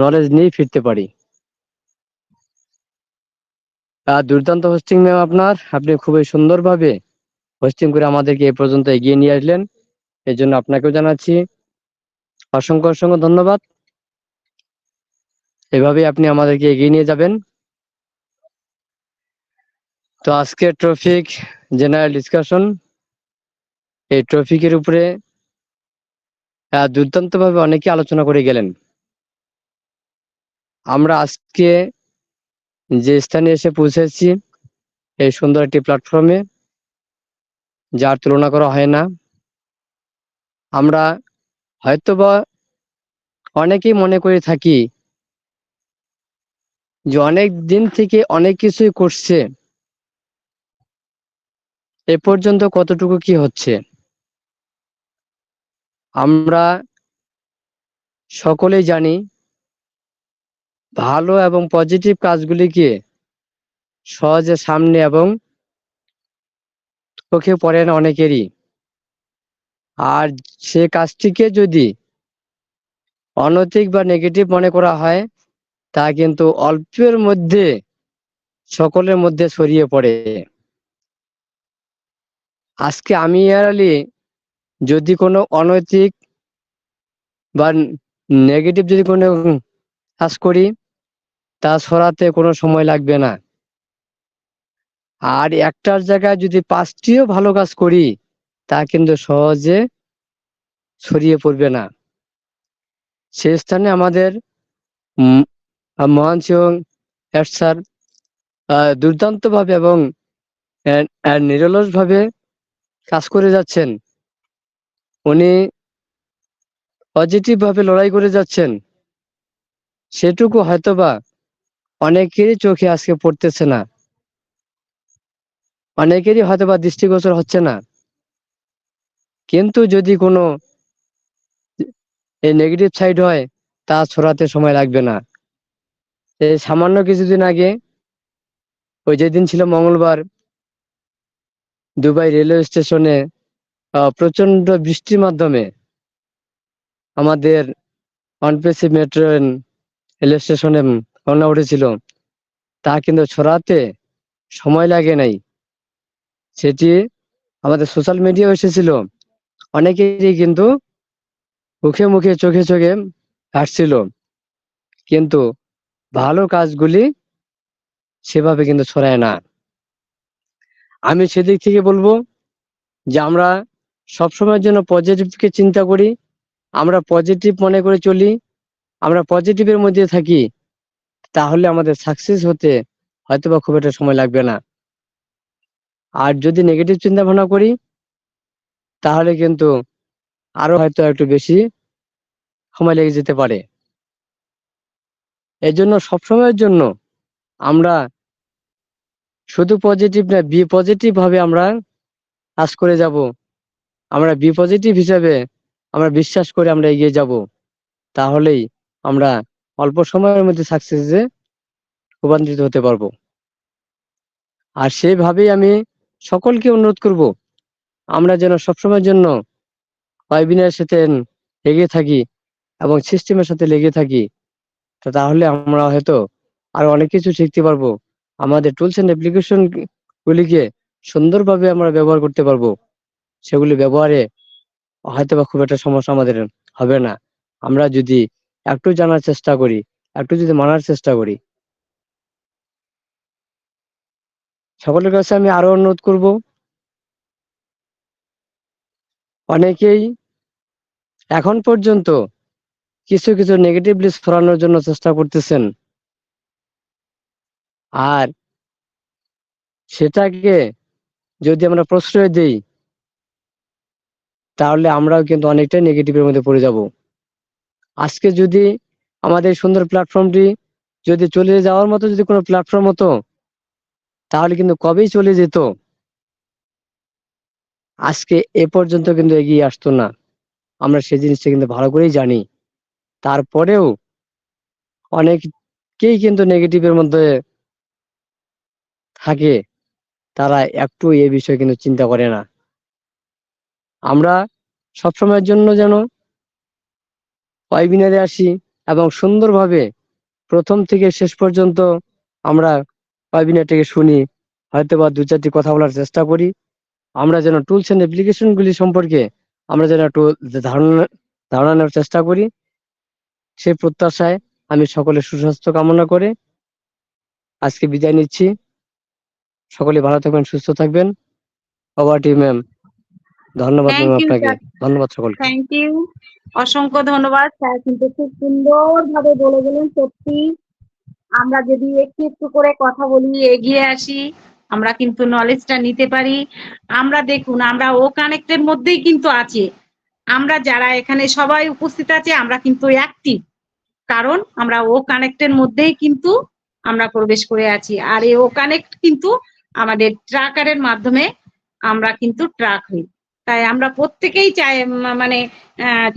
নলেজ নিয়ে ফিরতে পারি। দুর্দান্ত হোস্টিং ম্যাম আপনি খুবই সুন্দরভাবে হোস্টিং করে আমাদেরকে এ পর্যন্ত এগিয়ে নিয়ে আসলেন, এর জন্য আপনাকেও জানাচ্ছি অসংখ্য অসংখ্য ধন্যবাদ। এভাবে আপনি আমাদেরকে এগিয়ে নিয়ে যাবেন। তো আজকের টপিক জেনারেল ডিসকাশন, এই টপিকের উপরে দুর্দান্তভাবে অনেকে আলোচনা করে গেলেন। আমরা আজকে যে স্থানে এসে পৌঁছেছি এই সুন্দর একটি প্ল্যাটফর্মে, যার তুলনা করা হয় না। আমরা হয়তোবা অনেকেই মনে করে থাকি যে অনেক দিন থেকে অনেক কিছুই করছে, এ পর্যন্ত কতটুকু কি হচ্ছে। আমরা সকলেই জানি ভালো এবং পজিটিভ কাজগুলিকে সহজে সামনে এবং চোখে পড়ে না অনেকেরই। আর সে কাজটিকে যদি অনৈতিক বা নেগেটিভ মনে করা হয় তা কিন্তু অল্পের মধ্যে সকলের মধ্যে ছড়িয়ে পড়ে। আজকে আমি ইয়ার আলী যদি কোনো অনৈতিক বা নেগেটিভ যদি কোনো কাজ করি তা ছড়াতে কোনো সময় লাগবে না। আর একটার জায়গায় যদি 5টিও ভালো কাজ করি তা কিন্তু সহজে ছড়িয়ে পড়বে না। সে স্থানে আমাদের মহান সিং স্যার দুর্দান্ত ভাবে এবং নিরলস ভাবে কাজ করে যাচ্ছেন। উনি পজিটিভ ভাবে লড়াই করে যাচ্ছেন, সেটুকু হয়তোবা অনেকেরই চোখে আজকে পড়তেছে না, অনেকেরই হয়তোবা দৃষ্টিগোচর হচ্ছে না। কিন্তু যদি কোনো এই নেগেটিভ সাইড হয় তা ছড়াতে সময় লাগবে না। এই সামান্য কিছুদিন আগে, ওই যেদিন ছিল মঙ্গলবার, দুবাই রেলওয়ে স্টেশনে প্রচন্ড বৃষ্টির মাধ্যমে আমাদের অনপেসি মেট্রো রেল স্টেশনে বন্যা উঠেছিল, তা কিন্তু ছড়াতে সময় লাগে নাই। সেটি আমাদের সোশ্যাল মিডিয়ায় এসেছিল, অনেকেরই কিন্তু মুখে মুখে চোখে চোখে আসছিল, কিন্তু ভালো কাজগুলি সেভাবে কিন্তু ছড়ায় না। আমি সেদিক থেকে বলবো যে আমরা সবসময়ের জন্য পজিটিভকে চিন্তা করি, আমরা পজিটিভ মনে করে চলি, আমরা পজিটিভের মধ্যে থাকি, তাহলে আমাদের সাকসেস হতে হয়তোবা খুব একটা সময় লাগবে না। আর যদি নেগেটিভ চিন্তা ভাবনা করি তাহলে কিন্তু আরো হয়তো একটু বেশি সময় লেগে যেতে পারে। এই জন্য সবসময়ের জন্য আমরা শুধু পজিটিভ না, বি পজিটিভ ভাবে আমরা কাজ করে যাব। আমরা বি পজিটিভ হিসাবে আমরা বিশ্বাস করে আমরা এগিয়ে যাব, তাহলেই আমরা অল্প সময়ের মধ্যে সাকসেসে রূপান্তরিত হতে পারবো। আর সেইভাবেই আমি সকলকে অনুরোধ করব, আমরা যেন সবসময়ের জন্য ওয়েবিনারের সাথে এগিয়ে থাকি এবং সিস্টেমের সাথে লেগে থাকি। তাহলে আমরা হয়তো আরো অনেক কিছু শিখতে পারবো, আমাদের টুলস এন্ড অ্যাপ্লিকেশন গুলিকে সুন্দরভাবে আমরা ব্যবহার করতে পারবো। সেগুলি ব্যবহারে হয়তো বা খুব একটা সমস্যা আমাদের হবে না। আমরা যদি একটু জানার চেষ্টা করি, একটু যদি মানার চেষ্টা করি। সকলের কাছে আমি আরো অনুরোধ করব, অনেকেই এখন পর্যন্ত কিছু কিছু নেগেটিভলি ছড়ানোর জন্য চেষ্টা করতেছেন, আর সেটাকে যদি আমরা প্রশ্রয় দিই তাহলে আমরাও কিন্তু অনেকটাই নেগেটিভের মধ্যে পড়ে যাব। আজকে যদি আমাদের সুন্দর প্ল্যাটফর্মটি যদি চলে যাওয়ার মতো যদি কোনো প্ল্যাটফর্ম হতো, তাহলে কিন্তু কবেই চলে যেত, আজকে এ পর্যন্ত কিন্তু এগিয়ে আসতো না। আমরা সেই জিনিসটা কিন্তু ভালো করেই জানি। তারপরেও অনেকেই কিন্তু নেগেটিভের মধ্যে থাকে, তারা একটু এই বিষয়ে কিন্তু চিন্তা করে না। আমরা সবসময়ের জন্য যেন ওয়েবিনারে আসি এবং সুন্দরভাবে প্রথম থেকে শেষ পর্যন্ত আমরা ওয়েবিনারটাকে শুনি, হয়তো বা দু চারটি কথা বলার চেষ্টা করি। আমরা যেন টুলস এন্ড অ্যাপ্লিকেশন গুলি সম্পর্কে আমরা যেন একটু ধারণা নেওয়ার চেষ্টা করি। সেই প্রত্যাশায় আমি সকলের সুস্বাস্থ্য কামনা করে আজকে বিদায় নিচ্ছি। সকলে ভালো থাকবেন, সুস্থ থাকবেন। Over to ma'am. ধন্যবাদ ম্যাম থ্যাংক ইউ আপনাকে, স্যার, ধন্যবাদ সকলকে। থ্যাংক ইউ, অসংখ্য ধন্যবাদ স্যার, কিন্তু খুব সুন্দরভাবে বলে গেলেন। সত্যি আমরা যদি একটু একটু করে কথা বলি, এগিয়ে আসি, আমরা কিন্তু নলেজটা নিতে পারি। আমরা দেখুন, আমরা ও কানেক্টের মধ্যেই কিন্তু আছি। আমরা যারা এখানে সবাই উপস্থিত আছে, আমরা কিন্তু অ্যাক্টিভ, কারণ আমরা ও কানেক্টের মধ্যেই কিন্তু আমরা প্রবেশ করে আছি। আর এই ও কানেক্ট কিন্তু আমাদের ট্রাকারের মাধ্যমে আমরা কিন্তু ট্রাক হই। তাই আমরা প্রত্যেকেই মানে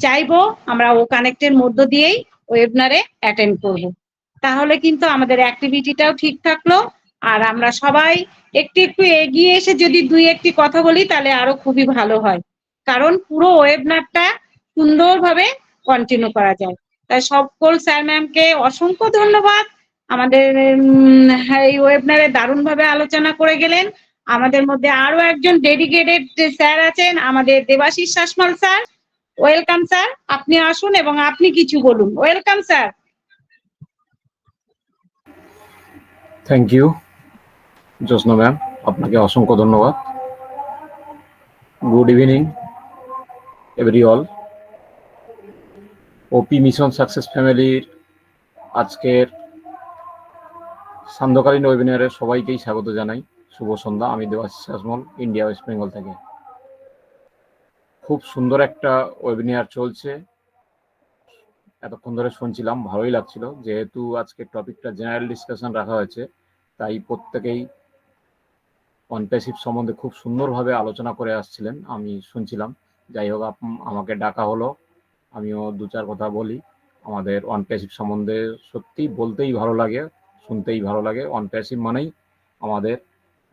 চাইবো আমরা ও কানেক্টের মধ্য দিয়েই ওয়েবিনারে অ্যাটেন্ড করব। তাহলে কিন্তু আমাদের অ্যাক্টিভিটিটাও ঠিক থাকলো। আর আমরা সবাই একটু একটু এগিয়ে এসে যদি দুই একটি কথা বলি, তাহলে আরো খুবই ভালো হয়, কারণ পুরো ওয়েবিনারটা সুন্দরভাবে কন্টিনিউ করা যায়। তাই সকল স্যার ম্যামকে অসংখ্য ধন্যবাদ। আমাদের এই ওয়েবিনারে দারুণভাবে আলোচনা করে গেলেন। আমাদের মধ্যে আরো একজন ডেডিকেটেড স্যার আছেন, আমাদের Debashish Shasmal sir. Welcome sir, আপনি আসুন এবং আপনি কিছু বলুন। Welcome sir. Thank you Jyotsna ma'am, আপনাকে অসংখ্য ধন্যবাদ। Good evening every all. OP mission success ফ্যামিলির আজকের সান্ধ্যকালীন ওয়েবিনারে সবাইকেই স্বাগত জানাই। শুভ সন্ধ্যা। আমি দেবাশিস শাসমল, ইন্ডিয়া, ওয়েস্ট বেঙ্গল থেকে। খুব সুন্দর একটা ওয়েবিনার চলছে, এতক্ষণ ধরে শুনছিলাম, ভালোই লাগছিল। যেহেতু আজকের টপিকটা জেনারেল ডিসকাশন রাখা হয়েছে, তাই প্রত্যেকেই অন প্যাসিভ সম্বন্ধে খুব সুন্দরভাবে আলোচনা করে আসছিলেন, আমি শুনছিলাম। যাই হোক, আমাকে ডাকা হলো, আমিও দু চার কথা বলি। আমাদের অন প্যাসিভ সম্বন্ধে সত্যি বলতেই ভালো লাগে, শুনতেই ভালো লাগে। অন প্যাসিভ মানেই আমাদের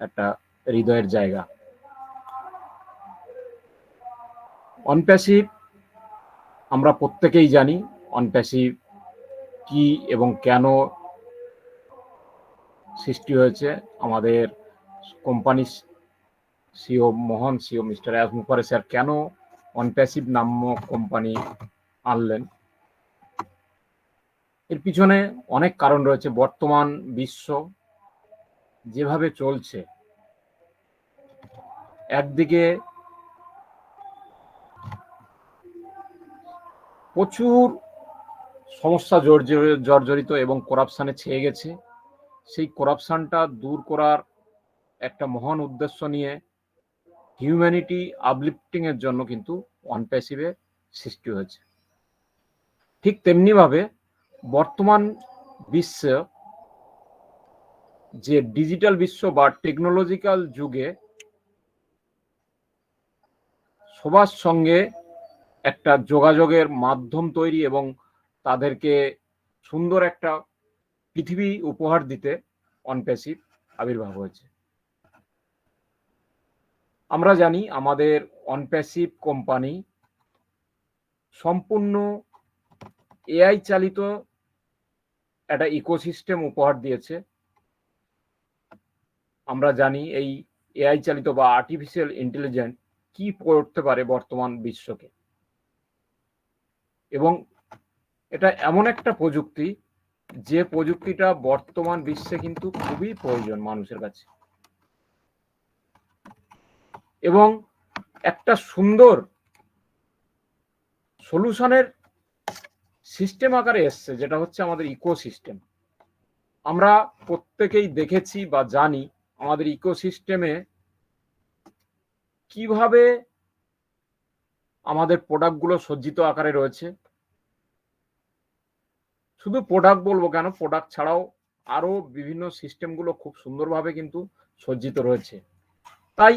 একটা হৃদয়ের জায়গা। অন প্যাসিভ আমরা প্রত্যেকেই জানি অন প্যাসিভ কি এবং কেন সৃষ্টি হয়েছে। আমাদের কোম্পানির সিও মহান CEO mister S Mukherjee sir কেন অন প্যাসিভ নামক কোম্পানি আনলেন, এর পিছনে অনেক কারণ রয়েছে। বর্তমান বিশ্ব যেভাবে চলছে, একদিকে প্রচুর সমস্যা জর্জরিত এবং করাপশনে ছেয়ে গেছে। সেই করাপশনটা দূর করার একটা মহান উদ্দেশ্য নিয়ে হিউম্যানিটি আপলিফটিং এর জন্য কিন্তু অন প্যাসিভের সৃষ্টি হয়েছে। ঠিক তেমনি ভাবে বর্তমান বিশ্ব, যে ডিজিটাল বিশ্ব বা টেকনোলজিক্যাল যুগে সবার সঙ্গে একটা যোগাযোগের মাধ্যম তৈরি এবং তাদেরকে সুন্দর একটা পৃথিবী উপহার দিতে অন প্যাসিভ আবির্ভাব হয়েছে। আমরা জানি আমাদের অন প্যাসিভ কোম্পানি সম্পূর্ণ এআই চালিত একটা ইকোসিস্টেম উপহার দিয়েছে। আমরা জানি এই এআই চালিত বা আর্টিফিশিয়াল ইন্টেলিজেন্স কি করতে পারে বর্তমান বিশ্বকে। এবং এটা এমন একটা প্রযুক্তি যে প্রযুক্তিটা বর্তমান বিশ্বে কিন্তু খুবই প্রয়োজন মানুষের কাছে, এবং একটা সুন্দর সলিউশনের সিস্টেম আকারে এসছে, যেটা হচ্ছে আমাদের ইকোসিস্টেম। আমরা প্রত্যেকেই দেখেছি বা জানি আমাদের ইকোসিস্টেমে কিভাবে আমাদের প্রোডাক্টগুলো সজ্জিত আকারে রয়েছে। শুধু প্রোডাক্ট বলবো কেন, প্রোডাক্ট ছাড়াও আরো বিভিন্ন সিস্টেমগুলো খুব সুন্দরভাবে কিন্তু সজ্জিত রয়েছে। তাই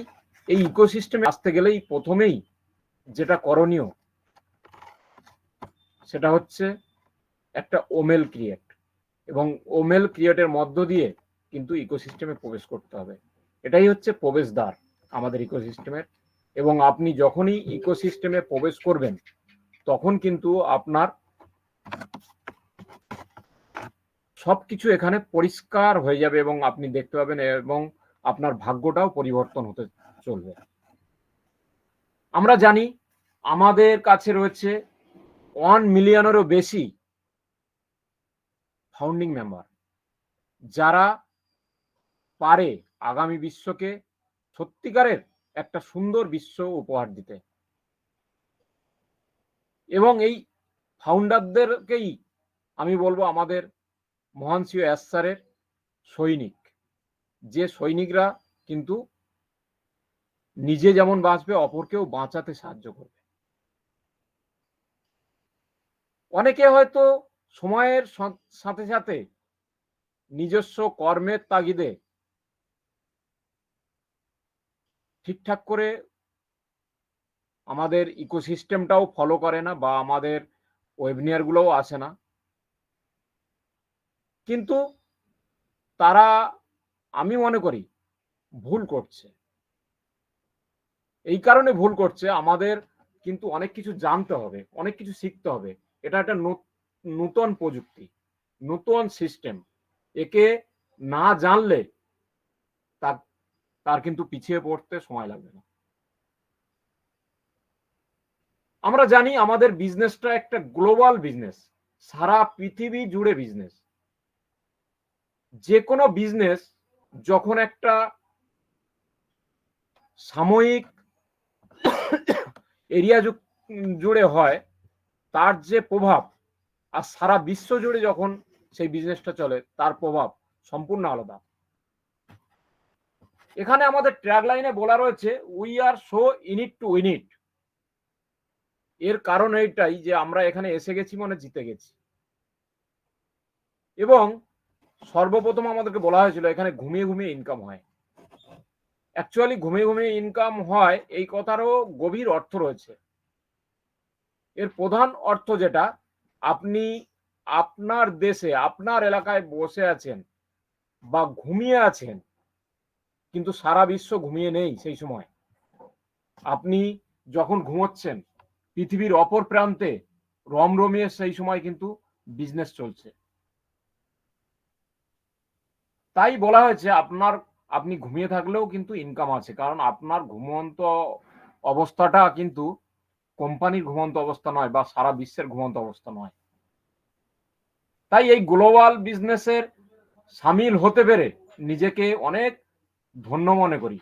এই ইকোসিস্টেমে আসতে গেলেই প্রথমেই যেটা করণীয় সেটা হচ্ছে একটা ওমেল ক্রিয়েট, এবং ওমেল ক্রিয়েটের মধ্য দিয়ে কিন্তু ইকোসিস্টেমে প্রবেশ করতে হবে। এটাই হচ্ছে প্রবেশদ্বার আমাদের ইকোসিস্টেমের। এবং আপনি যখনই ইকোসিস্টেমে প্রবেশ করবেন তখন কিন্তু আপনার সবকিছু এখানে পরিষ্কার হয়ে যাবে এবং আপনি দেখতে পাবেন, এবং আপনার ভাগ্যটাও পরিবর্তন হতে চলবে। আমরা জানি আমাদের কাছে রয়েছে 1 মিলিয়নেরও বেশি ফাউন্ডিং মেম্বার, যারা পারে আগামী বিশ্বকে সত্যিকারের একটা সুন্দর বিশ্ব উপহার দিতে। এবং এই ফাউন্ডারদেরকেই আমি বলবো আমাদের মহান সিও এস স্যারের সৈনিক, যে সৈনিকরা কিন্তু নিজে যেমন বাঁচবে অপরকেও বাঁচাতে সাহায্য করবে। অনেকে হয়তো সময়ের সাথে সাথে নিজস্ব কর্মের তাগিদে ঠিকঠাক করে আমাদের ইকোসিস্টেমটাও ফলো করে না বা আমাদের ওয়েবিনার গুলোও আসে না, কিন্তু তারা আমি মনে করি ভুল করছে। এই কারণে ভুল করছে, আমাদের কিন্তু অনেক কিছু জানতে হবে, অনেক কিছু শিখতে হবে। এটা একটা নূতন প্রযুক্তি, নূতন সিস্টেম। একে না জানলে তার কিন্তু পিছিয়ে পড়তে সময় লাগবে না। আমরা জানি আমাদের বিজনেসটা একটা গ্লোবাল বিজনেস, সারা পৃথিবী জুড়ে বিজনেস। যে কোনো বিজনেস যখন একটা সাময়িক এরিয়া জুড়ে হয়, তার যে প্রভাব আর সারা বিশ্ব জুড়ে যখন সেই বিজনেসটা চলে তার প্রভাব সম্পূর্ণ আলাদা। এখানে আমাদের ট্যাগলাইনে বলা রয়েছে we are so in it to win ইট। এর কারণ এইটাই যে আমরা এখানে এসে গেছি মানে জিতে গেছি। এবং সর্বপ্রথম আমাদেরকে বলা হয়েছিল এখানে ঘুমিয়ে ঘুমিয়ে ইনকাম হয়। অ্যাকচুয়ালি ঘুমিয়ে ঘুমিয়ে ইনকাম হয় এই কথারও গভীর অর্থ রয়েছে। এর প্রধান অর্থ যেটা, আপনি আপনার দেশে আপনার এলাকায় বসে আছেন বা ঘুমিয়ে আছেন, কিন্তু সারা বিশ্ব ঘুমিয়ে নেই। সেই সময় আপনি যখন ঘুমোচ্ছেন পৃথিবীর অপর প্রান্তে রমরমিয়ে সেই সময় কিন্তু বিজনেস চলছে। তাই বলা হয়েছে আপনি ঘুমিয়ে থাকলেও কিন্তু ইনকাম আছে, কারণ আপনার ঘুমন্ত অবস্থাটা কিন্তু কোম্পানির ঘুমন্ত অবস্থা নয় বা সারা বিশ্বের ঘুমন্ত অবস্থা নয়। তাই এই গ্লোবাল বিজনেসের সামিল হতে পেরে নিজেকে অনেক ধন্য মনে করি।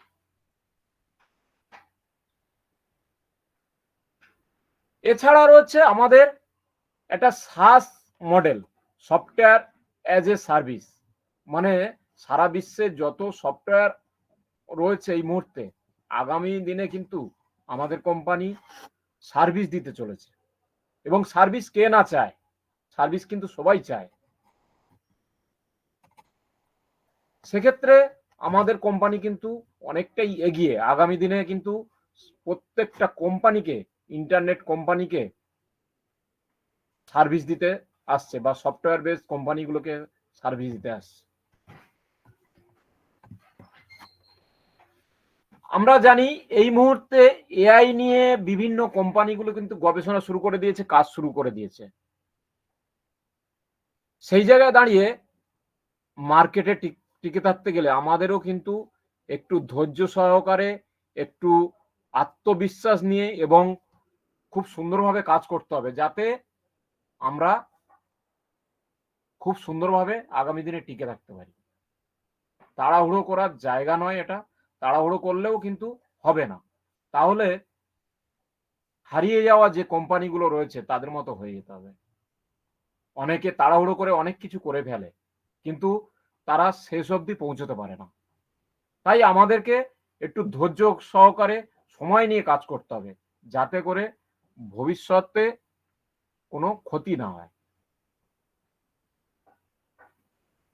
এছাড়া রয়েছে আমাদের একটা SaaS model, software as a service. মানে সারা বিশ্বে যত সফটওয়্যার রয়েছে এই মুহূর্তে, আগামী দিনে কিন্তু আমাদের কোম্পানি সার্ভিস দিতে চলেছে। এবং সার্ভিস কে না চায়, সার্ভিস কিন্তু সবাই চায়। সেক্ষেত্রে আমাদের কোম্পানি কিন্তু অনেকটাই এগিয়ে। আগামী দিনে কিন্তু প্রত্যেকটা কোম্পানিকে, ইন্টারনেট কোম্পানিকে সার্ভিস দিতে আসছে বা সফটওয়্যার বেসড কোম্পানিগুলোকে সার্ভিস দিতে আসছে। আমরা জানি এই মুহূর্তে এআই নিয়ে বিভিন্ন কোম্পানিগুলো কিন্তু গবেষণা শুরু করে দিয়েছে, কাজ শুরু করে দিয়েছে। সেই জায়গায় দাঁড়িয়ে মার্কেটে টিকে থাকতে গেলে আমাদেরও কিন্তু একটু ধৈর্য সহকারে, একটু আত্মবিশ্বাস নিয়ে এবং খুব সুন্দরভাবে কাজ করতে হবে, যাতে আমরা খুব সুন্দরভাবে আগামী দিনে টিকে থাকতে পারি। তাড়াহুড়ো করার জায়গা নয় এটা, তাড়াহুড়ো করলেও কিন্তু হবে না, তাহলে হারিয়ে যাওয়া যে কোম্পানিগুলো রয়েছে তাদের মতো হয়ে যেতে হবে। অনেকে তাড়াহুড়ো করে অনেক কিছু করে ফেলে, কিন্তু তারা শেষ অবধি পৌঁছতে পারে না। তাই আমাদেরকে একটু ধৈর্য সহকারে সময় নিয়ে কাজ করতে হবে, যাতে করে ভবিষ্যতে কোনো ক্ষতি না হয়।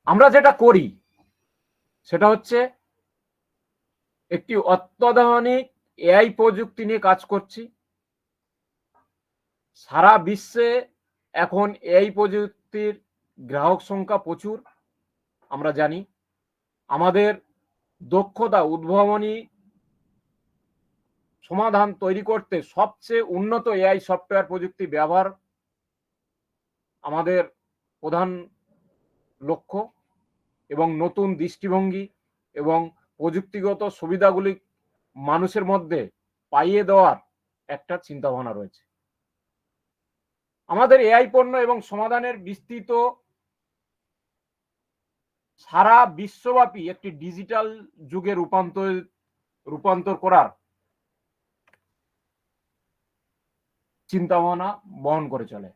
আমরা যেটা করি সেটা হচ্ছে একটি অত্যাধুনিক এআই প্রযুক্তি নিয়ে কাজ করছি। সারা বিশ্বে এখন এআই প্রযুক্তির গ্রাহক সংখ্যা প্রচুর, আমরা জানি। আমাদের দক্ষতা, উদ্ভাবনী সমাধান তৈরি করতে সবচেয়ে উন্নত এআই সফটওয়্যার প্রযুক্তি ব্যবহার আমাদের প্রধান লক্ষ্য, এবং নতুন দৃষ্টিভঙ্গি এবং প্রযুক্তিগত সুবিধাগুলি মানুষের মধ্যে পাইয়ে দেওয়ার একটা চিন্তাভাবনা রয়েছে। আমাদের এআই পণ্য এবং সমাধানের বিস্তৃত সারা বিশ্বব্যাপী একটি ডিজিটাল যুগে রূপান্তর করার চিন্তাভাবনা বহন করে চলে।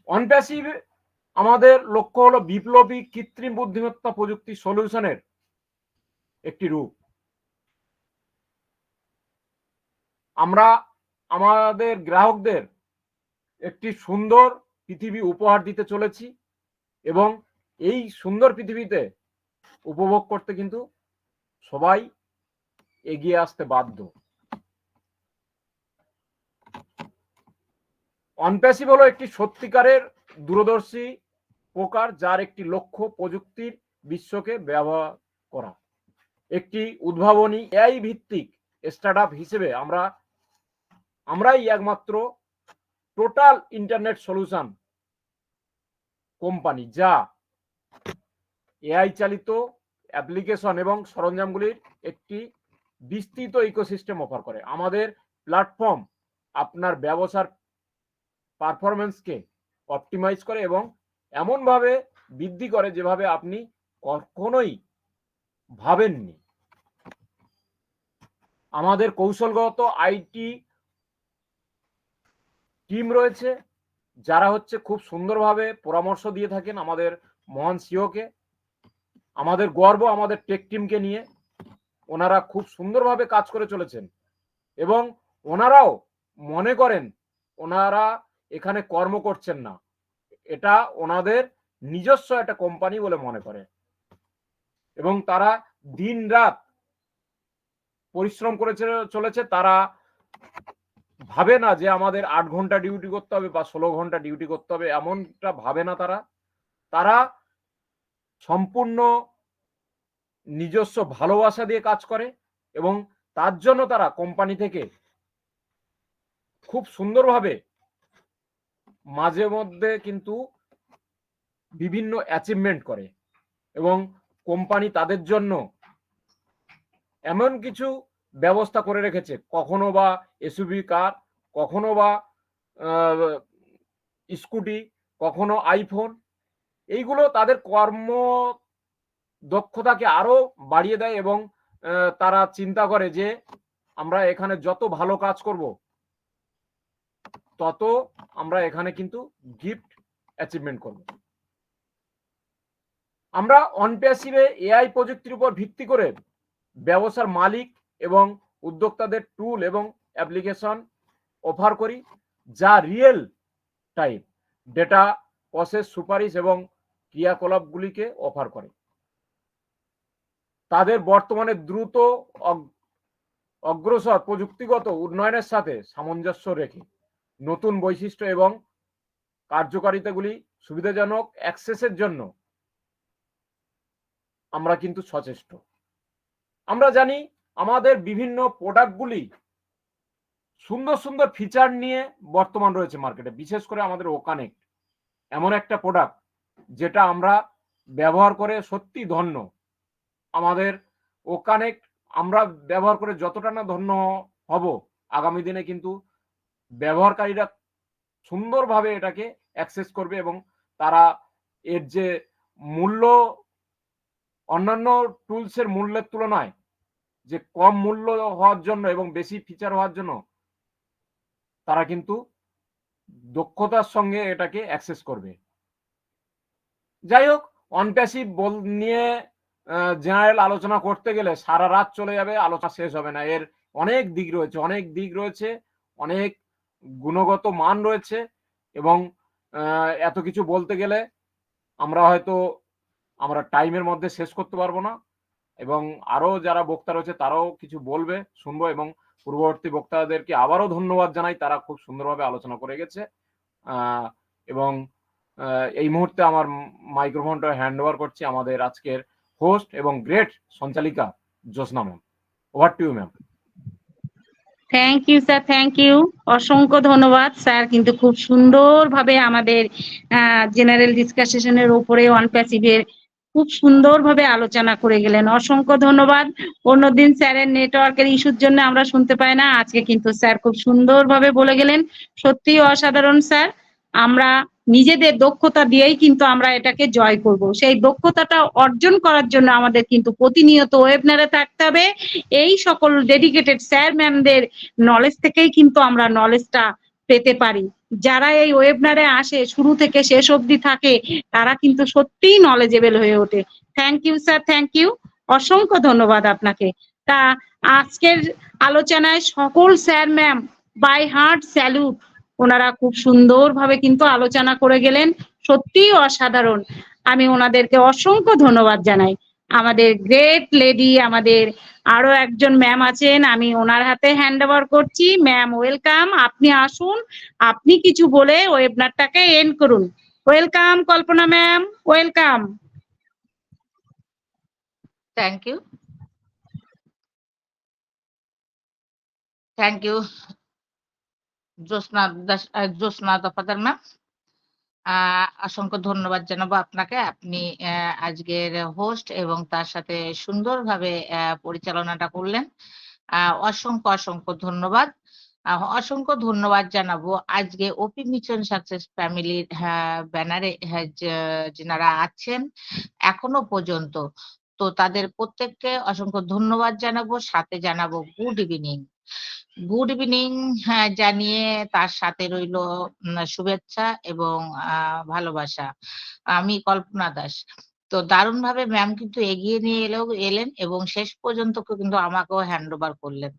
অনপ্যাসিভ আমাদের লক্ষ্য হলো বিপ্লবী কৃত্রিম বুদ্ধিমত্তা প্রযুক্তি সলিউশনের একটি রূপ। আমরা আমাদের গ্রাহকদের একটি সুন্দর পৃথিবী উপহার দিতে চলেছি, এবং এই সুন্দর পৃথিবীতে উপভোগ করতে কিন্তু সবাই এগিয়ে আসতে বাধ্য। অনপ্যাসিভ হলো একটি সত্যিকারের দূরদর্শী প্রকার, যার একটি লক্ষ্য প্রযুক্তির বিশ্বকে ব্যবহার করা। একটি উদ্ভাবনী এআই ভিত্তিক স্টার্টআপ হিসেবে আমরাই একমাত্র টোটাল ইন্টারনেট সলিউশন কোম্পানি যা এআই চালিত অ্যাপ্লিকেশন এবং সরঞ্জামগুলির একটি বিস্তৃত ইকোসিস্টেম অফার করে। আমাদের প্ল্যাটফর্ম আপনার ব্যবসার পারফরমেন্সকে অপটিমাইজ করে এবং এমনভাবে বৃদ্ধি করে যেভাবে আপনি কখনোই ভাবেননি। আমাদের কৌশলগত আইটি টিম রয়েছে, যারা হচ্ছে খুব সুন্দরভাবে পরামর্শ দিয়ে থাকেন আমাদের মহান সিওকে। আমাদের গর্ব আমাদের টেক টিমকে নিয়ে, ওনারা খুব সুন্দরভাবে কাজ করে চলেছেন, এবং ওনারাও মনে করেন ওনারা এখানে কর্ম করছেন না, এটা ওনাদের নিজস্ব একটা কোম্পানি বলে মনে করে, এবং তারা দিন রাত পরিশ্রম করে চলেছে। তারা ভাবে না যে আমাদের 8 ঘন্টা ডিউটি করতে হবে বা 16 ঘন্টা ডিউটি করতে হবে, এমনটা ভাবে না তারা সম্পূর্ণ নিজস্ব ভালোবাসা দিয়ে কাজ করে, এবং তার জন্য তারা কোম্পানি থেকে খুব সুন্দরভাবে মাঝে মধ্যে কিন্তু বিভিন্ন অ্যাচিভমেন্ট করে, এবং কোম্পানি তাদের জন্য এমন কিছু ব্যবস্থা করে রেখেছে, কখনো বা এসইউভি কার, কখনো বা স্কুটি, কখনো আইফোন। এইগুলো তাদের কর্ম দক্ষতাকে আরো বাড়িয়ে দেয়, এবং তারা চিন্তা করে যে আমরা এখানে যত ভালো কাজ করব তত আমরা এখানে কিন্তু গিফট অ্যাচিভমেন্ট করব। আমরা অনপ্যাসিভে এআই প্রযুক্তির উপর ভিত্তি করে ব্যবসার মালিক এবং উদ্যোক্তাদের টুল এবং অ্যাপ্লিকেশন অফার করি, যা রিয়েল টাইম ডেটা প্রসেস সুপারিশ এবং ক্রিয়াকলাপগুলিকে অফার করে। তাদের বর্তমানে দ্রুত অগ্রসর প্রযুক্তিগত উন্নয়নের সাথে সামঞ্জস্য রেখে নতুন বৈশিষ্ট্য এবং কার্যকারিতাগুলি সুবিধাজনক অ্যাক্সেসের জন্য আমরা কিন্তু সচেষ্ট। আমরা জানি আমাদের বিভিন্ন প্রোডাক্টগুলি সুন্দর সুন্দর ফিচার নিয়ে বর্তমান রয়েছে মার্কেটে, বিশেষ করে আমাদের ওকানেক্ট এমন একটা প্রোডাক্ট যেটা আমরা ব্যবহার করে সত্যি ধন্য। আমাদের ওকানেক্ট আমরা ব্যবহার করে যতটা না ধন্য হব, আগামী দিনে কিন্তু ব্যবহারকারীরা সুন্দরভাবে এটাকে অ্যাক্সেস করবে এবং তারা এর যে মূল্য অন্যান্য টুলসের মূল্যের তুলনায় যে কম মূল্য হওয়ার জন্য এবং বেশি ফিচার হওয়ার জন্য তারা কিন্তু দক্ষতার সঙ্গে এটাকে অ্যাক্সেস করবে। যাই হোক, অনপ্যাসিভ নিয়ে জেনারেল আলোচনা করতে গেলে সারা রাত চলে যাবে, আলোচনা শেষ হবে না। এর অনেক দিক রয়েছে, অনেক গুণগত মান রয়েছে এবং এত কিছু বলতে গেলে আমরা টাইমের মধ্যে শেষ করতে পারবো না এবং আরো যারা বক্তা রয়েছে তারাও কিছু বলবে, শুনবো এবং পূর্ববর্তী বক্তাদেরকে আবারও ধন্যবাদ জানাই, তারা খুব সুন্দরভাবে আলোচনা করে গেছে। এবং এই মুহূর্তে আমার মাইক্রোফোনটা হ্যান্ড ওভার করছি আমাদের আজকের হোস্ট এবং গ্রেট সঞ্চালিকা Jyotsna ma'am. Over to you ma'am. Thank you sir, thank you, অসংখ্য ধন্যবাদ স্যার। কিন্তু খুব সুন্দরভাবে আমাদের জেনারেল ডিসকাশনের উপরে ওয়ান প্যাসিভের খুব সুন্দরভাবে আলোচনা করে গেলেন, অসংখ্য ধন্যবাদ। অন্যদিন স্যারের নেটওয়ার্কের ইস্যুর জন্য আমরা শুনতে পাই না, আজকে কিন্তু স্যার খুব সুন্দরভাবে বলে গেলেন, সত্যি অসাধারণ স্যার। আমরা নিজেদের দক্ষতা দিয়েই কিন্তু আমরা এটাকে জয় করব। সেই দক্ষতাটা অর্জন করার জন্য আমাদের কিন্তু প্রতিনিয়ত ওয়েবিনারে থাকতে হবে। এই সকল ডেডিকেটেড স্যার ম্যামদের নলেজ থেকেই কিন্তু আমরা নলেজটা পেতে পারি। যারা এই ওয়েবিনারে আসে শুরু থেকে শেষ অবধি থাকে তারা কিন্তু সত্যিই নলেজেবল হয়ে ওঠে। Thank you sir, thank you, অসংখ্য ধন্যবাদ আপনাকে। তা আজকের আলোচনায় সকল sir ma'am by heart salute, ওনারা খুব সুন্দরভাবে কিন্তু আলোচনা করে গেলেন, সত্যিই অসাধারণ। আমি ওনাদেরকে অসংখ্য ধন্যবাদ জানাই। আমাদের গ্রেট লেডি, আমাদের আরো একজন ম্যাম আছেন, আমি ওনার হাতে হ্যান্ড ওভার করছি। ম্যাম ওয়েলকাম, আপনি আসুন, আপনি কিছু বলে ওয়েবিনারটাকে এন্ড করুন। Welcome Kalpana ma'am, welcome. Thank you, thank you Jyotsna Dafadar ma'am. অসংখ্য ধন্যবাদ জানাবো আপনাকে। আপনি আজকের হোস্ট এবং তার সাথে সুন্দরভাবে পরিচালনাটা করলেন। অসংখ্য ধন্যবাদ। অসংখ্য ধন্যবাদ জানাবো আজকে ওপি মিশন সাকসেস ফ্যামিলির ব্যানারে যেনারা আছেন এখনো পর্যন্ত, তো তাদের প্রত্যেককে অসংখ্য ধন্যবাদ জানাবো, সাথে জানাবো গুড ইভিনিং। গুড ইভিনিং জানিয়ে তার সাথে রইল শুভেচ্ছা এবং ভালোবাসা। আমি কল্পনা দাস। তো দারুণভাবে ম্যাম কিন্তু এগিয়ে নিয়ে এলেন এবং শেষ পর্যন্ত কিন্তু আমাকেও হ্যান্ড ওভার করলেন।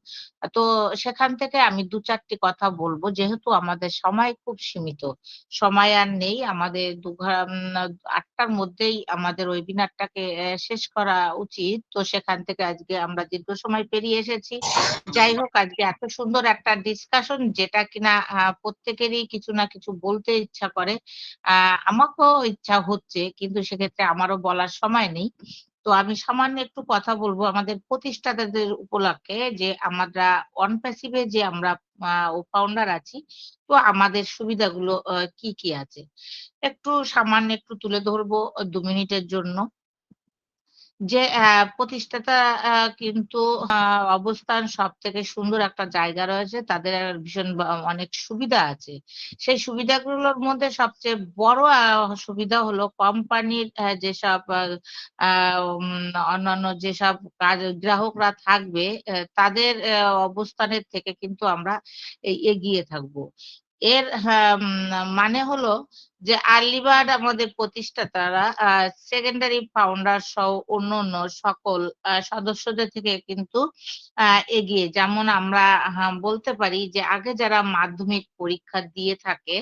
তো সেখান থেকে আমি ২-৪টি কথা বলবো, যেহেতু আমাদের সময় খুব সীমিত, সময় আর নেই। আমাদের ৮টার মধ্যেই আমাদের ওয়েবিনারটাকে শেষ করা উচিত। তো সেখান থেকে আজকে আমরা দীর্ঘ সময় পেরিয়ে এসেছি। যাই হোক, আজকে এত সুন্দর একটা ডিসকাশন, যেটা কিনা প্রত্যেকেরই কিছু না কিছু বলতে ইচ্ছা করে। আমাকেও ইচ্ছা হচ্ছে, কিন্তু সেক্ষেত্রে আমারও বলার সময় নেই। তো আমি সামান্য একটু কথা বলবো আমাদের প্রতিষ্ঠাতাদের উপলক্ষে, যে আমরা ওয়ান প্যাসিভে যে আমরা ফাউন্ডার আছি, তো আমাদের সুবিধাগুলো কি কি আছে একটু সামান্য একটু তুলে ধরবো ২ মিনিটের জন্য। যে প্রতিষ্ঠাতা কিন্তু অবস্থান সবথেকে সুন্দর একটা জায়গা রয়েছে, তাদের ভীষণ অনেক সুবিধা আছে। সেই সুবিধাগুলোর মধ্যে সবচেয়ে বড় সুবিধা হলো কোম্পানির যেসব অন্যান্য যেসব গ্রাহকরা থাকবে তাদের অবস্থানের থেকে কিন্তু আমরা এগিয়ে থাকবো। এর মানে হলো যে আর্লি বার্ড আমাদের প্রতিষ্ঠাতারা সেকেন্ডারি ফাউন্ডার সহ অন্যান্য সকল সদস্যদের থেকে কিন্তু এগিয়ে। যেমন আমরা বলতে পারি যে আগে যারা মাধ্যমিক পরীক্ষা দিয়ে থাকে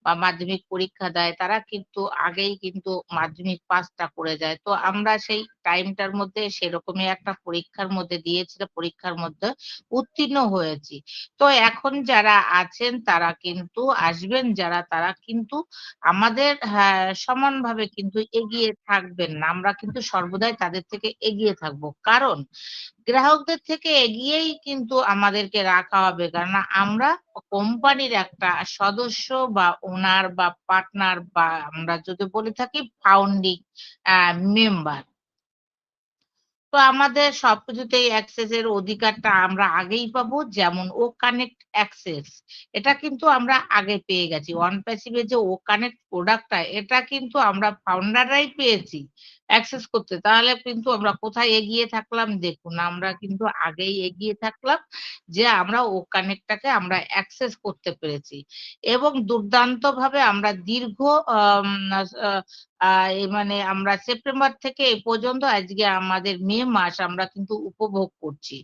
বা মাধ্যমিক পরীক্ষা দেয়, তারা কিন্তু আগেই কিন্তু মাধ্যমিক পাসটা করে যায়। তো আমরা সেই টাইমটার মধ্যে সেরকমই একটা পরীক্ষার মধ্যে দিয়েছিল, পরীক্ষার মধ্যে উত্তীর্ণ হয়েছি। তো এখন যারা আছেন তারা কিন্তু আসবেন, যারা তারা কিন্তু আমাদের সমানভাবে কিন্তু এগিয়ে থাকবেন না। আমরা কিন্তু সর্বদাই তাদের থেকে এগিয়ে থাকবো, কারণ গ্রাহকদের থেকে এগিয়েই কিন্তু আমাদেরকে রাখা হবে। কারণ আমরা কোম্পানির একটা সদস্য বা ওনার বা পার্টনার, বা আমরা যদি বলে থাকি ফাউন্ডিং মেম্বার। তো আমাদের সবকিছুতেই অ্যাক্সেসের অধিকারটা আমরা আগেই পাবো, যেমন ও কানেক্ট অ্যাক্সেস এটা কিন্তু আমরা আগে পেয়ে গেছি। ওয়ান প্যাসিভের যে ও কানেক্ট প্রোডাক্টটা এটা কিন্তু আমরা ফাউন্ডাররাই পেয়েছি অ্যাক্সেস করতে। তাহলে কিন্তু আমরা কোথায় এগিয়ে থাকলাম দেখুন, আমরা কিন্তু আগেই এগিয়ে থাকলাম যে আমরা ও কানেক্টটাকে আমরা অ্যাক্সেস করতে পেরেছি এবং দুর্দান্তভাবে আমরা দীর্ঘ মানে আমরা সেপ্টেম্বর থেকে এ পর্যন্ত আজকে আমাদের মে মাস আমরা কিন্তু উপভোগ করছি।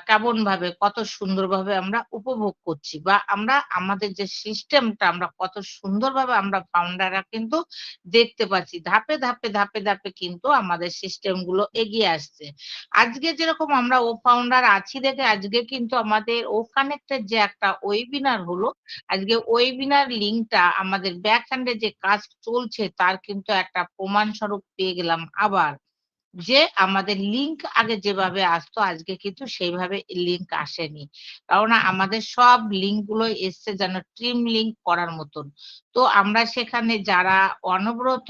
কেমন ভাবে কত সুন্দরভাবে আমরা উপভোগ করছি বা আমরা আমাদের যে সিস্টেমটা আমরা কত সুন্দরভাবে আমরা ফাউন্ডাররা কিন্তু দেখতে পাচ্ছি ধাপে ধাপে ধাপে ধাপে কিন্তু আমাদের সিস্টেম গুলো এগিয়ে আসছে। আজকে যেরকম আমরা ও ফাউন্ডার আছি দেখে আজকে কিন্তু আমাদের ও কানেক্টের যে একটা ওয়েবিনার হলো, আজকে ওয়েবিনার লিঙ্কটা আমাদের ব্যাক হ্যান্ডে যে কাজ চলছে তার কিন্তু একটা প্রমাণ স্বরূপ পেয়ে গেলাম আবার, যে আমাদের লিংক আগে যেভাবে আসতো আজকে কিন্তু সেইভাবে লিংক আসেনি। কারণ আমাদের সব লিংক গুলো এসছে যেন ট্রিম লিংক করার মতন। তো আমরা সেখানে যারা অনবরত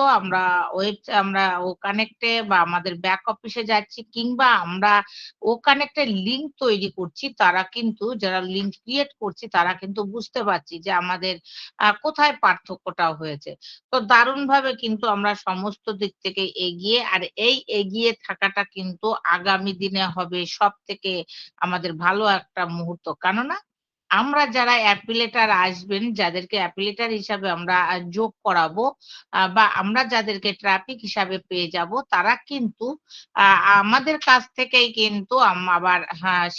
আমরা ও কানেক্টে বা আমাদের ব্যাক অফিসে যাচ্ছি কিংবা আমরা ও কানেক্টের লিংক তৈরি করছি, তারা কিন্তু যারা লিংক ক্রিয়েট করছি তারা কিন্তু বুঝতে পারছি যে আমাদের কোথায় পার্থক্যটা হয়েছে। তো দারুণভাবে কিন্তু আমরা সমস্ত দিক থেকে এগিয়ে, আর এই এগিয়ে থাকাটা কিন্তু আগামী দিনে হবে সবথেকে আমাদের ভালো একটা মুহূর্ত। কেননা আমরা যারা অ্যাপিলেটার আসবেন, যাদেরকে অ্যাপিলেটার হিসাবে আমরা যোগ করাবো বা আমরা যাদেরকে ট্রাফিক হিসাবে পেয়ে যাব, তারা কিন্তু আমাদের কাছ থেকেই কিন্তু আবার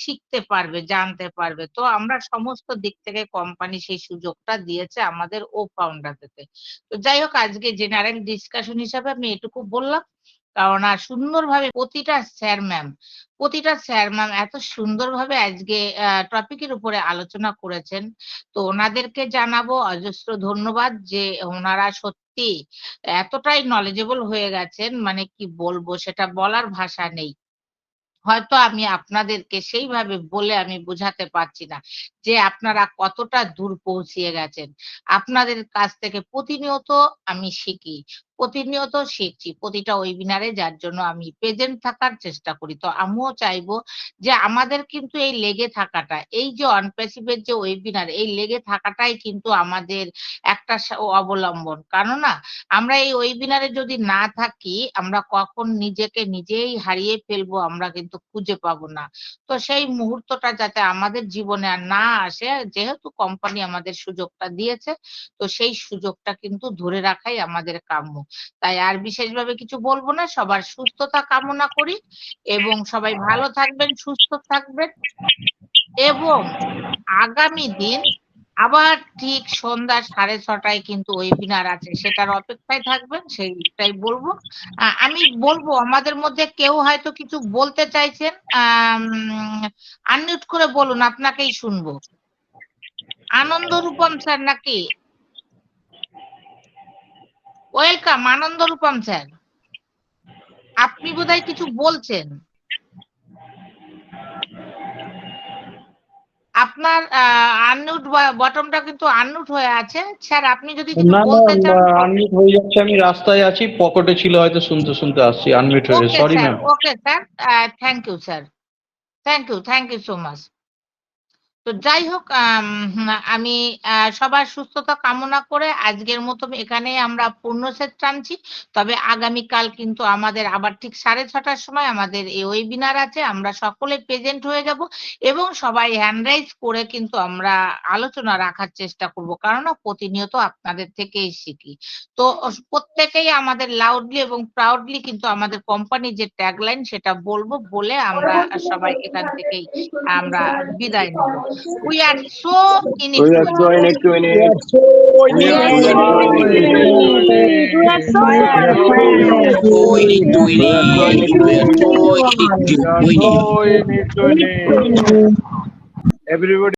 শিখতে পারবে, জানতে পারবে। তো আমরা সমস্ত দিক থেকে কোম্পানি সেই সুযোগটা দিয়েছে আমাদের ও ফাউন্ডারদেরকে। তো যাই হোক, আজকে জেনারেল ডিসকাশন হিসাবে আমি এটুকু বললাম, কারণ সুন্দরভাবে প্রতিটা স্যার ম্যাম এত সুন্দরভাবে আজকে টপিকের উপরে আলোচনা করেছেন। তো ওনাদেরকে জানাবো অজস্র ধন্যবাদ যে ওনারা সত্যি এতটাই নলেজেবল হয়ে গেছেন, মানে কি বলবো সেটা বলার ভাষা নেই। হয়তো আমি আপনাদেরকে সেইভাবে বলে আমি বোঝাতে পারছি না যে আপনারা কতটা দূর পৌঁছিয়ে গেছেন। আপনাদের কাছ থেকে প্রতিনিয়ত আমি শিখি, প্রতিনিয়ত শিখছি প্রতিটা ওয়েবিনারে, যার জন্য আমি প্রেজেন্ট থাকার চেষ্টা করি। তো আমিও চাইবো যে আমাদের কিন্তু এই লেগে থাকাটা, এই যে অনপ্যাসিভের যে ওয়েবিনার, এই লেগে থাকাটাই কিন্তু আমাদের একটা অবলম্বন। কেননা আমরা এই ওয়েবিনারে যদি না থাকি আমরা কখন নিজেকে নিজেই হারিয়ে ফেলবো আমরা কিন্তু খুঁজে পাবো না। তো সেই মুহূর্তটা যাতে আমাদের জীবনে আর না আসে, যেহেতু কোম্পানি আমাদের সুযোগটা দিয়েছে, তো সেই সুযোগটা কিন্তু ধরে রাখাই আমাদের কাম্য। তাই আর বিশেষভাবে কিছু বলবো না, সবার সুস্থতা কামনা করি এবং সবাই ভালো থাকবেন, সুস্থ থাকবেন এবং আগামী দিন আবার ঠিক সন্ধ্যা 6:30টায় কিন্তু ওয়েবিনার আছে, সেটার অপেক্ষায় থাকবেন, সেইটাই বলবো। আমি বলবো আমাদের মধ্যে কেউ হয়তো কিছু বলতে চাইছেন, আনমিউট করে বলুন, আপনাকেই শুনবো। আনন্দ রূপম স্যার নাকি? ওয়েলকাম আনন্দ রূপম স্যার, আপনি বোধহয় কিছু বলছেন। আপনার আনমিউট বটনটা কিন্তু আনমিউট হয়ে আছে। স্যার আপনি যদি কিছু বলতে চান। আনমিউট হয়ে যাচ্ছে, আমি রাস্তায় আছি, পকেটে ছিল, হয়তো শুনতে শুনতে আসছি, আনমিউট হয়ে। Sorry ma'am. Okay sir, thank you sir, thank you so much. তো যাই হোক, আমি সবার সুস্থতা কামনা করে আজকের মতো এখানেই আমরা পূর্ণচ্ছেদ টানছি। তবে আগামীকাল কিন্তু আমাদের আবার ঠিক 6:30টার সময় আমাদের এই ওয়েবিনার আছে, আমরা সকলে প্রেজেন্ট হয়ে যাব এবং সবাই হ্যান্ড রাইজ করে কিন্তু আমরা আলোচনা রাখার চেষ্টা করব, কারণ প্রতিনিয়ত আপনাদের থেকেই শিখি। তো প্রত্যেকেই আমাদের লাউডলি এবং প্রাউডলি কিন্তু আমাদের কোম্পানির যে ট্যাগলাইন সেটা বলবো, বলে আমরা সবাই এখান থেকেই আমরা বিদায় নেব। We are so in it. We are so in it. We are so in it. We are so in it. Everybody.